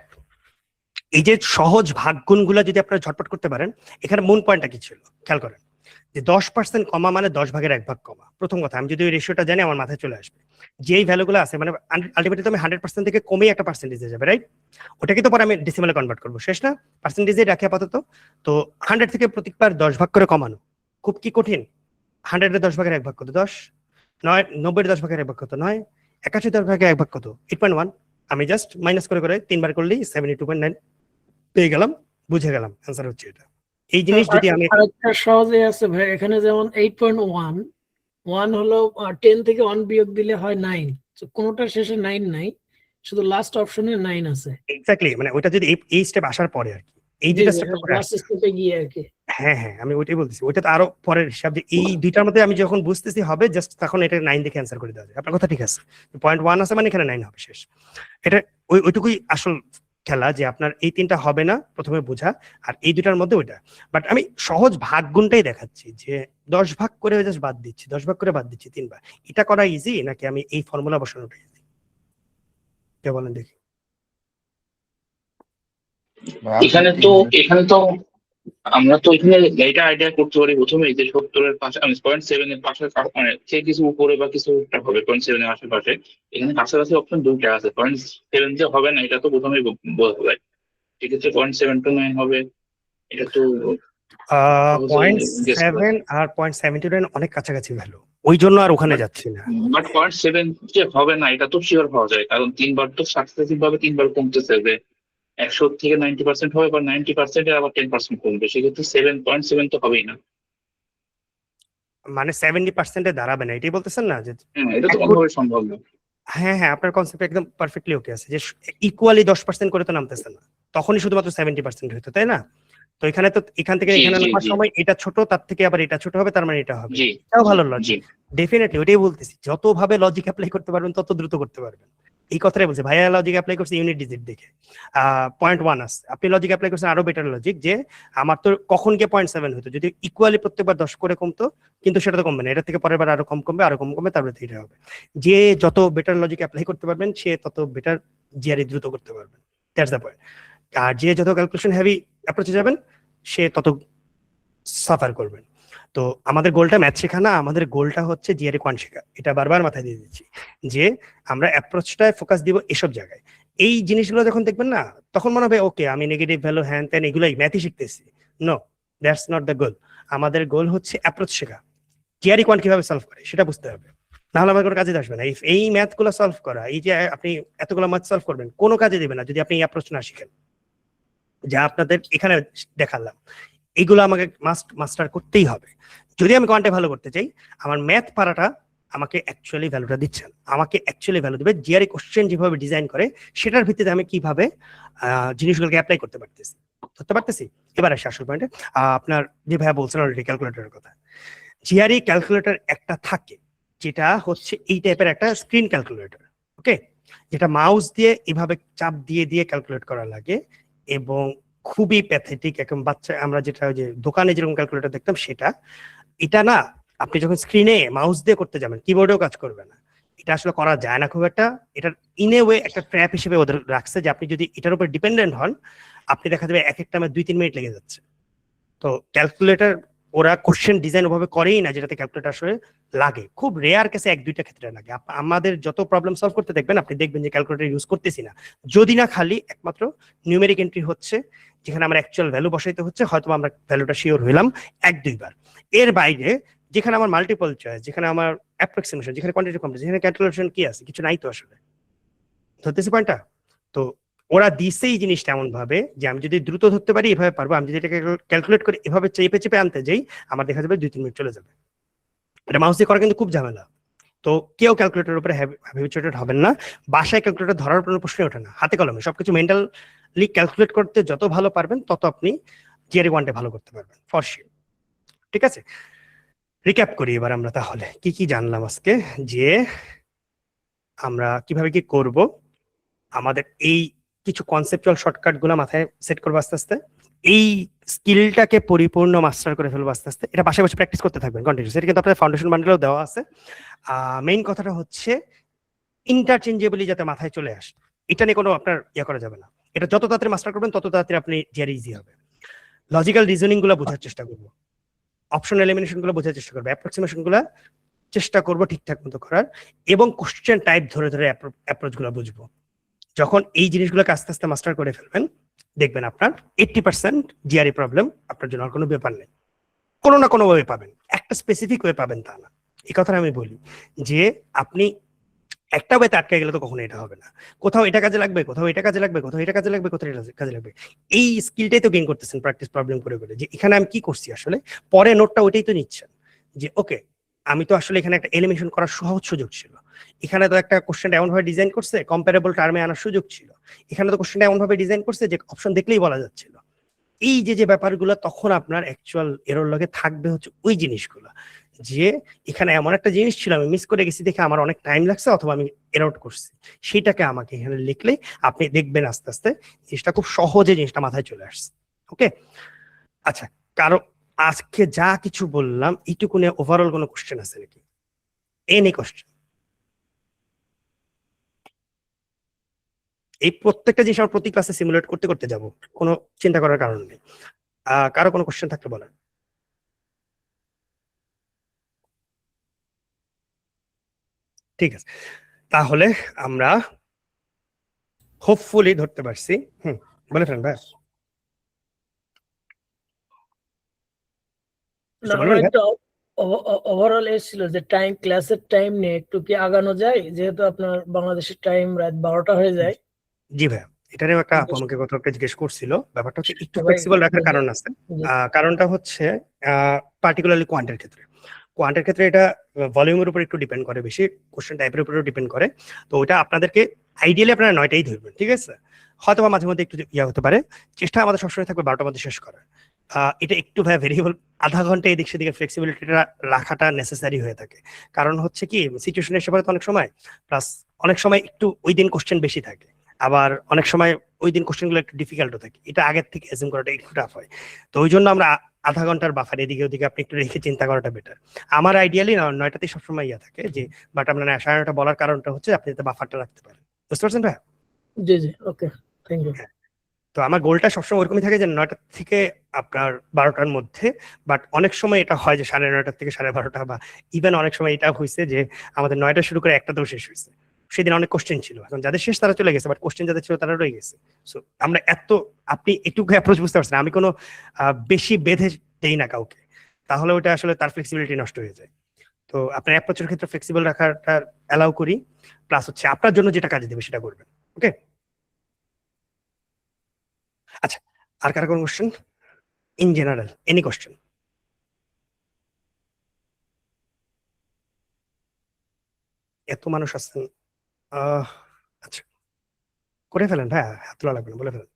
এই যে সহজ ভাগগুণগুলা যদি আপনারা ঝটপট করতে পারেন, এখানে মূল পয়েন্টটা কি ছিল খেয়াল করেন, যে 10% কমা মানে 10 ভাগের 1 ভাগ কমা। প্রথম কথা, আমি যদি ওই রেশিওটা জানি আমার মাথায় চলে আসবে যেই ভ্যালুগুলো আছে, মানে আলটিমেটলি আমি 100% থেকে কমেই একটা পার্সেন্টেজে যাবে, রাইট? ওটাকে তো পরে আমি ডেসিমালে কনভার্ট করবো, শেষ না? পার্সেন্টেজে রাখি আপাতত। তো 100 থেকে প্রত্যেকবার 10 ভাগ করে কমানো খুব কি কঠিন? 100 এর 10 ভাগের 1 ভাগ কত? 10। 90 এর 10 ভাগের 1 ভাগ কত? 9। 81 10 ভাগের 1 ভাগ কত? 8.1। আমি জাস্ট মাইনাস করে করে 3 বার করলেই 72.9 পেয়ে গেলাম, বুঝে গেলাম অ্যান্সার হচ্ছে এটা। এই জিনিস যদি আমি আরেকটা সহজে আছে ভাই, এখানে যেমন 8.1 হলো 10 থেকে 1 বিয়োগ দিলে হয় 9, তো কোনোটার শেষে 9 নাই, শুধু লাস্ট অপশনে 9 আছে। এক্স্যাক্টলি, মানে ওইটা যদি এই স্টেপ আসার পরে আর কি, এই দুটো স্টেপ পরে লাস্ট স্টেপে গিয়ে আর কি। হ্যাঁ হ্যাঁ, আমি ওইটাই বলতেছি, ওইটা তো আরো পরের হিসাব, যে এই দুইটার মধ্যে আমি যখন বুঝতেছি হবে, জাস্ট তখন এটা 9 দেখে অ্যান্সার করে দেওয়া যায়। আপনার কথা ঠিক আছে, 0.1 আছে মানে এখানে 9 হবে, শেষ। এটা ওইটুকুই আসল খেলা, যে আপনার এই তিনটা হবে না প্রথমে বোঝা, আর এই দুটার মধ্যে ওইটা। বাট আমি সহজ ভাগ গুণটাই দেখাচ্ছি, যে 10 ভাগ করে জাস্ট বাদ দিচ্ছি, 10 ভাগ করে বাদ দিচ্ছি 3 বার। এটা করা ইজি নাকি আমি এই ফর্মুলা বসানোটা ইজি? কে বলেন দেখি। এখানে তো আমরা তো এখানে এটা আইডিয়া করতে পারি প্রথমে যে 70-এর পাশে, আমি 0.7 এর পাশে মানে সে কিছু উপরে বা কিছু একটা হবে 0.7 এর আশেপাশে। এখানে কাছাকাছি অপশন দুইটা আছে, 0.7 যে হবে না এটা তো প্রথমেই বোঝা যায়। সেক্ষেত্রে 0.729 হবে, এটা তো guess করা 0.7 আর 0.79 অনেক কাছাকাছি ভ্যালু, ওই জন্য আর ওখানে যাচ্ছি না। বাট 0.7 যে হবে না এটা তো শিওর পাওয়া যায়, কারণ 3 বার তো সাকসেসিভ ভাবে 3 বার কমতেছে, যে 100 থেকে 90% হবে বা 90% এর আবার 10% কমবে, সেক্ষেত্রে 7.7 তো হবেই না। মানে 70% এ দাঁড়াবে না, এটাই বলতেছেন না? যে হ্যাঁ, এটা তো কোনোভাবে সম্ভব না। হ্যাঁ হ্যাঁ, আপনার কনসেপ্ট একদম পারফেক্টলি ওকে আছে, যে ইকুয়ালি 10% করে তো নামতেছে না, তখনই শুধুমাত্র 70% হইতো, তাই না? তো এখানে তো এখান থেকে এখানে নামার সময় এটা ছোট, তার থেকে আবার এটা ছোট হবে, তার মানে এটা হবে, এটাও ভালো লজিক। ডেফিনেটলি ওইটাই বলতেছি, যত ভাবে লজিক অ্যাপ্লাই করতে পারবেন তত দ্রুত করতে পারবেন। এই কথাটাই বলছে ভাইয়া, লজিক অ্যাপ্লাই করছে ইউনিট ডিজিট দেখে 0.1 আছে, আপনি লজিক অ্যাপ্লাই করছেন আরো বেটার লজিক, যে আমার তো কখন গিয়ে 0.7 হতো যদি ইকুয়ালি প্রত্যেকবার 10 করে কমতো, কিন্তু সেটা তো কমবে না, এটা থেকে পরের বার আরো কম কমবে, আরো কম কমবে, তারপরে এটা হবে। যে যত বেটার লজিক অ্যাপ্লাই করতে পারবেন সে তত বেটার জিআরই দ্রুত করতে পারবেন, দ্যাটস দ্য পয়েন্ট। আর যে যত ক্যালকুলেশন হেভি অ্যাপ্রোচে যাবেন সে তত সাফার করবেন। তো আমাদের গোলটা ম্যাথ শেখা না, আমাদের গোলটা হচ্ছে জিআরই কোয়ান্ট শেখা। এটা বারবার মাথায় দিয়ে দিচ্ছি যে আমরা অ্যাপ্রোচটায় ফোকাস দিব এসব জায়গায়। এই জিনিসগুলো যখন দেখবেন না, তখন মনে হবে ওকে আমি নেগেটিভ ভ্যালু হ্যান ত্যান এগুলোই ম্যাথই শিখতেছি। No, that's not the goal. আমাদের গোল হচ্ছে অ্যাপ্রোচ শেখা, জিআরই কোয়ান্ট কিভাবে সলভ করে সেটা বুঝতে হবে, নাহলে আমার কোনো কাজে আসবে না। এই ম্যাথ গুলো সলভ করা, এই যে আপনি এতগুলো ম্যাথ সলভ করবেন, কোনো কাজে দিবে না যদি আপনি এই অ্যাপ্রোচ না শিখেন, যা আপনাদের এখানে দেখালাম। এইগুলো আমাকে মাস্টার করতেই হবে। যদি আমি কোয়ান্টে ভালো করতে চাই, আমার ম্যাথ পারাটা আমাকে অ্যাকচুয়ালি ভ্যালুটা দিচ্ছেন, আমাকে অ্যাকচুয়ালি ভ্যালু দেবে জিআরই কোশ্চেন যেভাবে ডিজাইন করে সেটার ভিত্তিতে আমি কিভাবে জিনিসগুলোকে অ্যাপ্লাই করতে পারতেছি, ধরতে পারতেছি। এবার আসি আসল পয়েন্টে। আপনার যে ভাইয়া বলছেন অলরেডি ক্যালকুলেটরের কথা, জিআরই ক্যালকুলেটর একটা থাকে যেটা হচ্ছে এই টাইপের একটা স্ক্রিন ক্যালকুলেটর, ওকে, যেটা মাউস দিয়ে এভাবে চাপ দিয়ে দিয়ে ক্যালকুলেট করা লাগে এবং খুবই প্যাথেটিক, একদম বাচ্চা আমরা যেটা ওই যে দোকানে যেরকম ক্যালকুলেটর দেখতাম সেটা। এটা না আপনি যখন স্ক্রিনে মাউস দিয়ে করতে যাবেন কিবোর্ডেও কাজ করবে না, এটা আসলে করা যায় না খুব একটা। এটার ইন এ ওয়ে একটা ট্র্যাপ হিসেবে ওদের রাখছে যে আপনি যদি এটার উপর ডিপেন্ডেন্ট হন, আপনি দেখা যাবে এক একটা 2-3 মিনিট লেগে যাচ্ছে। তো ক্যালকুলেটর ওরা কোশ্চেন ডিজাইন ওভাবে করেই না যেটাতে ক্যালকুলেটর আসলে লাগে, খুব রেয়ার কেসে 1-2টা ক্ষেত্রে লাগে। আমাদের যত প্রবলেম সলভ করতে দেখবেন আপনি দেখবেন যে ক্যালকুলেটর ইউজ করতেছি না, যদি না খালি একমাত্র নিউমেরিক এন্ট্রি হচ্ছে যেখানে আমার অ্যাকচুয়াল ভ্যালু বসাইতে হচ্ছে, হয়তো আমরা ভ্যালুটা শিওর হইলাম 1-2 বার। এর বাইরে যেখানে আমার মাল্টিপল চয়েস, যেখানে আমার অ্যাপ্রক্সিমেশন, যেখানে কোয়ান্টিটি কম্পিউটার, যেখানে ক্যালকুলেশন কি আছে, কিছু নাই তো আসলে, ধরতেছি পয়েন্টটা। তো ওরা দিছে এই জিনিসটা এমন ভাবে যে আমি যদি দ্রুত ধরতে পারি এভাবে পারবো, আমি যদি এটাকে ক্যালকুলেট করে এভাবে চেপে চেপে আনতে যাই আমার দেখা যাবে 2-3 মিনিট চলে যাবে। এটা মাউস দিয়ে করা কিন্তু খুব ঝামেলা। তো কেউ ক্যালকুলেটরের উপরে হ্যাবিচুয়েটেড হবেন না, বাসায় ক্যালকুলেটর ধরার কোনো প্রশ্নই ওঠে না, হাতে কলমে সবকিছু মেন্টালি ক্যালকুলেট করতে যত ভালো পারবেন তত আপনি জিআরই ওয়ানটা ভালো করতে পারবেন ফর শিওর। ঠিক আছে, রিক্যাপ করি এবার আমরা তাহলে কি কি জানলাম আজকে, যে আমরা কিভাবে কি করব, আমাদের এই কিছু কনসেপচুয়াল শর্টকাট গুলো মাথায় সেট করবো আস্তে আস্তে, এই স্কিলটাকে পরিপূর্ণ মাস্টার করে ফেলবো আস্তে আস্তে। এটা পাশাপাশি প্র্যাকটিস করতে থাকবেন কন্টিনিউস, এটা কিন্তু আপনার ফাউন্ডেশন বান্ডেলেও দেওয়া আছে। মেইন কথাটা হচ্ছে ইন্টারচেঞ্জেবলি যাতে মাথায় চলে আসে, এটা নিয়ে কোনো আপনার ইয়ে করা যাবে না। এটা যত তাড়াতাড়ি মাস্টার করবেন তত তাড়াতাড়ি আপনি জিআরই ইজি হবে। লজিক্যাল রিজনিং গুলো বোঝার চেষ্টা করবো, অপশন এলিমিনেশন গুলো বোঝার চেষ্টা করবো, অ্যাপ্রক্সিমেশন গুলো চেষ্টা করবো ঠিকঠাক মতো করার, এবং কোশ্চেন টাইপ ধরে ধরে অ্যাপ্রোচ গুলো বুঝবো। যখন এই জিনিসগুলোকে আস্তে আস্তে মাস্টার করে ফেলবেন দেখবেন আপনার 80% জিআরই প্রবলেম আপনার জন্য আর কোনো ব্যাপার নেই, কোনো না কোনো ওয়ে পাবেন, একটা স্পেসিফিক ওয়ে পাবেন তা না। এই কথাটা আমি বলি যে আপনি একটা ওয়েতে আটকে গেলে তো কখনো এটা হবে না, কোথাও এটা কাজে লাগবে, কোথাও এটা কাজে লাগবে, কোথাও এটা কাজে লাগবে, কোথাও এটা কাজে লাগবে। এই স্কিলটাই তো গেইন করতেছেন প্র্যাকটিস প্রবলেম করে করে, যে এখানে আমি কি করছি আসলে, পরে নোটটা ওইটাই তো নিচ্ছেন যে ওকে আমি তো আসলে এখানে একটা এলিমিনেশন করার সহজ সুযোগ ছিল, এখানে তো একটা কোশ্চেনটা এমন ভাবে ডিজাইন করছে কম্পারেবল টার্মে আনার সুযোগ ছিল, এখানে তো কোশ্চেনটা এমন ভাবে ডিজাইন করছে যে অপশন দেখলেই বলা যাচ্ছিল। এই যে যে ব্যাপারগুলো তখন আপনার অ্যাকচুয়াল এরর লগে থাকবে হচ্ছে ওই জিনিসগুলো, যে এখানে এমন একটা জিনিস ছিল আমি মিস করে গেছি দেখে আমার অনেক টাইম লাগছে অথবা আমি এরর করছি, সেটাকে আমাকে এখানে লিখলে আপনি দেখবেন আস্তে আস্তে জিনিসটা খুব সহজে জিনিসটা মাথায় চলে আসছে। ওকে, আচ্ছা, কারো আজকে যা কিছু বললাম এইটুকু নিয়ে ওভারঅল কোনো কোশ্চেন আছে নাকি? Any question? এই প্রত্যেকটা জিনিস আমরা প্রতি ক্লাসে সিমুলেট করতে করতে যাব, কোনো চিন্তা করার কারণ নেই। কারো কোনো কোশ্চেন থাকলে বলেন। ঠিক আছে, তাহলে আমরা হোপফুলি ধরতে পারছি। বলে ফেলেন ভাই। না, আমার একটা ওভারঅল এসেছিল যে টাইম, ক্লাসের টাইম নিয়ে একটু কি আগানো যায়, যেহেতু আপনার বাংলাদেশের টাইম রাত 12টা হয়ে যায়। জি ভাই, এটা নিয়ে একটা আপু আমাকে কথা একটা জিজ্ঞেস করছিল, ব্যাপারটা হচ্ছে একটু ফ্লেক্সিবল রাখার কারণ আছে। কারণটা হচ্ছে পার্টিকুলারলি কোয়ান্টের ক্ষেত্রে, কোয়ান্টের ক্ষেত্রে এটা ভলিউমের উপর একটু ডিপেন্ড করে বেশি, কোশ্চেন টাইপের উপরেও ডিপেন্ড করে। তো ওটা আপনাদেরকে আইডিয়ালি আপনারা 9টাই ধরবেন, ঠিক আছে, হয়তো বা মাঝে মধ্যে একটু ইয়া হতে পারে, চেষ্টা আমাদের সবসময় থাকবে 12টার মধ্যে শেষ করার। এটা একটু ভাই ভেরিয়েবল, আধা ঘন্টা এদিক সেদিকে ফ্লেক্সিবিলিটিটা রাখাটা নেসেসারি হয়ে থাকে। কারণ হচ্ছে কি সিচুয়েশন এসে পড়ে তো অনেক সময়, প্লাস অনেক সময় একটু ওই দিন কোশ্চেন বেশি থাকে, আবার অনেক সময় ওই দিন কোশ্চেনগুলো একটু ডিফিকাল্টও থাকে, এটা আগের থেকে অ্যাজিউম করাটা একটু টাফ হয়। তো ওই জন্য আমরা আধা ঘন্টার বাফার এদিকে ওদিকে আপনি একটু রেখে চিন্তা করাটা বেটার। আমার আইডিয়ালি 9টাতেই সবসময় ইয়া থাকে যে, বাট আপনার 9:30 বলার কারণটা হচ্ছে আপনি যাতে বাফারটা রাখতে পারেন, বুঝতে পারছেন ভাই? জি জি, ওকে, থ্যাংক ইউ। তো আমার গোলটা সবসময় ওরকমই থাকে যে 9টা থেকে আপনার 12টার মধ্যে, বাট অনেক সময় এটা হয় যে 9:30 থেকে 12:30, বা ইভেন অনেক সময় এটা হয়েছে যে আমাদের 9টা শুরু করে 1টাতেও শেষ হয়েছে। সেদিন অনেক কোশ্চেন ছিল, এখন যাদের শেষ তারা চলে গেছে, বাট কোশ্চেন যাদের ছিল তারা রয়ে গেছে। সো আমরা আপনি একটু অ্যাপ্রোচ বুঝতে পারছেন, আমি কোনো বেশি বেঁধে দেই না কাউকে, তাহলে ওটা আসলে তার ফ্লেক্সিবিলিটি নষ্ট হয়ে যায়। তো আপনার অ্যাপ্রোচের ক্ষেত্রে ফ্লেক্সিবল রাখাটা অ্যালাউ করি, প্লাস হচ্ছে আপনার জন্য যেটা কাজে দেবে সেটা করবেন। ওকে, আচ্ছা, আর কার কোনো question in general, any question? এত মানুষ আছেন। আচ্ছা, করে ফেলেন ভাইয়া, হাত তোলা লাগবে না, বলে ফেলেন।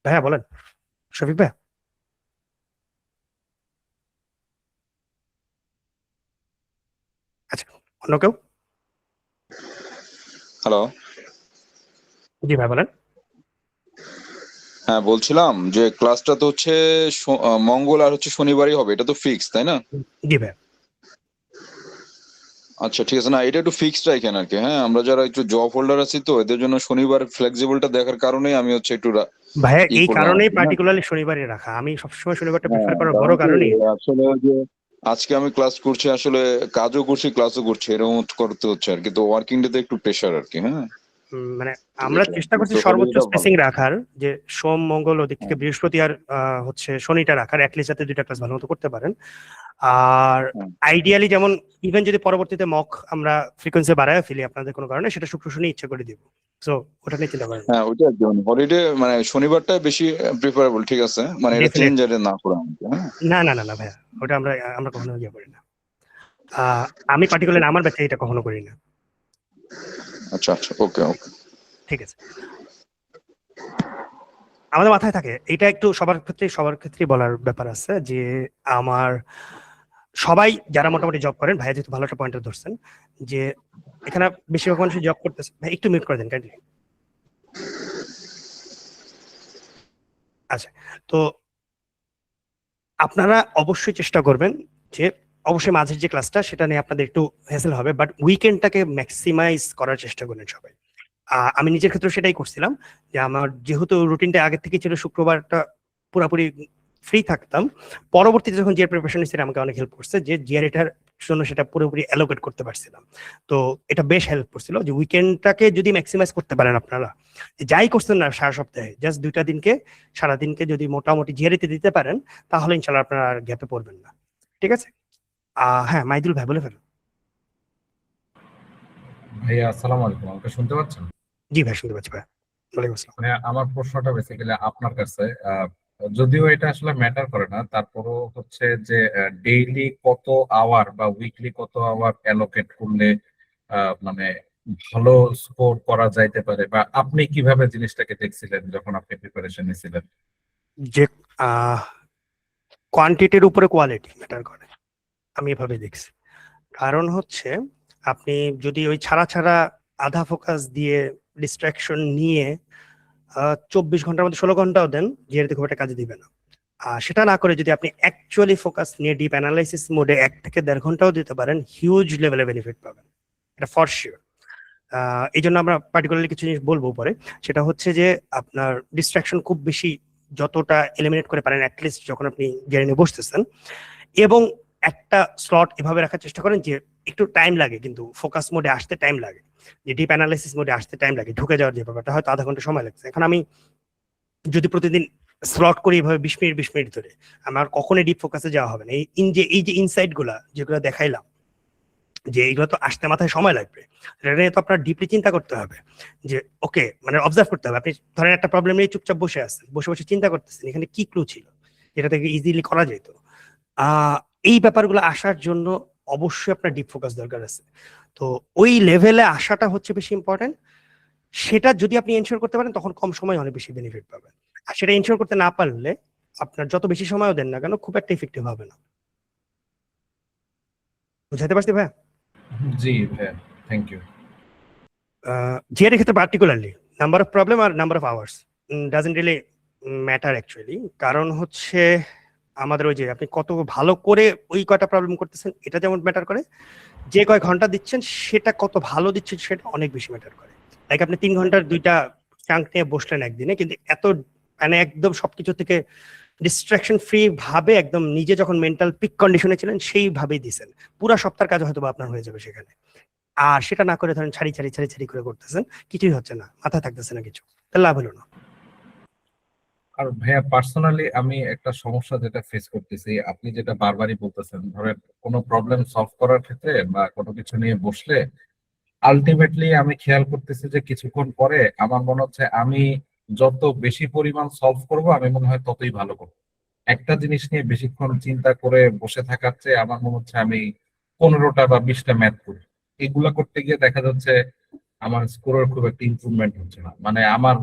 ভাইয়া বলেন, শফিক ভাইয়া। আচ্ছা, অন্য কেউ? হ্যালো। জি ভাই বলেন। হ্যাঁ, বলছিলাম যে ক্লাসটা তো হচ্ছে মঙ্গল আর হচ্ছে শনিবারই হবে, এটা তো ফিক্স তাই না? জি ভাই। আচ্ছা ঠিক আছে, না এটা একটু ফিক্সড রাখেন আর কি। হ্যাঁ, আমরা যারা একটু জব হোল্ডার আছি তো এদের জন্য শনিবার ফ্লেক্সিবলটা দেখার কারণেই আমি হচ্ছে একটু ভাইয়া ই এই করলাম আর কারণেই কি। হ্যাঁ পার্টিকুলারলি শনিবারে রাখা, আমি সবসময় শনিবারটা হ্যাঁ, প্রেফার করার বড় কারণ কি কারণই। আসলে ওই যে আজকে আমি ক্লাস করছি, আসলে কাজও করছি ক্লাসও করছি, এরকম করতে হচ্ছে আর কি। তো ওয়ার্কিং ডে তে একটু প্রেশার আর কি। হ্যাঁ, মানে তো আমরা এটা চেষ্টা করছি তো হলে সর্বোচ্চ এটা ভালো। স্পেসিং রাখার, যে সোম মঙ্গল ওদিক থেকে হ্যাঁ বৃহস্পতি আর হচ্ছে শনিটা রাখার, অ্যাটলিস্ট যাতে 2টা ক্লাস ভালো মতো করতে পারেন। আর হ্যাঁ আইডিয়ালি যেমন ইভেন যদি পরবর্তীতে মক আমরা ফ্রিকোয়েন্সি বাড়ায় ফেলি আপনাদের কোনো কারণে, সেটা শুক্র শনি ইচ্ছে করে দিব। সো ওটা নিয়ে চিন্তা করেন। হ্যাঁ, ওইটা একদম হলিডে মানে শনিবারটা বেশি প্রিফারেবল, ঠিক আছে? মানে এটা চেঞ্জ ডেফিনেটলি। না করে আমাকে। হ্যাঁ না না না না ভাইয়া, ওটা আমরা আমরা কখনো ইয়ে করি না। আমি পার্টিকুলারলি আমার ব্যাচে এটা কখনো করি না। আচ্ছা আচ্ছা, ওকে ওকে। ঠিক আছে, আমাদের মাথায় থাকে এটা, একটু সবার ক্ষেত্রে বলার ব্যাপার আছে যে আমার সবাই যারা মোটামুটি জব করেন, ভাইয়া যেহেতু ভালো একটা পয়েন্ট ধরছেন, যে এখানে বেশিরভাগ মানুষ জব করতেছে। ভাই একটু মিউট করে দেন কাইন্ডলি। আচ্ছা, তো আপনারা অবশ্যই চেষ্টা করবেন যে অবশ্যই মাঝের যে ক্লাসটা সেটা নিয়ে আপনাদের একটু হ্যাসেল হবে, বাট উইকেন্ডটাকে ম্যাক্সিমাইজ করার চেষ্টা করেন সবাই। আমি নিজের ক্ষেত্রে সেটাই করছিলাম, যে আমার যেহেতু রুটিনটা আগে থেকে ছিল শুক্রবারটা পুরোপুরি ফ্রি থাকতাম। পরবর্তীতে যখন জিআর প্রিপারেশন নিচ্ছি আমাকে অনেক হেল্প করছে, যে জিআর এটার জন্য সেটা পুরোপুরি অ্যালোকেট করতে পারছিলাম। তো এটা বেশ হেল্প করছিল, যে উইকেন্ডটাকে যদি ম্যাক্সিমাইজ করতে পারেন আপনারা, যাই করছেন না সারা সপ্তাহে, জাস্ট 2টা দিনকে সারাদিনকে যদি মোটামুটি জিআরিতে দিতে পারেন, তাহলে ইনশাল্লাহ আপনারা আর গ্যাপে পড়বেন না। ঠিক আছে, হ্যাঁ মাইদুল ভাই বলে ফেলুন। ভাইয়া আসসালামু আলাইকুম, আমাকে শুনতে পাচ্ছেন? জি ভাই শুনতে পাচ্ছি ভাই, ওয়ালাইকুম আসসালাম। মানে আমার প্রশ্নটা বেসিক্যালি আপনার কাছে, যদিও এটা আসলে ম্যাটার করে না, তারপরও হচ্ছে যে ডেইলি কত আওয়ার বা উইকলি কত আওয়ার অ্যালোকেট করলে মানে ভালো স্কোর করা যাইতে পারে, বা আপনি কিভাবে জিনিসটাকে দেখছিলেন যখন আপনি প্রিপারেশন নিছিলেন? যে কোয়ান্টিটির উপরে কোয়ালিটি ম্যাটার করে, আমি এভাবে দেখছি। কারণ হচ্ছে আপনি যদি ওই ছাড়া ছাড়া আধা ফোকাস দিয়ে ডিস্ট্রাকশন নিয়ে 24 ঘন্টার মধ্যে 16 ঘন্টাও দেন, জিআরতে খুব একটা কাজে দিবে না। সেটা না করে যদি আপনি অ্যাকচুয়ালি ফোকাস নিয়ে ডিপ অ্যানালাইসিস মোডে 1 থেকে 1.5 ঘন্টাও দিতে পারেন, হিউজ লেভেলে বেনিফিট পাবেন, এটা ফর শিওর। এই জন্য আমরা পার্টিকুলারলি কিছু জিনিস বলবো পরে। সেটা হচ্ছে যে আপনার ডিস্ট্রাকশন খুব বেশি যতটা এলিমিনেট করে পারেন অ্যাটলিস্ট যখন আপনি জিআর নিয়ে বসতেছেন, এবং একটা স্লট এভাবে রাখার চেষ্টা করেন যে একটু টাইম লাগে, কিন্তু ফোকাস মোডে আসতে টাইম লাগে, যে ডিপ অ্যানালাইসিস মোডে আসতে টাইম লাগে, ঢুকে যাওয়ার যে ব্যাপারটা হয়তো আধা ঘন্টা সময় লাগছে। এখন আমি যদি প্রতিদিন স্লট করি এভাবে 20 মিনিট ধরে, আমার কখনোই ডিপ ফোকাসে যাওয়া হবে না। এই যে ইনসাইট গুলা যেগুলো দেখাইলাম, যে এগুলো তো আসতে মাথায় সময় লাগবে, এটা নিয়ে তো আপনার ডিপলি চিন্তা করতে হবে, যে ওকে মানে অবজার্ভ করতে হবে। আপনি ধরেন একটা প্রবলেম নিয়ে চুপচাপ বসে আছেন, বসে বসে চিন্তা করতেছেন এখানে কি ক্লু ছিল, যেটা থেকে ইজিলি করা যেত। এই ব্যাপারগুলো আসার জন্য অবশ্যই আপনার ডিপ ফোকাস দরকার আছে। তো ওই লেভেলে আসাটা হচ্ছে বেশি ইম্পর্টেন্ট। সেটা যদি আপনি এনশিওর করতে পারেন, তখন কম সময় অনেক বেশি বেনিফিট পাবেন। আর সেটা এনশিওর করতে না পারলে আপনার যত বেশি সময়ও দেন না কেন, খুব একটা ইফেক্টিভ হবে না। বুঝাতে পারছি ভাই? জি ভাইয়া, থ্যাংক ইউ। জিআর এর ক্ষেত্রে পার্টিকুলারলি নাম্বার অফ প্রবলেম আর number of hours doesn't really matter actually. কারণ হচ্ছে আমাদের ওই যে আপনি কত ভালো করে ওই কয়টা প্রবলেম করতেছেন এটা যেমন ম্যাটার করে, যে কয় ঘন্টা দিচ্ছেন সেটা কত ভালো দিচ্ছেন সেটা অনেক বেশি ম্যাটার করে। লাইক আপনি 3 ঘন্টার 2টা চাঙ্ক নিয়ে বসলেন একদিনে, কিন্তু এত মানে একদম সবকিছু থেকে ডিস্ট্রাকশন ফ্রি ভাবে একদম নিজে যখন মেন্টাল পিক কন্ডিশনে ছিলেন সেইভাবেই দিছেন, পুরো সপ্তাহের কাজ হয়তো আপনার হয়ে যাবে সেখানে। আর সেটা না করে ধরেন ছাড়ি করে করতেছেন, কিছুই হচ্ছে না, মাথায় থাকতেছে না কিছু, তাহলে লাভ হলো না। আর ভাইয়া পার্সোনালি আমি একটা সমস্যা যেটা ফেস করতেছি, আপনি যেটা বারবারই বলতেছেন, ধরেন কোনো প্রবলেম সলভ করার ক্ষেত্রে বা কোনো কিছু নিয়ে বসলে আলটিমেটলি আমি খেয়াল করতেছি যে কিছুক্ষণ পরে আমার মনে হচ্ছে আমি যত বেশি পরিমাণ সলভ করব আমি মনে হয় ততই ভালো করবো। একটা জিনিস নিয়ে বেশিক্ষণ চিন্তা করে বসে থাকার চেয়ে আমার মনে হচ্ছে আমি 15টা বা 20টা ম্যাথ করি। এগুলা করতে গিয়ে দেখা যাচ্ছে আমার স্কোরের খুব একটা ইমপ্রুভমেন্ট হচ্ছে না। মানে আমার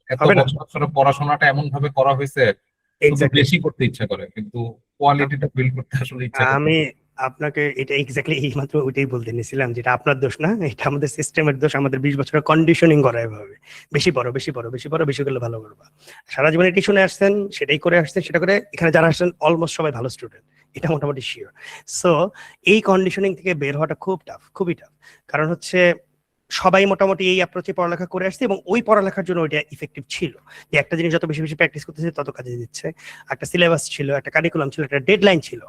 এত হবে না বছর ধরে পড়াশোনাটা এমন ভাবে করা হয়েছে শুধু এক্স্যাক্টলি। বেশি করতে ইচ্ছা করে, কিন্তু কোয়ালিটিটা বিল্ড করতে আসলে ইচ্ছা করে আমি আপনাকে এটা এক্স্যাক্টলি এইমাত্র ওইটাই বলতে নিয়েছিলাম, যেটা আপনার দোষ না, এটা আমাদের সিস্টেমের দোষ। আমাদের 20 বছরের কন্ডিশনিং করা এভাবে, বেশি পড়ো বেশি পড়ো বেশি পড়ো, বেশি করলে ভালো করবা। সারা জীবনে টিউশনে আসছেন, সেটাই করে আসছেন, সেটা করে এখানে যারা আসছেন অলমোস্ট সবাই ভালো স্টুডেন্ট, এটা মোটামুটি শিওর। সো এই কন্ডিশনিং থেকে বের হওয়াটা খুব টাফ, খুবই টাফ। কারণ হচ্ছে সবাই মোটামুটি এই অ্যাপ্রোচে পড়ালেখা করে আসছে এবং ওই পড়ালেখার জন্য ওইটা ইফেক্টিভ ছিল, যে একটা জিনিস যত বেশি বেশি প্র্যাকটিস করতেছে তত কাজে দিচ্ছে। একটা সিলেবাস ছিল, একটা কারিকুলাম ছিল, একটা ডেডলাইন ছিল,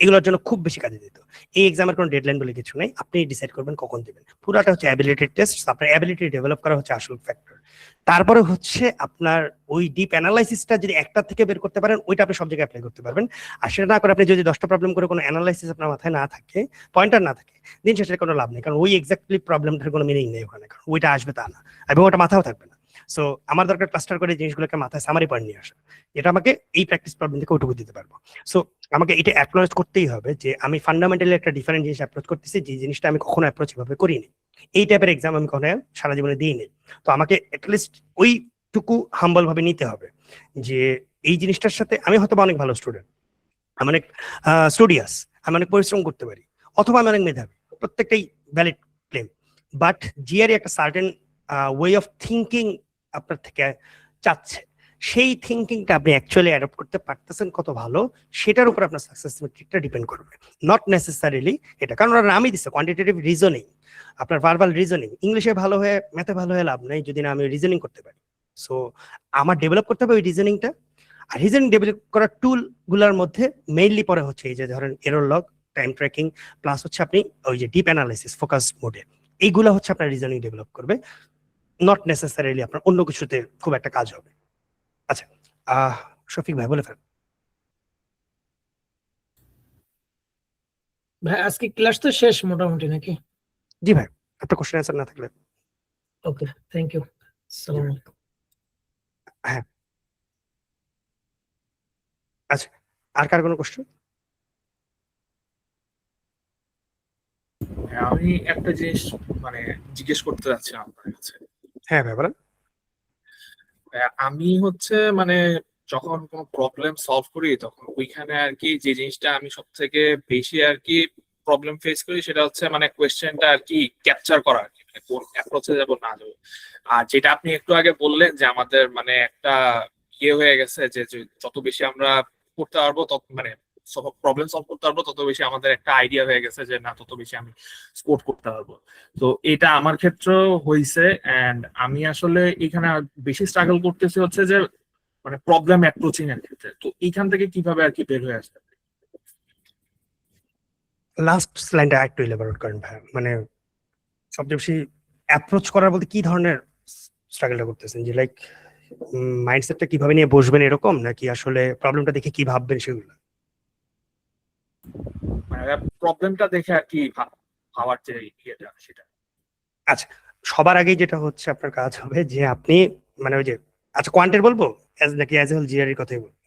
এগুলোর জন্য খুব বেশি কাজে দিত। এই এক্সামের কোনো ডেডলাইন বলে কিছু নেই, আপনি ডিসাইড করবেন কখন দেবেন। পুরাটা হচ্ছে অ্যাবিলিটি টেস্ট, আপনার অ্যাবিলিটি ডেভেলপ করা হচ্ছে আসল ফ্যাক্টর। তারপরে হচ্ছে আপনার ওই ডিপ অ্যানালাইসিসটা যদি একটা থেকে বের করতে পারেন, ওইটা আপনি সব জায়গায় অ্যাপ্লাই করতে পারবেন। আর সেটা না করে আপনি যদি 10টা প্রবলেম করে কোনো অ্যানালাইসিস আপনার মাথায় না থাকে, পয়েন্টার না থাকে, দিন শেষে কোনো লাভ নেই। কারণ ওই এক্স্যাক্টলি প্রবলেমটার কোনো মিনিং নেই ওখানে, কারণ ওইটা আসবে তা না, এবং ওটা মাথাও থাকবে না। সো আমার দরকার ক্লাস্টার করে জিনিসগুলোকে মাথায় সামারি পয়েন্ট নিয়ে আসা, এটা আমাকে এই প্র্যাকটিস প্রবলেম থেকে ওইটুকু দিতে পারবো। সো আমাকে এটা অ্যাকনোলেজ করতেই হবে যে আমি ফান্ডামেন্টালি একটা ডিফারেন্ট জিনিস অ্যাপ্রোচ করতেছি, যে জিনিসটা আমি কখনো অ্যাপ্রোচ এভাবে করিনি। এই টাইপের এক্সাম আমি কখনো সারা জীবনে দিইনি। তো আমাকে অ্যাটলিস্ট ওইটুকু হাম্বল ভাবে নিতে হবে যে এই জিনিসটার সাথে আমি হয়তো অনেক ভালো স্টুডেন্ট, আমি অনেক স্টুডিয়াস, আমি অনেক পরিশ্রম করতে পারি, অথবা আমি অনেক মেধাবী, প্রত্যেকটাই ভ্যালিড ক্লেম। বাট জিআরই একটা সার্টেন ওয়ে অফ থিঙ্কিং আপনার থেকে চাচ্ছে, সেই থিঙ্কিংটা আপনি অ্যাকচুয়ালি অ্যাডপ্ট করতে পারতেছেন কত ভালো, সেটার উপর আপনার সাকসেস মেট্রিকটা ডিপেন্ড করবে, নট নেসেসারিলি এটা। কারণ ওরা নামই দিচ্ছে কোয়ান্টিটেটিভ রিজনিং, আপনার ভার্বাল রিজনিং। ইংলিশে ভালো হয়ে ম্যাথে ভালো হয়ে লাভ নেই যদি না আমি রিজনিং করতে পারি। সো আমার ডেভেলপ করতে হবে ওই রিজনিংটা। আর রিজনিং ডেভেলপ করার টুল গুলার মধ্যে মেইনলি পরে হচ্ছে এই যে ধরেন error log, time tracking, plus হচ্ছে আপনি ওই যে ডিপ অ্যানালাইসিস, ফোকাস মোডে, এইগুলো হচ্ছে আপনার রিজনিং ডেভেলপ করবে, নট নেসেসারিলি আপনার অন্য কিছুতে খুব একটা কাজ হবে। আচ্ছা, শফিক ভাই বলে ফেলেন। ভাই আজকে ক্লাস তো শেষ মোটামুটি নাকি? জি ভাই, আপনার কোশ্চেন অ্যান্সার না থাকলে। ওকে, থ্যাংক ইউ। আসসালামু আলাইকুম। হ্যাঁ, আচ্ছা, আর কার কোনো কোশ্চেন? আমি একটা জিনিস মানে জিজ্ঞেস করতে চাচ্ছিলাম আপনার কাছে। হ্যাঁ ভাই বলেন। আমি হচ্ছে মানে যখন কোনো প্রবলেম সলভ করি তখন ওইখানে আর কি যে জিনিসটা আমি সব থেকে বেশি আর কি প্রবলেম ফেস করি সেটা হচ্ছে মানে কোয়েশ্চেনটা আর কি ক্যাপচার করা আর কি, মানে কোন অ্যাপ্রোচে যাবো না যাবো। আর যেটা আপনি একটু আগে বললেন যে আমাদের মানে একটা ইয়ে হয়ে গেছে যে যত বেশি আমরা করতে পারবো তত মানে প্রবলেম সলভ করতে পারবো তত বেশি আমাদের একটা আইডিয়া হয়ে গেছে যে না তত বেশি আমি স্কোর করতে পারবো। তো এটা আমার ক্ষেত্রেও হয়েছে, এন্ড আমি আসলে এখানে বেশি স্ট্রাগল করতেছি হচ্ছে যে মানে প্রবলেম অ্যাপ্রোচিং এর ক্ষেত্রে। তো এইখান থেকে কিভাবে আর কি বের হয়ে আসতে? লাস্ট লাইনটা একটু ইলাবোরেট করেন ভাই, মানে সবচেয়ে বেশি অ্যাপ্রোচ করার বলতে কি ধরনের স্ট্রাগলটা করতেছেন, যে লাইক মাইন্ডসেটটা কিভাবে নিয়ে বসবেন এরকম, নাকি আসলে প্রবলেমটা দেখে কি ভাববেন সেগুলো? মানে প্রবলেমটা দেখে আর কি ভাবার যে ইয়েটা সেটা। আচ্ছা, সবার আগে যেটা হচ্ছে আপনার কাজ হবে যে আপনি মানে ওই যে, আচ্ছা কোয়ান্টের বলবো নাকি অ্যাজ হোল জিআর এর কথাই বলবো?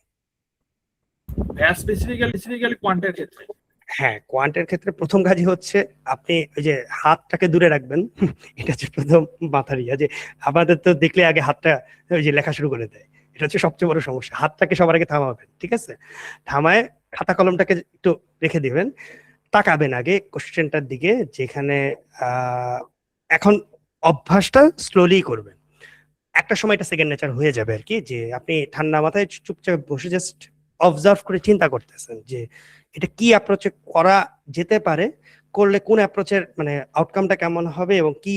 স্পেসিফিক্যালি কোয়ান্টের ক্ষেত্রে। হ্যাঁ, কোয়ান্টের ক্ষেত্রে প্রথম কাজই হচ্ছে আপনি ওই যে হাতটাকে দূরে রাখবেন। এটা হচ্ছে প্রথম মাথার ইয়া, যে আমাদের তো দেখলে আগে হাতটা ওই যে লেখা শুরু করে দেয়, এটা হচ্ছে সবচেয়ে বড় সমস্যা। হাতটাকে সবার আগে থামাবেন, ঠিক আছে? থামায় খাতা কলমটাকে একটু রেখে দিবেন, তাকাবেন আগে কোশ্চেনটার দিকে, যেখানে এখন অভ্যাসটা স্লোলি করবেন, একটা সময় এটা সেকেন্ড নেচার হয়ে যাবে আর কি, যে আপনি ঠান্ডা মাথায় চুপচাপ বসে জাস্ট অবজার্ভ করে চিন্তা করতেছেন যে এটা কি অ্যাপ্রোচে করা যেতে পারে, করলে কোন অ্যাপ্রোচের মানে আউটকামটা কেমন হবে, এবং কি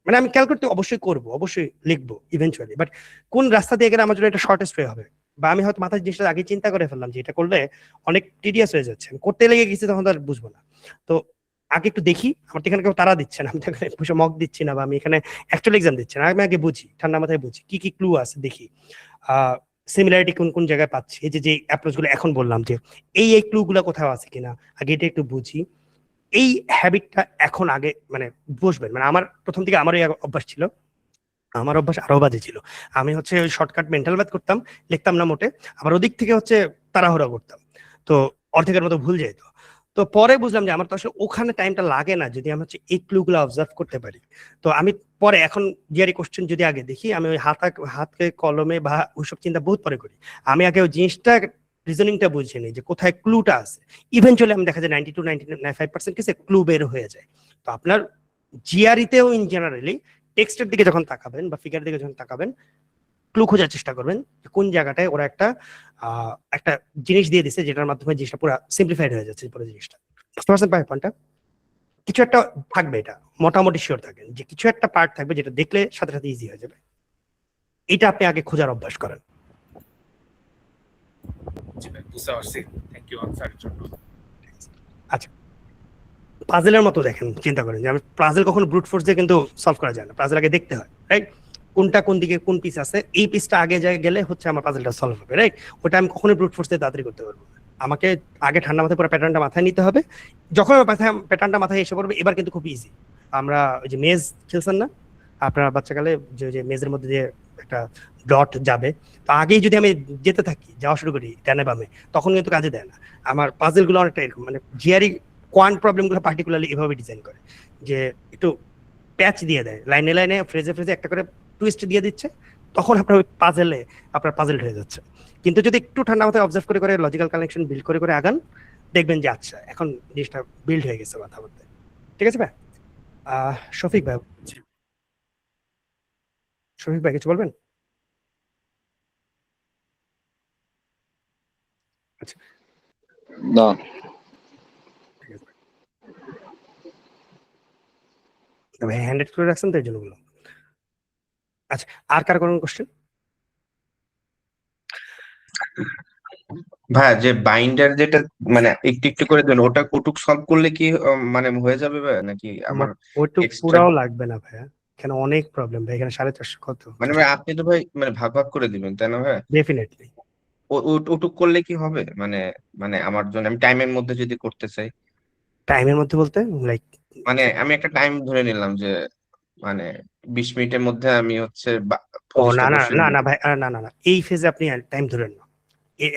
মানে আমি ক্যালকুলেট অবশ্যই করবো, অবশ্যই লিখবো ইভেন্চুয়ালি, বাট কোন রাস্তা দিয়ে গেলে আমার জন্য এটা শর্টেস্ট ওয়ে হবে। বা আমি হয়তো মাথায় জিনিসটা আগে চিন্তা করে ফেললাম যে এটা করলে অনেক টিডিয়াস হয়ে যাচ্ছে, আমি করতে লেগে গেছি, তখন তো আর বুঝবো না। তো আগে একটু দেখি, আমার তো এখানে কেউ তারা দিচ্ছে না, আমি তো এখানে বসে মক দিচ্ছি না, বা আমি এখানে অ্যাকচুয়াল এক্সাম দিচ্ছি না, আমি আগে বুঝি, ঠান্ডা মাথায় বুঝি কি কি ক্লু আছে, দেখি সিমিলারিটি কোন কোন জায়গায় পাচ্ছি, এই যে অ্যাপ্রোচ গুলো এখন বললাম যে এই ক্লু গুলো কোথাও আছে কিনা, আগে এটা একটু বুঝি। এই হ্যাবিটটা এখন আগে মানে বসবেন। মানে আমার প্রথম দিকে আমারও অভ্যাস ছিল, আমার অভ্যাস আরো বাজে ছিল। আমি হচ্ছে ওই শর্টকাট মেন্টাল ম্যাথ করতাম, লিখতাম না মোটে, আবার ওদিক থেকে হচ্ছে তাড়াহুড়া করতাম, তো অর্ধেকের মতো ভুল যেত। তো পরে বুঝলাম যে আমার তো আসলে ওখানে টাইমটা লাগে না যদি আমি হচ্ছে এই ক্লুগুলো অবজার্ভ করতে পারি। তো আমি পরে এখন জিআরই কোশ্চেন যদি আগে দেখি, আমি ওই হাতে কলমে বা ওইসব চিন্তা বহুত পরে করি। আমি আগে ওই জিনিসটা রিজনিংটা বুঝে নিই যে কোথায় ক্লুটা আছে। ইভেনচুয়ালি আমি দেখা যায় 92-95% কেসে ক্লু বের হয়ে যায়। তো আপনার জিআরইতেও ইন জেনারেলি টেক্সটের দিকে যখন তাকাবেন বা ফিগার দিকে যখন তাকাবেন, ক্লু খোঁজার চেষ্টা করবেন কোন জায়গাটায় ওরা একটা জিনিস দিয়ে দিচ্ছে যেটার মাধ্যমে জিনিসটা পুরো সিম্পলিফাইড হয়ে যাচ্ছে পুরো জিনিসটা। বুঝতে পারছেন পয়েন্টটা? কিছু একটা থাকবে, এটা মোটামুটি শিওর থাকেন যে কিছু একটা পার্ট থাকবে যেটা দেখলে সাথে সাথে ইজি হয়ে যাবে। এটা আপনি আগে খোঁজার অভ্যাস করেন। বুঝতে পারছি, থ্যাংক ইউ আনসারের জন্য। আচ্ছা, পাজেলের মতো দেখেন, চিন্তা করেন যে আমি পাজেল কখনো ব্রুট ফোর্স দিয়ে কিন্তু সলভ করা যায় না, পাজেল আগে দেখতে হয়, রাইট? কোনটা কোন দিকে কোন পিস আছে, এই পিসটা আগে গেলে হচ্ছে আমার পাজেলটা সলভ হবে, রাইট? ওটা আমি কখনোই ব্রুট ফোর্স দিয়ে তাড়াতাড়ি করতে পারবো না। আমাকে আগে ঠান্ডা মাথায় পুরো প্যাটার্নটা মাথায় নিতে হবে। যখন প্যাটার্নটা মাথায় এসে পড়বে, এবার কিন্তু খুব ইজি। আমরা ওই যে মেজ খেলছেন না আপনার বাচ্চাকালে, যে মেজের মধ্যে দিয়ে একটা ডট যাবে, তো আগেই যদি আমি যেতে থাকি, যাওয়া শুরু করি ডানে বামে, তখন কিন্তু কাজে দেয় না। আমার পাজেলগুলো অনেকটা এরকম, মানে জিআরই কোয়ান্ট প্রবলেমগুলো পার্টিকুলারলি এভাবে ডিজাইন করে যে একটু প্যাচ দিয়ে দেয়, লাইনে লাইনে ফ্রেজে ফ্রেজে একটা করে টুইস্ট দিয়ে দিচ্ছে, তখন আপনার ওই পাজেলে আপনার পাজেল হয়ে যাচ্ছে। কিন্তু যদি একটু ঠান্ডা মাথায় অবজার্ভ করে করে লজিক্যাল কানেকশন বিল্ড করে করে আগান, দেখবেন যে আচ্ছা এখন জিনিসটা বিল্ড হয়ে গেছে কথা বলতে। ঠিক আছে ভাই? শফিক ভাই, শফিক ভাই কিছু বলবেন? আচ্ছা, না, ভাই হ্যান্ডেড করে রাখছেন তো এই জন্য বললাম। আচ্ছা, আর কার কোনো কোশ্চেন? ভাই যে বাইন্ডার যেটা মানে একটু একটু করে দেন, ওটা ওটুক সলভ করলে কি মানে হয়ে যাবে ভাই, নাকি আমার ওইটুক এক্সট্রা? পুরাও লাগবে না ভাইয়া, এখানে অনেক প্রবলেম ভাই, এখানে 450 কত মানে ভাই আপনি তো ভাই মানে ভাগ ভাগ করে দিবেন তাই না ভাই? ডেফিনেটলি। ওটুক করলে কি হবে মানে, মানে আমার জন্য আমি টাইমের মধ্যে যদি করতে চাই, টাইমের মধ্যে বলতে লাইক মানে আমি একটা টাইম ধরে নিলাম যে মানে 20 মিনিটের মধ্যে আমি হচ্ছে ও না 25টা না কোশ্চেন। না না ভাই, না না না, এই ফেজে আপনি টাইম ধরেন না।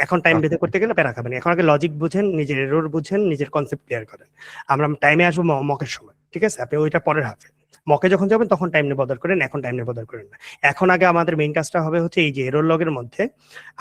এখন টাইম বেঁধে করতে গেলে প্যারা খাবেন। এখন আগে লজিক বুঝেন, নিজের এরর বুঝেন, নিজের কনসেপ্ট ক্লিয়ার করেন। আমরা টাইমে আসবো মকের সময়, ঠিক আছে? আপনি ওইটা পরের হাফে, মকে যখন যাবেন তখন টাইম নিয়ে বদল করেন, এখন টাইম নিয়ে বদল করেন না। এখন আগে আমাদের মেইন কাজটা হবে হচ্ছে এই যে এরর লগের মধ্যে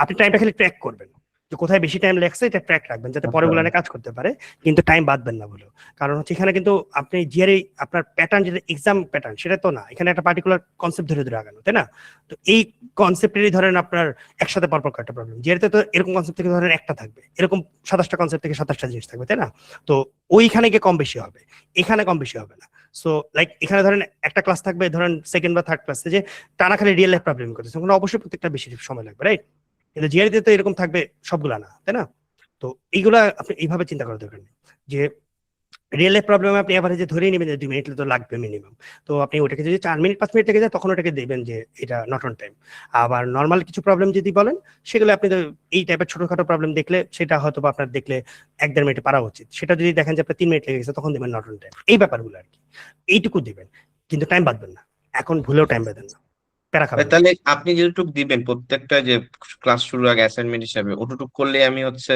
আপনি টাইমটা খালি ট্র্যাক করবেন, যে কোথায় বেশি টাইম লাগছে এটা ট্র্যাক রাখবেন যাতে পরে গুলানে কাজ করতে পারে, কিন্তু টাইম বাদবেন না বলে। কারণ হচ্ছে এখানে কিন্তু আপনি জিআরই আপনার প্যাটার্ন যেটা এক্সাম প্যাটার্ন সেটা তো না, এখানে একটা পার্টিকুলার কনসেপ্ট ধরে ধরে আগানো, তাই না? তো এই কনসেপ্টেরই ধরেন আপনার একসাথে পরপর একটা প্রবলেম, জিআরইতে তো এরকম কনসেপ্ট থেকে ধরেন একটা থাকবে, এরকম 27টা কনসেপ্ট থেকে 27টা জিনিস থাকবে, তাই না? তো ওইখানে গিয়ে কম বেশি হবে, এখানে কম বেশি হবে না। সো লাইক এখানে ধরেন একটা ক্লাস থাকবে, ধরেন সেকেন্ড বা থার্ড ক্লাসে যে টানা খালি রিয়েল লাইফ প্রবলেম করতেছে, তখন অবশ্যই প্রত্যেকটা বেশি সময় লাগবে, রাইট? কিন্তু জিআরইতে তো এরকম থাকবে সবগুলা না, তাই না? তো এইগুলা আপনি এইভাবে চিন্তা করার দরকার নেই যে রিয়েল লাইফ প্রবলেম আপনি এভারেজে ধরেই নেবেন যে 2 মিনিট তো লাগবে মিনিমাম। তো আপনি ওটাকে যদি 4 মিনিট 5 মিনিট লেগে যায় তখন ওটাকে দেখবেন যে এটা নট অন টাইম। আবার নর্মাল কিছু প্রবলেম যদি বলেন, সেগুলো আপনি তো এই টাইপের ছোটখাটো প্রবলেম দেখলে সেটা হয়তো বা আপনার দেখলে 1-1.5 মিনিটে পারা উচিত, সেটা যদি দেখেন যে আপনার 3 মিনিট লেগে গেছে তখন দেবেন নট অন টাইম। এই ব্যাপারগুলো আর কি, এইটুকু দিবেন, কিন্তু টাইম বাদবেন না। এখন ভুলেও টাইম বাদেন না, প্যারা খাবেন না। তাহলে আপনি যেটুক দিবেন প্রত্যেকটা যে ক্লাস শুরুর আগে অ্যাসাইনমেন্ট হিসাবে, ওটুক করলে আমি হচ্ছে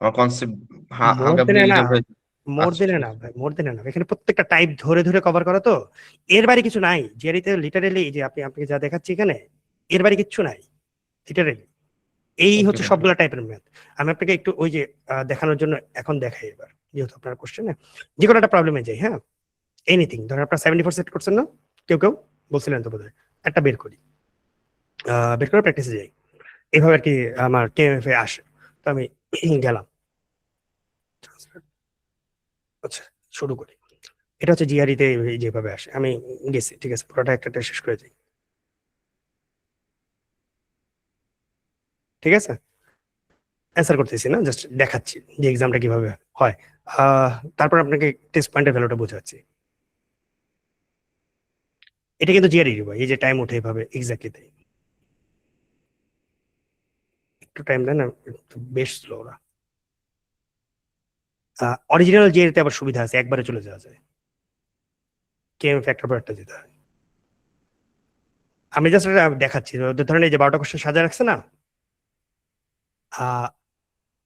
আমার কনসেপ্ট মোর হালকা দেনে না, হয়ে মোর আচ্ছা, দেনে না ভাই, মোর দেনে না, এখানে প্রত্যেকটা টাইপ ধরে ধরে কভার করা, তো এর বাইরে কিছু নাই। জিআরইতে লিটারেলি যে আপনাকে যা দেখাচ্ছি এখানে, এর বাইরে কিচ্ছু নাই লিটারেলি। এই হচ্ছে সবগুলা টাইপের ম্যাথ। আমি আপনাকে একটু ওই যে দেখানোর জন্য এখন দেখাই এবার, যেহেতু আপনার কোশ্চেন, যে কোনো একটা প্রবলেমে যাই। হ্যাঁ, এনিথিং ধরেন আপনার 74 সেট করছেন না, কেউ কেউ বলছিলেন তো বোধহয়, একটা বের করি, বের করে প্র্যাকটিসে যাই, এভাবে আর কি আমার কেএমএফ এ আসে। তো আমি গেলাম, আচ্ছা শুরু করি। এটা হচ্ছে জিআরইতে যেভাবে আসে, আমি গেছি, ঠিক আছে? পুরোটা একটা শেষ করে যাই, ঠিক আছে? অ্যান্সার করতেছি না, জাস্ট দেখাচ্ছি যে এক্সামটা কিভাবে হয়। তারপর আপনাকে টেস্ট পয়েন্টের ভ্যালুটা বোঝাচ্ছি। এটা কিন্তু জিআরই ভাই, এই যে টাইম উঠে এভাবে এক্স্যাক্টলি তাই। একটু টাইম দেন না, একটু বেশ স্লো ওরা। অরিজিনাল জিআরইতে আবার সুবিধা আছে, একবারে চলে যাওয়া যায়, কেএমএফ একটা পর একটা যেতে হয়। আমি জাস্ট দেখাচ্ছি, ধরেন এই যে 12টা কোশ্চেন সাজা রাখছে না,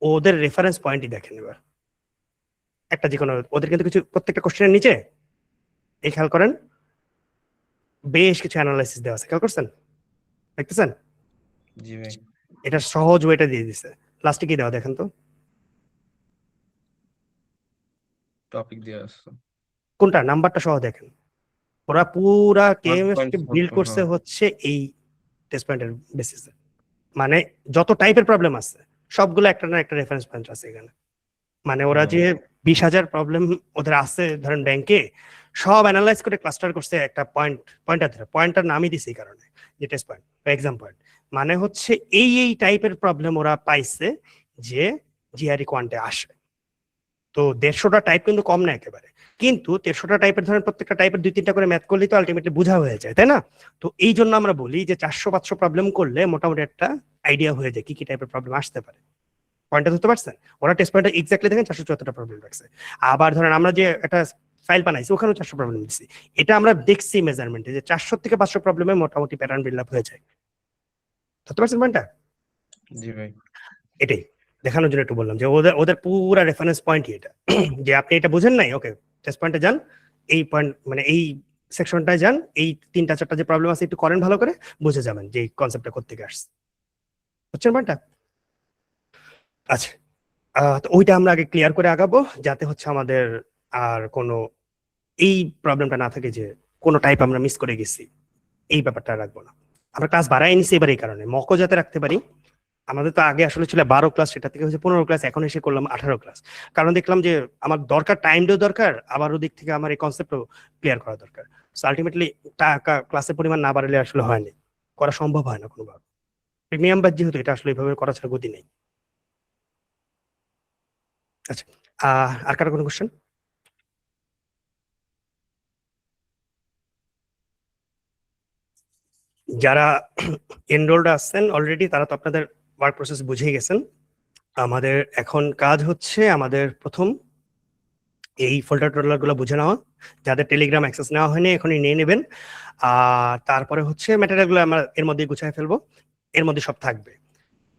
ওদের রেফারেন্স পয়েন্টই দেখেন এবার একটা যে কোনো ওদের কিন্তু কিছু প্রত্যেকটা কোশ্চেনের নিচে এই খেয়াল করেন বেশ কিছু অ্যানালাইসিস দেওয়া আছে, খেয়াল করছেন, দেখতেছেন? জি ভাই। এটা সহজ ওয়েটা দিয়ে দিছে। লাস্টে কি দেওয়া দেখেন তো, টপিক দিয়ে আসছে কোনটা নাম্বারটা সহ দেখেন। ওরা পুরা কেএমএসকে 1.4 বিল্ড করছে হচ্ছে এই টেস্ট পয়েন্টের বেসিসে। মানে যত টাইপের প্রবলেম আছে সবগুলো একটা না একটা রেফারেন্স পয়েন্ট আছে এখানে। মানে ওরা যে 20,000 প্রবলেম ওদের আছে ধরেন ব্যাংকে, সব অ্যানালাইজ করে ক্লাস্টার করছে একটা পয়েন্টার নামই দিছে এই কারণে যে টেস্ট পয়েন্ট বা এক্সাম পয়েন্ট। মানে হচ্ছে এই টাইপের প্রবলেম ওরা পাইছে যে জিআরই কোয়ান্টে আসে। তো 150টা টাইপ কিন্তু কম না একেবারে, কিন্তু 150টা টাইপের ধরেন প্রত্যেকটা টাইপের 2-3টা করে ম্যাথ করলেই তো আলটিমেটলি বোঝা হয়ে যায়, তাই না? তো এই জন্য আমরা বলি যে 400-500 প্রবলেম করলে মোটামুটি একটা আইডিয়া হয়ে যায় কি কি টাইপের প্রবলেম আসতে পারে। পয়েন্টটা ধরতে পারছেন? ওরা টেস্ট পয়েন্টটা এক্স্যাক্টলি দেখেন 474টা প্রবলেম রাখছে। আবার ধরেন আমরা যে একটা ফাইল বানাইছি ওখানেও 400 প্রবলেম দিচ্ছি। এটা আমরা দেখছি মেজারমেন্টে যে 400 থেকে 500 প্রবলেমে মোটামুটি প্যাটার্ন বিল্ড আপ হয়ে যায়। ধরতে পারছেন পয়েন্টটা? জি ভাই। এটাই দেখানোর জন্য একটু বললাম যে ওদের পুরা রেফারেন্স পয়েন্টই এটা যে আপনি এটা বুঝেন নাই, ওকে টেস্ট পয়েন্টে যান, এই পয়েন্ট মানে এই সেকশনটায় যান, এই 3-4টা যে প্রবলেম আছে একটু করেন ভালো করে, বুঝে যাবেন যে এই কনসেপ্টটা কোত্থেকে আসছে। বুঝছেন পয়েন্টটা? আচ্ছা, তো ওইটা আমরা আগে ক্লিয়ার করে আগাবো যাতে হচ্ছে আমাদের আর কোনো এই প্রবলেমটা না থাকে যে কোনো টাইপ আমরা মিস করে গেছি, এই ব্যাপারটা রাখবো না। আমরা ক্লাস বাড়াই নিছি এবার এই কারণে মকও যাতে রাখতে পারি। আমাদের তো আগে আসলে ছিল 12 ক্লাস, সেটা থেকে হচ্ছে 15 ক্লাস, এখন এসে করলাম 18 ক্লাস। কারণ দেখলাম যে আমার দরকার টাইমটাও দরকার, আবার ওদিক থেকে আমার এই কনসেপ্টও ক্লিয়ার করা দরকার। সো আলটিমেটলি টাকা ক্লাসের পরিমাণ না বাড়ালে আসলে হয় না, করা সম্ভব হয় না কোনোভাবে। প্রিমিয়াম ব্যাচ যেহেতু এটা আসলে এইভাবে করা ছাড়া গতি নেই। আচ্ছা, আর কারো কোনো কোশ্চেন? যারা এনরোলড আছেন অলরেডি তারা তো আপনাদের ওয়ার্ক প্রসেস বুঝেই গেছেন। আমাদের এখন কাজ হচ্ছে আমাদের প্রথম এই ফোল্ডার টোল্ডার গুলো বুঝে নেওয়া, যাদের টেলিগ্রাম অ্যাক্সেস নেওয়া হয়নি এখনই নিয়ে নেবেন। আর তারপরে হচ্ছে ম্যাটেরিয়াল গুলো আমরা এর মধ্যে গুছায় ফেলবো, এর মধ্যে সব থাকবে।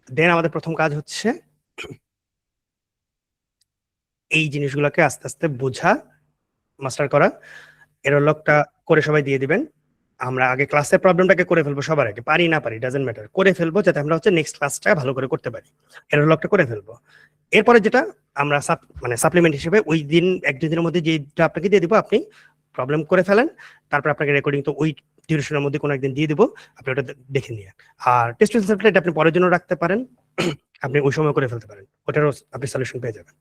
দেন আমাদের প্রথম কাজ হচ্ছে এই জিনিসগুলোকে আস্তে আস্তে বোঝা, মাস্টার করা। এরর লকটা করে সবাই দিয়ে দিবেন। আমরা আগে ক্লাসের প্রবলেমটাকে করে ফেলবো সবার আগে, পারি না পারি ডাজেন্ট ম্যাটার, করে ফেলবো যাতে আমরা হচ্ছে নেক্সট ক্লাসটা ভালো করে করতে পারি। এরর লকটা করে ফেলবো। এরপরে যেটা আমরা মানে সাপ্লিমেন্ট হিসেবে ওই দিন 1-2 দিনের মধ্যে যেটা আপনাকে দিয়ে দিব, আপনি প্রবলেম করে ফেলেন, তারপর আপনাকে রেকর্ডিং তো ওই ডিউরেশনের মধ্যে কোনো একদিন দিয়ে দিব, আপনি ওটা দেখে নিয়ে। আর টেস্ট রেজাল্ট আপনি পরের জন্য রাখতে পারেন, আপনি ওই সময় করে ফেলতে পারেন, ওটারও আপনি সলিউশন পেয়ে যাবেন।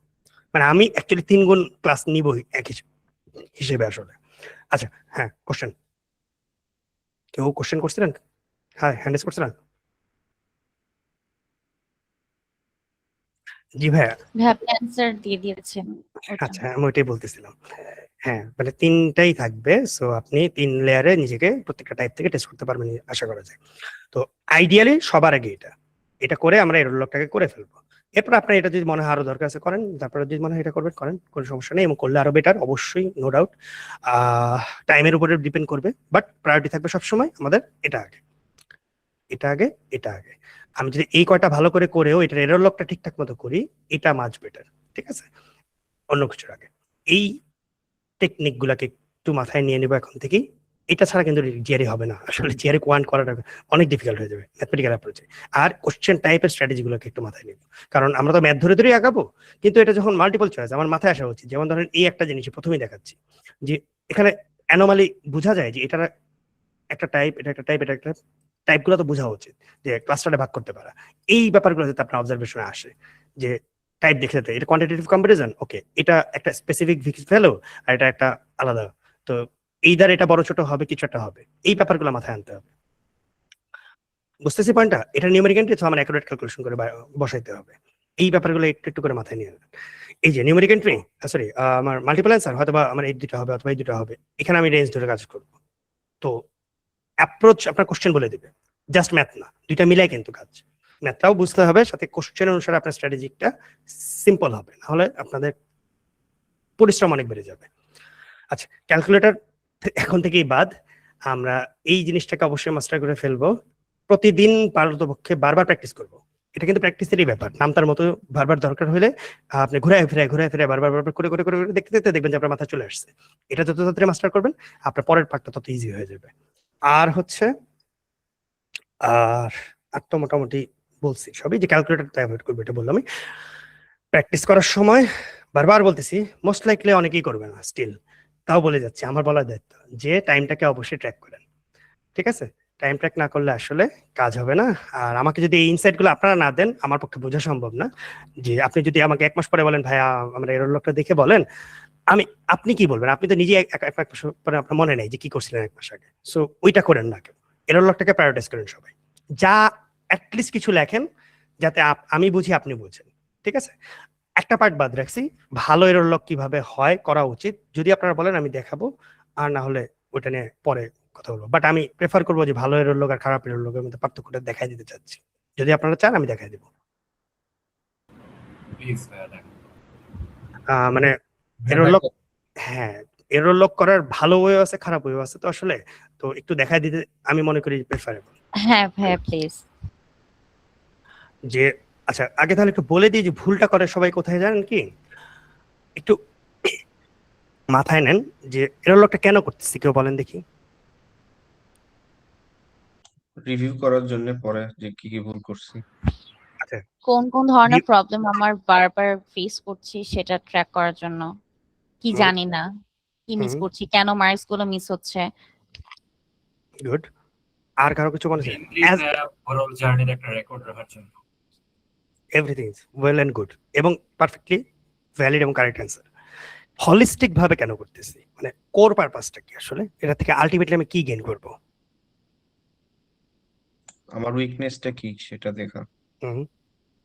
মানে আমি অ্যাকচুয়ালি 3 গুণ ক্লাস নিবই এক হিসেবে আসলে। আচ্ছা, হ্যাঁ, কোশ্চেন কেউ কোশ্চেন করছিলেন? হ্যাঁ, হ্যান্ড রেজ করছিলেন? জি ভাইয়া। ভাইয়া আপনি অ্যান্সার দিয়ে দিয়েছেন ওটা। আচ্ছা, আমি ওইটাই বলতেছিলাম। হ্যাঁ, মানে 3টাই থাকবে। সো আপনি 3 লেয়ারে নিজেকে প্রত্যেকটা টাইপ থেকে টেস্ট করতে পারবেন আশা করা যায়। তো আইডিয়ালি সবার আগে এটা করে আমরা এরর লকটাকে করে ফেলবো। এরপর আপনার এটা যদি মনে হয় আরো দরকার আছে করেন, তারপরে যদি মনে হয় এটা করবেন করেন, কোনো সমস্যা নেই, এবং করলে আরো বেটার অবশ্যই, নো ডাউট। টাইমের উপরে ডিপেন্ড করবে, বাট প্রায়োরিটি থাকবে সবসময় আমাদের এটা আগে, এটা আগে, এটা আগে। আমি যদি এই কয়টা ভালো করে করেও এটার এরর লকটা ঠিকঠাক মতো করি, এটা মাচ বেটার, ঠিক আছে, অন্য কিছুর আগে। এই টেকনিক গুলাকে একটু মাথায় নিয়ে নেবো এখন থেকেই। এটা ছাড়া কিন্তু জিআরই হবে না আসলে, জিআরই কোয়ান্ট করাটা অনেক ডিফিকাল্ট হয়ে যাবে ম্যাথমেটিক্যাল অ্যাপ্রোচে। আর কোশ্চেন টাইপের স্ট্র্যাটেজি গুলোকে একটু মাথায় নেব, কারণ আমরা তো ম্যাথ ধরে ধরেই আগাবো, কিন্তু এটা যখন মাল্টিপল চয়েস আমার মাথায় আসা উচিত। যেমন ধরেন এই একটা জিনিস প্রথমেই দেখাচ্ছি যে এখানে অ্যানোমালি বোঝা যায় যে এটা একটা টাইপ, এটা একটা টাইপ, এটা একটা টাইপ, গুলো তো বোঝা উচিত যে ক্লাস্টারে ভাগ করতে পারা। এই ব্যাপারগুলো যাতে আপনার অবজারভেশনে আসে যে টাইপ দেখে এটা কোয়ান্টিটেটিভ কম্পারিজন, ওকে এটা একটা স্পেসিফিক ভ্যালু আর এটা একটা আলাদা, তো এইদার এটা বড় ছোট হবে, কিছু একটা হবে, এই ব্যাপারগুলো মাথায় আনতে হবে। বুঝতেছি পয়েন্টটা? এটা নিউমেরিক এন্ট্রি তো আমার অ্যাকুরেট ক্যালকুলেশন করে বসাইতে হবে। এই ব্যাপারগুলো একটু একটু করে মাথায় নিয়ে নেবেন। এই যে নিউমেরিক এন্ট্রি, সরি আমার মাল্টিপল অ্যান্সার হয়তো বা আমার এই দুটো হবে অথবা এই দুটো হবে, এখানে আমি রেঞ্জ ধরে কাজ করব। তো অ্যাপ্রোচ আপনার কোশ্চেন বলে দিবে, জাস্ট ম্যাথ না, দুইটা মিলাই কিন্তু কাজ। ম্যাথটাও বুঝতে হবে, সাথে কোশ্চেন অনুসারে আপনার স্ট্র্যাটেজিটা সিম্পল হবে, নাহলে আপনাদের পরিশ্রম অনেক বেড়ে যাবে। আচ্ছা, ক্যালকুলেটর এখন থেকেই বাদ, আমরা এই জিনিসটাকে অবশ্যই মাস্টার করে ফেলবো। প্রতিদিন পারতপক্ষে বারবার প্র্যাকটিস করব, এটা কিন্তু প্র্যাকটিসেরই ব্যাপার। নামতার মতো বারবার দরকার হলে আপনি ঘুরায় ফিরে বারবার দেখতে দেখবেন যে আপনার মাথায় চলে আসছে। এটা যত তাড়াতাড়ি মাস্টার করবেন আপনার পরের পার্টটা তত ইজি হয়ে যাবে। আর হচ্ছে আর তো মোটামুটি বলছি সবই, যে ক্যালকুলেটরটা অ্যাভয়েড করবে এটা বললাম আমি। প্র্যাকটিস করার সময় বারবার বলতেছি, মোস্ট লাইকলি অনেকেই করবে না স্টিল, তাও বলে যাচ্ছি, আমার বলার দায়িত্ব যে টাইমটাকে অবশ্যই ট্র্যাক করেন। ঠিক আছে, টাইম ট্র্যাক না করলে আসলে কাজ হবে না। আর আমাকে যদি এই ইনসাইট গুলো আপনারা না দেন আমার পক্ষে বোঝা সম্ভব না। যে আপনি যদি আমাকে 1 মাস পরে বলেন ভাইয়া আমরা এরর লকটা দেখে বলেন, আপনি কি বলবেন? আপনি তো নিজে এক মাস পরে আপনার মনে নেই যে কি করছিলেন 1 মাস আগে। সো ওইটা করেন না কেউ, এরর লকটাকে প্রায়োরিটাইজ করেন সবাই। যা অ্যাটলিস্ট কিছু লেখেন যাতে আমি বুঝি আপনি বুঝেন। ঠিক আছে, একটা পার্ট বাদ রাখছি, ভালো এরর লক কিভাবে হয় করা উচিত, যদি আপনারা বলেন আমি দেখাবো, আর না হলে ওইটা নিয়ে পরে কথা বলবো। বাট আমি প্রেফার করবো যে ভালো এরর লক আর খারাপ এরর লকের মধ্যে পার্থক্যটা দেখাই দিতে চাচ্ছি। যদি আপনারা চান আমি দেখাই দেবো। মানে এরর লক, হ্যাঁ এরর লক করার ভালো ওয়ে আছে খারাপ ওয়ে আছে, তো আসলে তো একটু দেখাই দিতে আমি মনে করি প্রেফারেবল। হ্যাঁ ভাইয়া প্লিজ। যে আচ্ছা আগে তাহলে একটু বলে দিই যে ভুলটা করে সবাই কোথায় জানেন কি, একটু মাথায় নেন যে এরর লকটা কেন করতেছি, কেউ বলেন দেখি। রিভিউ করার জন্য পরে যে কি কি ভুল করছি। আচ্ছা কোন কোন ধরনের প্রবলেম আমার বারবার ফেস করছি সেটা ট্র্যাক করার জন্য, কি জানি না কি মিস করছি, কেন মার্কস গুলো মিস হচ্ছে। গুড। আর কারো কিছু মনে আছে? ওভারঅল জার্নির একটা রেকর্ড রাখার জন্য। Everything is well and good এবং পারফেক্টলি ভ্যালিড এবং কারেক্ট অ্যান্সার। হলিস্টিক ভাবে কেন করতেছি, মানে কোর পারপাসটা কি আসলে, এটা থেকে আলটিমেটলি আমি কি গেইন করব? আমার উইকনেসটা কি সেটা দেখা।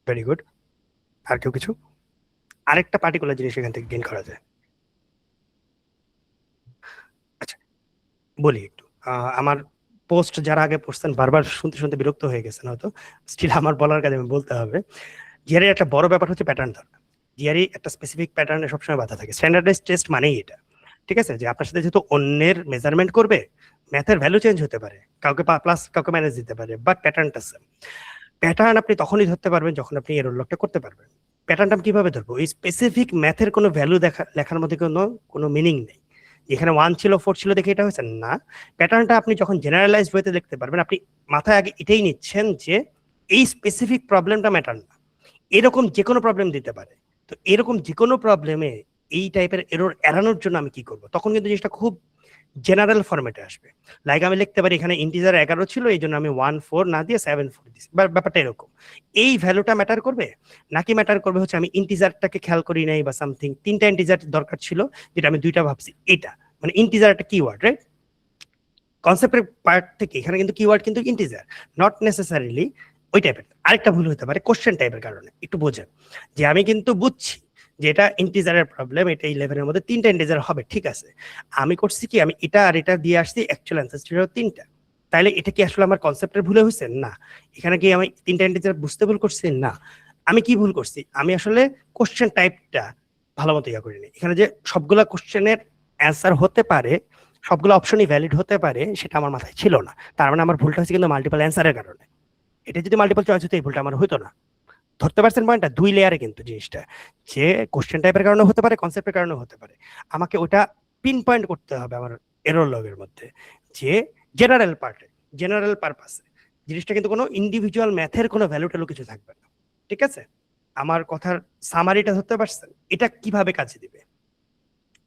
Very good. আর কেউ কিছু? আরেকটা পার্টিকুলার জিনিস এখান থেকে গেইন করা যায়। আচ্ছা বলি একটু, আমার পোস্ট যারা আগে পড়ছেন বারবার শুনতে বিরক্ত হয়ে গেছেন হয়তো, স্টিল আমার বলার কাজে আমি বলতে হবে। জিআরই একটা বড় ব্যাপার হচ্ছে প্যাটার্ন ধরা। জিআরই একটা স্পেসিফিক প্যাটার্নে সবসময় বাধা থাকে। স্ট্যান্ডার্ডাইজ টেস্ট মানেই এটা। ঠিক আছে, যে আপনার সাথে যেহেতু অন্যের মেজারমেন্ট করবে, ম্যাথের ভ্যালু চেঞ্জ হতে পারে, কাউকে প্লাস কাউকে মাইনাস দিতে পারে, বাট প্যাটার্নটা সেম। প্যাটার্ন আপনি তখনই ধরতে পারবেন যখন আপনি এরর লকটা করতে পারবেন। প্যাটার্নটা আমি কিভাবে ধরবো? এই স্পেসিফিক ম্যাথের কোনো ভ্যালু লেখার মধ্যে কোনো মিনিং নেই। এখানে 1 ছিল 4 ছিল দেখে এটা হয়েছে না। প্যাটার্নটা আপনি যখন জেনারেলাইজড ওয়েতে লিখতে পারবেন, আপনি মাথায় আগে এটাই নিচ্ছেন যে এই স্পেসিফিক প্রবলেমটা ম্যাটার না, এরকম যে কোনো প্রবলেম দিতে পারে। তো এরকম যে কোনো প্রবলেমে এই টাইপের এরর এড়ানোর জন্য আমি কি করব, তখন কিন্তু জিনিসটা খুব জেনারেল ফরম্যাটে আসবে। লাইক আমি লিখতে পারি এখানে ইন্টিজার 11 ছিল, এই জন্য আমি 1 4 না দিয়ে 7 4 দিছি। ব্যাপারটা এরকম। এই ভ্যালুটা ম্যাটার করবে নাকি ম্যাটার করবে হচ্ছে আমি ইন্টিজারটাকে খেয়াল করি নাই বা সামথিং, 3টা ইন্টিজার দরকার ছিল যেটা আমি 2টা ভাবছি। এটা মানে ইন্টিজার একটা কিওয়ার্ড, রাইট? কনসেপ্টের পার্ট থেকে এখানে কিন্তু কিওয়ার্ড কিন্তু ইন্টিজার, নট নেসেসারিলি ওই টাইপের। আরেকটা ভুল হতে পারে কোশ্চেন টাইপের কারণে, একটু বোঝেন যে আমি কিন্তু বুঝছি যে এটা ইন্টিজারের প্রবলেম, এটা 11 এর মধ্যে 3টা ইন্টিজার হবে, ঠিক আছে। আমি করছি কি, আমি এটা আর এটা দিয়ে আসছি, অ্যাকচুয়াল অ্যান্সার ছিল 3টা। তাইলে এটা কি আসলে আমার কনসেপ্টের ভুলে হয়েছে? না। এখানে কি আমি 3টা ইন্টিজার বুঝতে ভুল করছি? না। আমি কি ভুল করছি? আমি আসলে কোশ্চেন টাইপটা ভালো মতো ইয়া করিনি। এখানে যে সবগুলা কোশ্চেনের অ্যান্সার হতে পারে, সবগুলো অপশনই ভ্যালিড হতে পারে, সেটা আমার মাথায় ছিল না। তার মানে আমার ভুলটা হচ্ছে কিন্তু মাল্টিপল অ্যান্সারের কারণে। এটা যদি মাল্টিপল চয়েস হতো এই ভুলটা আমার হতো না। ধরতে পারছেন পয়েন্টটা? 2 লেয়ারে কিন্তু জিনিসটা, যে কোশ্চেন টাইপের কারণে হতে পারে, কনসেপ্টের কারণে হতে পারে। আমাকে ওটা পিন পয়েন্ট করতে হবে আমার এরর লগের মধ্যে, যে জেনারেল পার্টে, জেনারেল পারপাসে জিনিসটা কিন্তু কোনো ইন্ডিভিজুয়াল ম্যাথের কোনো ভ্যালু ট্যালু কিছু থাকবে না। ঠিক আছে, আমার কথার সামারিটা ধরতে পারছেন? এটা কিভাবে কাজে দিবে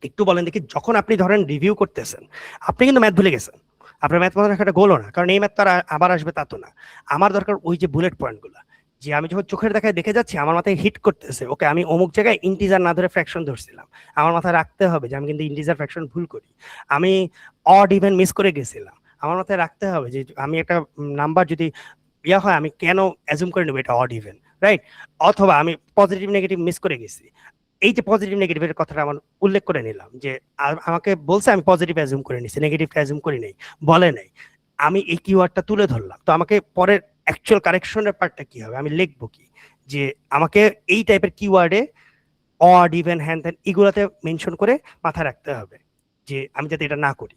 একটু বলেন দেখি। যখন আপনি ধরেন রিভিউ করতেছেন, আপনি কিন্তু ম্যাথ ভুলে গেছেন, আপনার ম্যাথ মনে রাখাটা গোলও না, কারণ এই ম্যাথ তো আবার আসবে তা তো না। আমার দরকার ওই যে বুলেট পয়েন্টগুলো, যে আমি যখন চোখের দেখায় দেখে যাচ্ছি আমার মাথায় হিট করতেছে, ওকে আমি অমুক জায়গায় ইন্টিজার না ধরে ফ্র্যাকশন ধরছিলাম, আমার মাথায় রাখতে হবে যে আমি কিন্তু ইন্টিজার ফ্র্যাকশন ভুল করি। আমি অড ইভেন মিস করে গেছিলাম, আমার মাথায় রাখতে হবে যে আমি একটা নাম্বার যদি ইয়া হয় আমি কেন অ্যাজুম করে নেবো এটা অড ইভেন, রাইট? অথবা আমি পজিটিভ নেগেটিভ মিস করে গেছি, এই যে পজিটিভ নেগেটিভের কথাটা আমার উল্লেখ করে নিলাম, যে আমাকে বলছে আমি পজিটিভ অ্যাজুম করে নিছি, নেগেটিভটা অ্যাজুম করি নাই, বলে নাই, আমি এই কিওয়ার্ডটা তুলে ধরলাম। তো আমাকে পরের অ্যাকচুয়াল কারেকশনের পার্টটা কি হবে, আমি লিখবো কি, যে আমাকে এই টাইপের কিওয়ার্ডে অড ইভেন হ্যান ত্যান এগুলাতে মেনশন করে মাথায় রাখতে হবে যে আমি যাতে এটা না করি।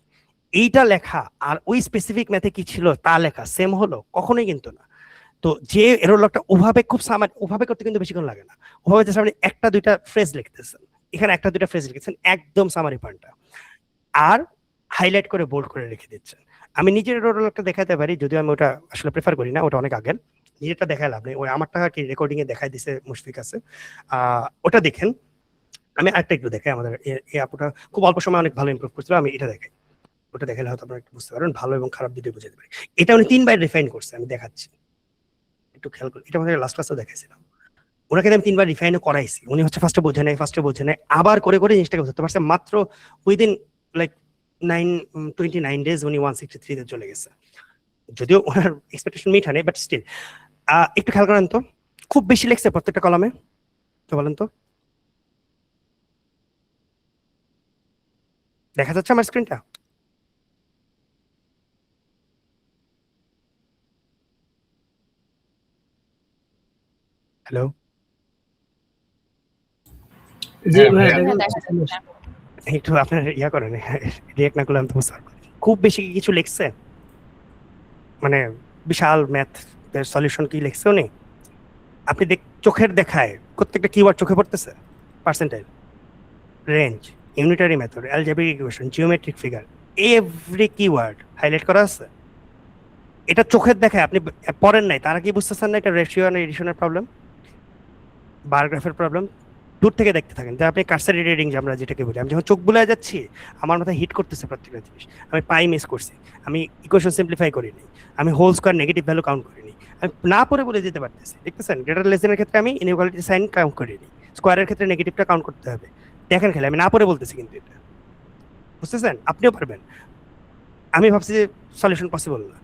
এইটা লেখা আর ওই স্পেসিফিক ম্যাথে কি ছিল তা লেখা সেম হলো? কখনোই কিন্তু না। তো যে এরর লকটা ওভাবে খুব ওভাবে করতে কিন্তু বেশিক্ষণ লাগে না। ওভাবে জাস্ট আপনি একটা দুইটা ফ্রেজ লিখতেছেন, এখানে একটা দুইটা ফ্রেজ লিখেছেন একদম সামারি পয়েন্টটা, আর হাইলাইট করে বোল্ড করে রেখে দিচ্ছেন। আমি নিজের এরর লকটা দেখাতে পারি, যদিও আমি ওটা আসলে প্রেফার করি না, ওটা অনেক আগের। নিজেরটা দেখায় লাভ নেই, ওই আমারটা কি রেকর্ডিং এ দেখাই দিছে মুশফিক আছে, ওটা দেখেন। আমি আরেকটা একটু দেখাই, আমাদের এই আপুটা খুব অল্প সময় অনেক ভালো ইমপ্রুভ করছিল, আমি এটা দেখাই। ওটা দেখালে হয়তো আপনারা একটু বুঝতে পারবেন, ভালো এবং খারাপ দুটোই বুঝাতে পারি। এটা উনি 3 বার রিফাইন করছে, আমি দেখাচ্ছি একটু খেয়াল করি। এটা আমাদের লাস্ট ক্লাসেও দেখাইছিলাম, ওনাকে আমি 3 বার রিফাইনও করাইছি। উনি হচ্ছে ফার্স্টে বোঝে নাই, আবার করে করে জিনিসটাকে বুঝতে পারছে। মাত্র উইদিন লাইক 29 ডেজ উনি 163 তে চলে গেছে। যদিও ওনার এক্সপেকটেশন মিট হয়, বাট স্টিল একটু খেয়াল করেন তো, খুব বেশি লেখছে প্রত্যেকটা কলামে, তো বলেন তো দেখা যাচ্ছে আমার স্ক্রিনটা? হ্যালো, জি ভাই একটু আপনার ইয়া করেন, রিয়েক্ট না করলে আমি তো বুঝতে পারবো। খুব বেশি কি কিছু লিখছে, মানে বিশাল ম্যাথ সলিউশন কি লিখছে উনি? আপনি চোখের দেখায় প্রত্যেকটা কিওয়ার্ড চোখে পড়তেছে, percentile, range, unitary method, algebraic equation, geometric figure, every keyword highlight করা আছে। এটা চোখের দেখায়, আপনি পড়েন নাই, তারা কি বুঝতেছেন না এটা রেশিও আর এডিশনের প্রবলেম, বার গ্রাফের প্রবলেম? দূর থেকে দেখতে থাকেন, যে আপনি কার্সারি রিডিং যে আমরা যেটাকে বলি, আমি যখন চোখ বুলায় যাচ্ছি আমার মাথায় হিট করতেছে প্রত্যেকটা জিনিস। আমি পাই মিস করছি, আমি ইকুয়েশন সিম্পলিফাই করিনি, আমি whole square negative value count করিনি, আমি না পড়ে বলে যেতে পারতেছি। দেখতেছেন গ্রেটার লেস দেনের ক্ষেত্রে আমি ইনইকুয়ালিটি সাইন কাউন্ট করিনি, স্কোয়ারের ক্ষেত্রে নেগেটিভটা কাউন্ট করতে হবে। দেখেন খেলে আমি না পড়ে বলতেছি, কিন্তু এটা বুঝতেছেন, আপনিও পারবেন। আমি ভাবছি যে সলিউশন পসিবল না।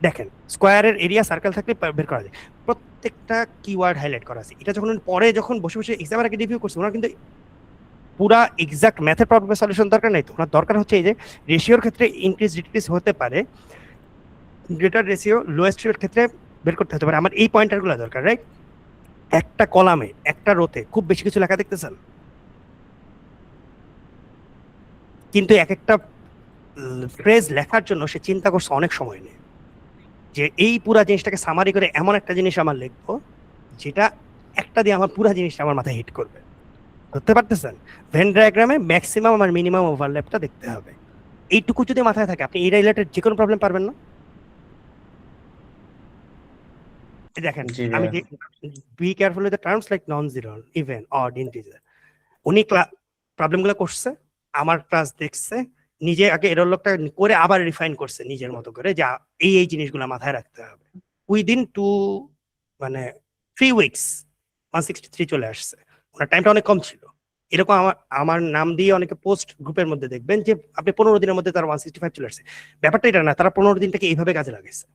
দেখেন স্কোয়ারের এরিয়া সার্কেল থাকলে বের করা যায়, প্রত্যেকটা কিওয়ার্ড হাইলাইট করা আছে। এটা যখন পরে যখন বসে বসে এক্সামের আগে রিভিউ করছে, ওনার কিন্তু পুরা এক্সাক্ট ম্যাথের প্রবলেমের সলিউশন দরকার নেই তো, ওনার দরকার হচ্ছে এই যে রেশিওর ক্ষেত্রে ইনক্রিজ ডিক্রিজ হতে পারে, গ্রেটার রেশিও লোয়েস্ট রেশিওর ক্ষেত্রে বের করতে হতে পারে। আমার এই পয়েন্টারগুলো দরকার, রাইট? একটা কলামে একটা রোতে খুব বেশি কিছু লেখা দেখতেছেন, কিন্তু এক একটা ফ্রেজ লেখার জন্য সে চিন্তা করছে অনেক সময় নিয়ে, যে এই পুরা জিনিসটাকে সামারি করে এমন একটা জিনিস আমার লিখবো যেটা একটা দিয়ে আমার পুরা জিনিসটা আমার মাথায় হিট করবে। ধরতে পারতেছেন? ভেন ডায়াগ্রামে ম্যাক্সিমাম আর মিনিমাম ওভারল্যাপটা দেখতে হবে। এইটুকু যদি মাথায় থাকে, আপনি এই রিলেটেড যে কোনো প্রবলেম পারবেন না। দেখেন আমি be careful with the terms like non zero, even, odd, integer. উনি প্রবলেমগুলো করছে, আমার ক্লাস দেখছে, নিজে আগে এরর লকটা করে আবার রিফাইন করছে নিজের মতো করে, যে এই জিনিসগুলো মাথায় রাখতে হবে। উইদিন 3 উইকস 163 চলে আসছে। ওনার টাইমটা অনেক কম ছিল। এরকম আমার নাম দিয়ে অনেকে পোস্ট গ্রুপের মধ্যে দেখবেন যে আপনি 15 দিনের মধ্যে তার 165 চলে আসছে। ব্যাপারটা এটা না, তারা 15 দিনটাকে এইভাবে কাজে লাগাইছে।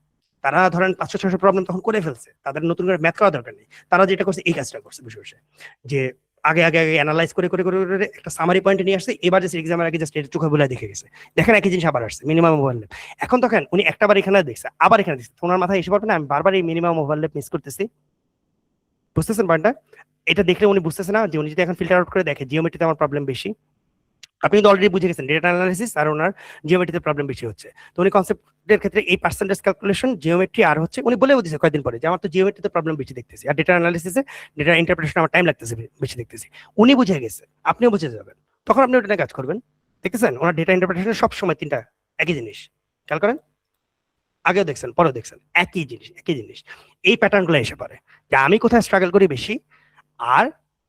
তারা ধরেন 500-600 প্রবলেম তখন করে ফেলছে, তাদের নতুন করে ম্যাথ করা দরকার নেই। তারা যেটা করছে এই কাজটা করছে বসে বসে, যে আগে অ্যানালাইজ করে একটা সামারি পয়েন্টে নিয়ে আসছে। এবার জাস্ট এক্সামের আগে জাস্ট চোখে বলে দেখে গেছে, দেখেন একই জিনিস আবার আসছে, মিনিমাম ওভারল্যাপ। এখন দেখেন উনি একটা বার এখানে দেখছে, আবার এখানে দেখছে, ওনার মাথায় এসে পড়বে না আমি বারবার এই মিনিমাম ওভারল্যাপ মিস করতেছি। বুঝতেছেন পয়েন্টটা? এটা দেখলে উনি বুঝতেছে না যে উনি যদি এখন ফিল্টার আউট করে দেখে জিওমেট্রিতে আমার প্রবলেম বেশি। আপনি কিন্তু অলরেডি বুঝে গেছেন ডেটা অ্যানালাইসিস আর ওনার জিওমেট্রিতে প্রবলেম বেশি হচ্ছে। তো উনি কনসেপ্টের ক্ষেত্রে এই পার্সেন্টেজ ক্যালকুলেশন, জিওমেট্রি আর হচ্ছে উনি বলেও দিয়েছে কয়েকদিন পরে যে আমার তো জিওমেট্রিতে প্রবলেম বেশি দেখতেছি, আর ডেটা অ্যানালাইসিসে ডেটা ইন্টারপ্রিটেশন আমার টাইম লাগতেছে বেশি দেখতেছি। উনি বুঝে গেছে, আপনিও বুঝে যাবেন, তখন আপনি ওটা নিয়ে কাজ করবেন। দেখতেছেন ওনার ডেটা ইন্টারপ্রিটেশন সবসময় তিনটা একই জিনিস, খেয়াল করেন, আগেও দেখছেন পরেও দেখছেন, একই জিনিস। এই প্যাটার্নগুলো এসে পড়ে যে আমি কোথায় স্ট্রাগল করি বেশি, আর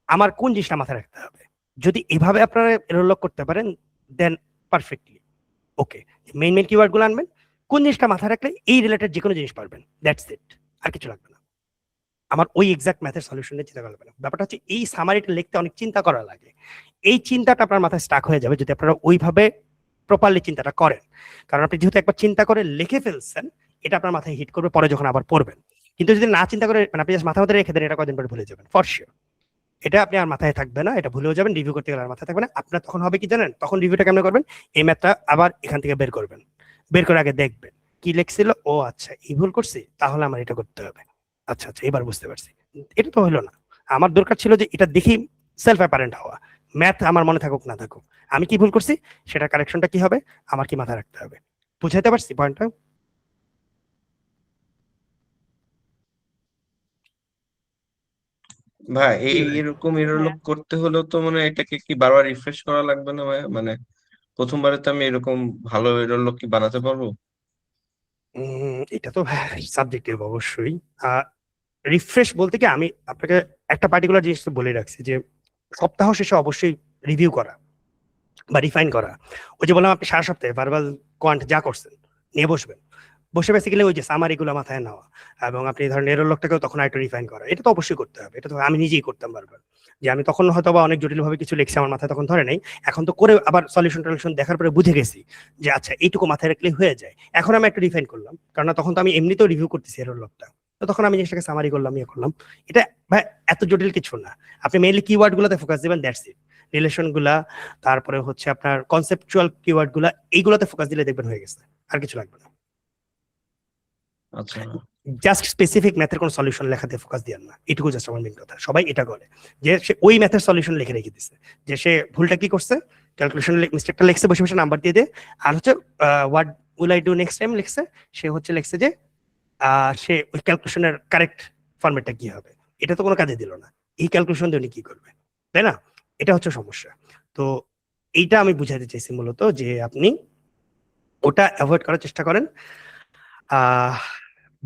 আমার কোন জিনিসটা মাথায় রাখতে হবে। যদি এভাবে আপনারা এরর লক করতে পারেন দেন পারফেক্টলি ওকে। মেইন কিওয়ার্ড গুলো আনবেন, কোন জিনিসটা মাথায় রাখলে এই রিলেটেড যে কোনো জিনিস পারবেন, দ্যাটস ইট, আর কিছু লাগবে না। আমার ওই এক্সাক্ট ম্যাথের সলিউশন নিয়ে চিন্তা করা লাগবে না। ব্যাপারটা হচ্ছে এই সামারিটা লিখতে অনেক চিন্তা করা লাগে, এই চিন্তাটা আপনার মাথায় স্টাক হয়ে যাবে যদি আপনারা ওইভাবে প্রপারলি চিন্তাটা করেন। কারণ আপনি যেহেতু একবার চিন্তা করে লিখে ফেলছেন, এটা আপনার মাথায় হিট করবে পরে যখন আবার পড়বেন। কিন্তু যদি না চিন্তা করে আপনি জাস্ট মাথা মধ্যে রেখে দেন, এটা কদিন পরে ভুলে যাবেন ফর শিওর। এটা আপনি আর মাথায় থাকবে না, এটা ভুলেও যাবেন, রিভিউ করতে গেলে আর মাথায় থাকবে না। আপনার তখন হবে কি জানেন, তখন রিভিউটা কেমন করবেন, এই ম্যাথটা আবার এখান থেকে বের করবেন, বের করে আগে দেখবেন কি লেখছিল, ও আচ্ছা এই ভুল করছি, তাহলে আমার এটা করতে হবে, আচ্ছা এবার বুঝতে পারছি। এটা তো হলো না, আমার দরকার ছিল যে এটা দেখি সেলফ অ্যাপারেন্ট হওয়া, ম্যাথ আমার মনে থাকুক না থাকুক, আমি কি ভুল করছি সেটা কারেকশনটা কি হবে আমার কি মাথায় রাখতে হবে। বুঝাইতে পারছি পয়েন্টটা? ভাই কি ভাই? এরকম এরর হ্যাঁ লগ করতে হলেও তো মানে এটাকে কি বারবার রিফ্রেশ করা লাগবে না ভাই? মানে প্রথমবারে তো আমি এরকম ভালো এরর লগ কি বানাতে পারবো? এটা তো সাবজেক্টিভ অবশ্যই। রিফ্রেশ বলতে কি আমি আপনাকে একটা পার্টিকুলার জিনিস তো বলে রাখছি যে সপ্তাহ শেষে অবশ্যই রিভিউ করা বা রিফাইন করা। ওই যে বললাম আপনি সারা সপ্তাহে ভার্বাল কোয়ান্ট যা করছেন নিয়ে বসবেন, বসে বেসিক্যালি ওই যে সামারিগুলো মাথায় নেওয়া এবং আপনি ধরেন এরর লগটাকেও তখন একটু রিফাইন করা। এটা তো অবশ্যই করতে হবে, এটা তো আমি নিজেই করতাম বারবার। যে আমি তখন হয়তো বা অনেক জটিলভাবে কিছু লিখছি, আমার মাথায় তখন ধরে নাই, এখন তো করে আবার সলিউশন টলিউশন দেখার পরে বুঝে গেছি যে আচ্ছা এইটুকু মাথায় রাখলে হয়ে যায়। এখন আমি একটু রিফাইন করলাম, কারণ তখন তো আমি এমনিতেও রিভিউ করতেছি এরর লগটা, তো তখন আমি জিনিসটাকে সামারি করলাম, ইয়ে করলাম। এটা ভাই এত জটিল কিছু না, আপনি মেইনলি কিওয়ার্ড গুলোতে ফোকাস দিবেন, দ্যাটস ইট। রিলেশন গুলা, তারপরে হচ্ছে আপনার কনসেপচুয়াল কিওয়ার্ড গুলা, এইগুলোতে ফোকাস দিলে দেখবেন হয়ে গেছে, আর কিছু লাগবে না। আচ্ছা জাস্ট স্পেসিফিক ম্যাথের কোনো সলিউশন লেখাতে ফোকাস দিয়েন না, এটুকু জাস্ট আমার মেইন কথা। সবাই এটা করে যে সে ওই ম্যাথের সলিউশন লিখে রেখে দিচ্ছে, যে সে ভুলটা কি করছে, ক্যালকুলেশন মিস্টেকটা লিখছে, বসে বসে নাম্বার দিয়ে দে। আর হচ্ছে what will I do next time লিখছে, সে হচ্ছে লিখছে যে সে ওই ক্যালকুলেশনের কারেক্ট ফরম্যাটটা কি হবে, এটা তো কোনো কাজে দিল না। এই ক্যালকুলেশন দিয়ে উনি কি করবে, তাই না? এটা হচ্ছে সমস্যা। তো এইটা আমি বুঝাতে চাইছি মূলত, যে আপনি ওটা অ্যাভয়েড করার চেষ্টা করেন,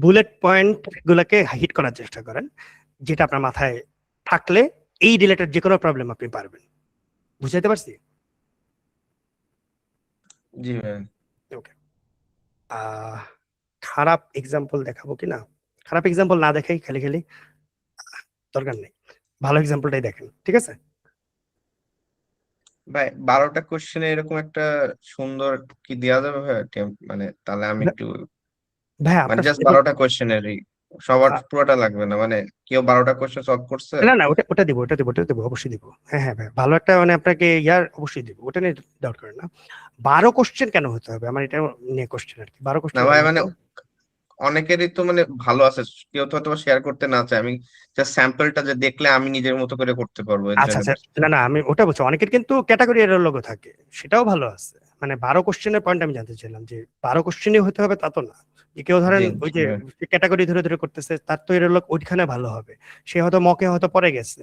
বুলেট পয়েন্ট গুলাকে হিট করার চেষ্টা করেন, যেটা আপনার মাথায় থাকলে এই রিলেটেড যে কোনো প্রবলেম আপনি পারবেন। বুঝাইতে পারছি? জি ভাই। ওকে। খারাপ এক্সাম্পল দেখাবো কিনা? খারাপ এক্সাম্পল না দেখাই খালি খালি দরকার নেই, ভালো এক্সাম্পলটাই দেখেন, ঠিক আছে? ভাই 12টা কোশ্চেনে এরকম একটা সুন্দর কি দেওয়া যাবে ভাই? মানে তাহলে আমি একটু ভাই মানে আপনার জাস্ট 12টা কোশ্চেনেরই, সবার আহ, পুরোটা লাগবে না, মানে কেউ 12টা কোশ্চেন সলভ করছে। না না, ওটা ওটা দিব, ওটা দিব, ওটা দিব, অবশ্যই দিব। হ্যাঁ হ্যাঁ ভাই, ভালো একটা মানে আপনাকে ইয়ার অবশ্যই দিব, ওটা নিয়ে ডাউট করেন না। 12 কোশ্চেন কেন হতে হবে আমার এটা নিয়ে কোশ্চেন আর কি, 12 না কোশ্চেন ভাই মানে অনেকেরই তো মানে ভালো আছে, কেউ তো হয়তো শেয়ার করতে না চায়, আমি জাস্ট স্যাম্পলটা যে দেখলে আমি নিজের মতো করে করতে পারবো এর আচ্ছা জন্য। আচ্ছা, না না, আমি ওটা বলছি অনেকের কিন্তু ক্যাটাগরি এর লোগো থাকে, সেটাও ভালো আছে। মানে 12 কোশ্চেনের পয়েন্ট আমি জানতে চাইলাম যে 12 কোশ্চেনই হতে হবে তা তো না। যে কেউ ধরেন জি ওই যে ক্যাটাগরি ধরে ধরে করতেছে, তার তো এর লোক ওইখানে ভালো হবে। সে হয়তো মকে হয়তো পরে গেছে,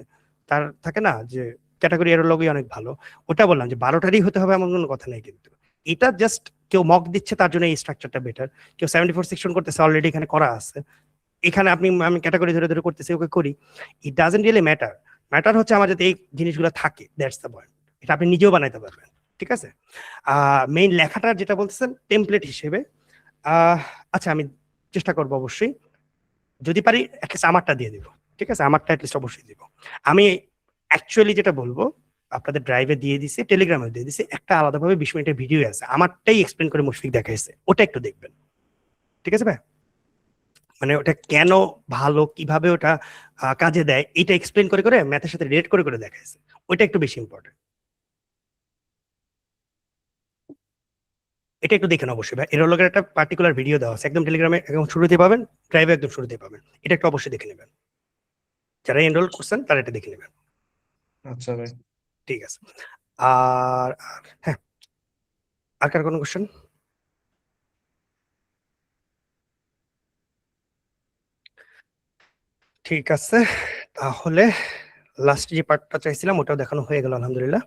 তার থাকে না যে ক্যাটাগরি এর লোগই অনেক ভালো। ওটা বললাম যে 12টারই হতে হবে এমন কোনো কথা নেই কিন্তু। এটা জাস্ট কেউ মক দিচ্ছে তার জন্য এই স্ট্রাকচারটা বেটার। কেউ 74 সেকশন করতেছে, অলরেডি এখানে করা আছে, এখানে আমি ক্যাটাগরি ধরে ধরে করতেছি, ওকে করি। It doesn't really matter. Matter হচ্ছে আমার যাতে এই জিনিসগুলো থাকে, দ্যাটস দ্য পয়েন্ট। এটা আপনি নিজেও বানাইতে পারবেন, ঠিক আছে? মেইন লেখাটা যেটা বলতেছেন টেমপ্লেট হিসেবে, আচ্ছা আমি চেষ্টা করবো অবশ্যই, যদি পারি অ্যাটলিস্ট আমারটা দিয়ে দিব, ঠিক আছে? আমারটা অ্যাটলিস্ট অবশ্যই দিব। আমি অ্যাকচুয়ালি যেটা বলবো আপনাদের ড্রাইভে দিয়ে দিছি, টেলিগ্রামে দিয়ে দিছি, একটা আলাদাভাবে 20 মিনিটের ভিডিও আছে, আমারটাই এক্সপ্লেন করে মুশফিক দেখাইছে, ওটা একটু দেখবেন, ঠিক আছে ভাই? মানে ওটা কেন ভালো, কিভাবে ওটা কাজে দেয়, এটা এক্সপ্লেন করে করে ম্যাথের সাথে রিলেট করে করে দেখাইছে, ওইটা একটু বেশি ইম্পর্টেন্ট। এটা একটু দেখেন অবশ্যই ভাই, এরোলগের একটা পার্টিকুলার ভিডিও দেওয়া আছে, একদম টেলিগ্রামে একদম শুরুতে পাবেন, ড্রাইভে একদম শুরুতে পাবেন, এটা একটু অবশ্যই দেখে নেবেন, যারা এনরোল করছেন তারা এটা দেখে নেবেন। আচ্ছা ভাই, ঠিক আছে। আর হ্যাঁ, আর কার কোনো কোশ্চেন? ঠিক আছে, তাহলে লাস্ট যে পার্টটা চাইছিলাম ওটাও দেখানো হয়ে গেল আলহামদুলিল্লাহ।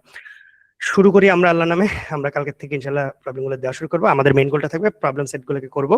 শুরু করি আমরা আল্লাহ নামে। আমরা কালকে থেকে ইনশাল্লাহ প্রবলেমগুলো দেওয়া শুরু করবো। আমাদের মেইন গোলটা থাকবে প্রবলেম সেটগুলোকে করবো,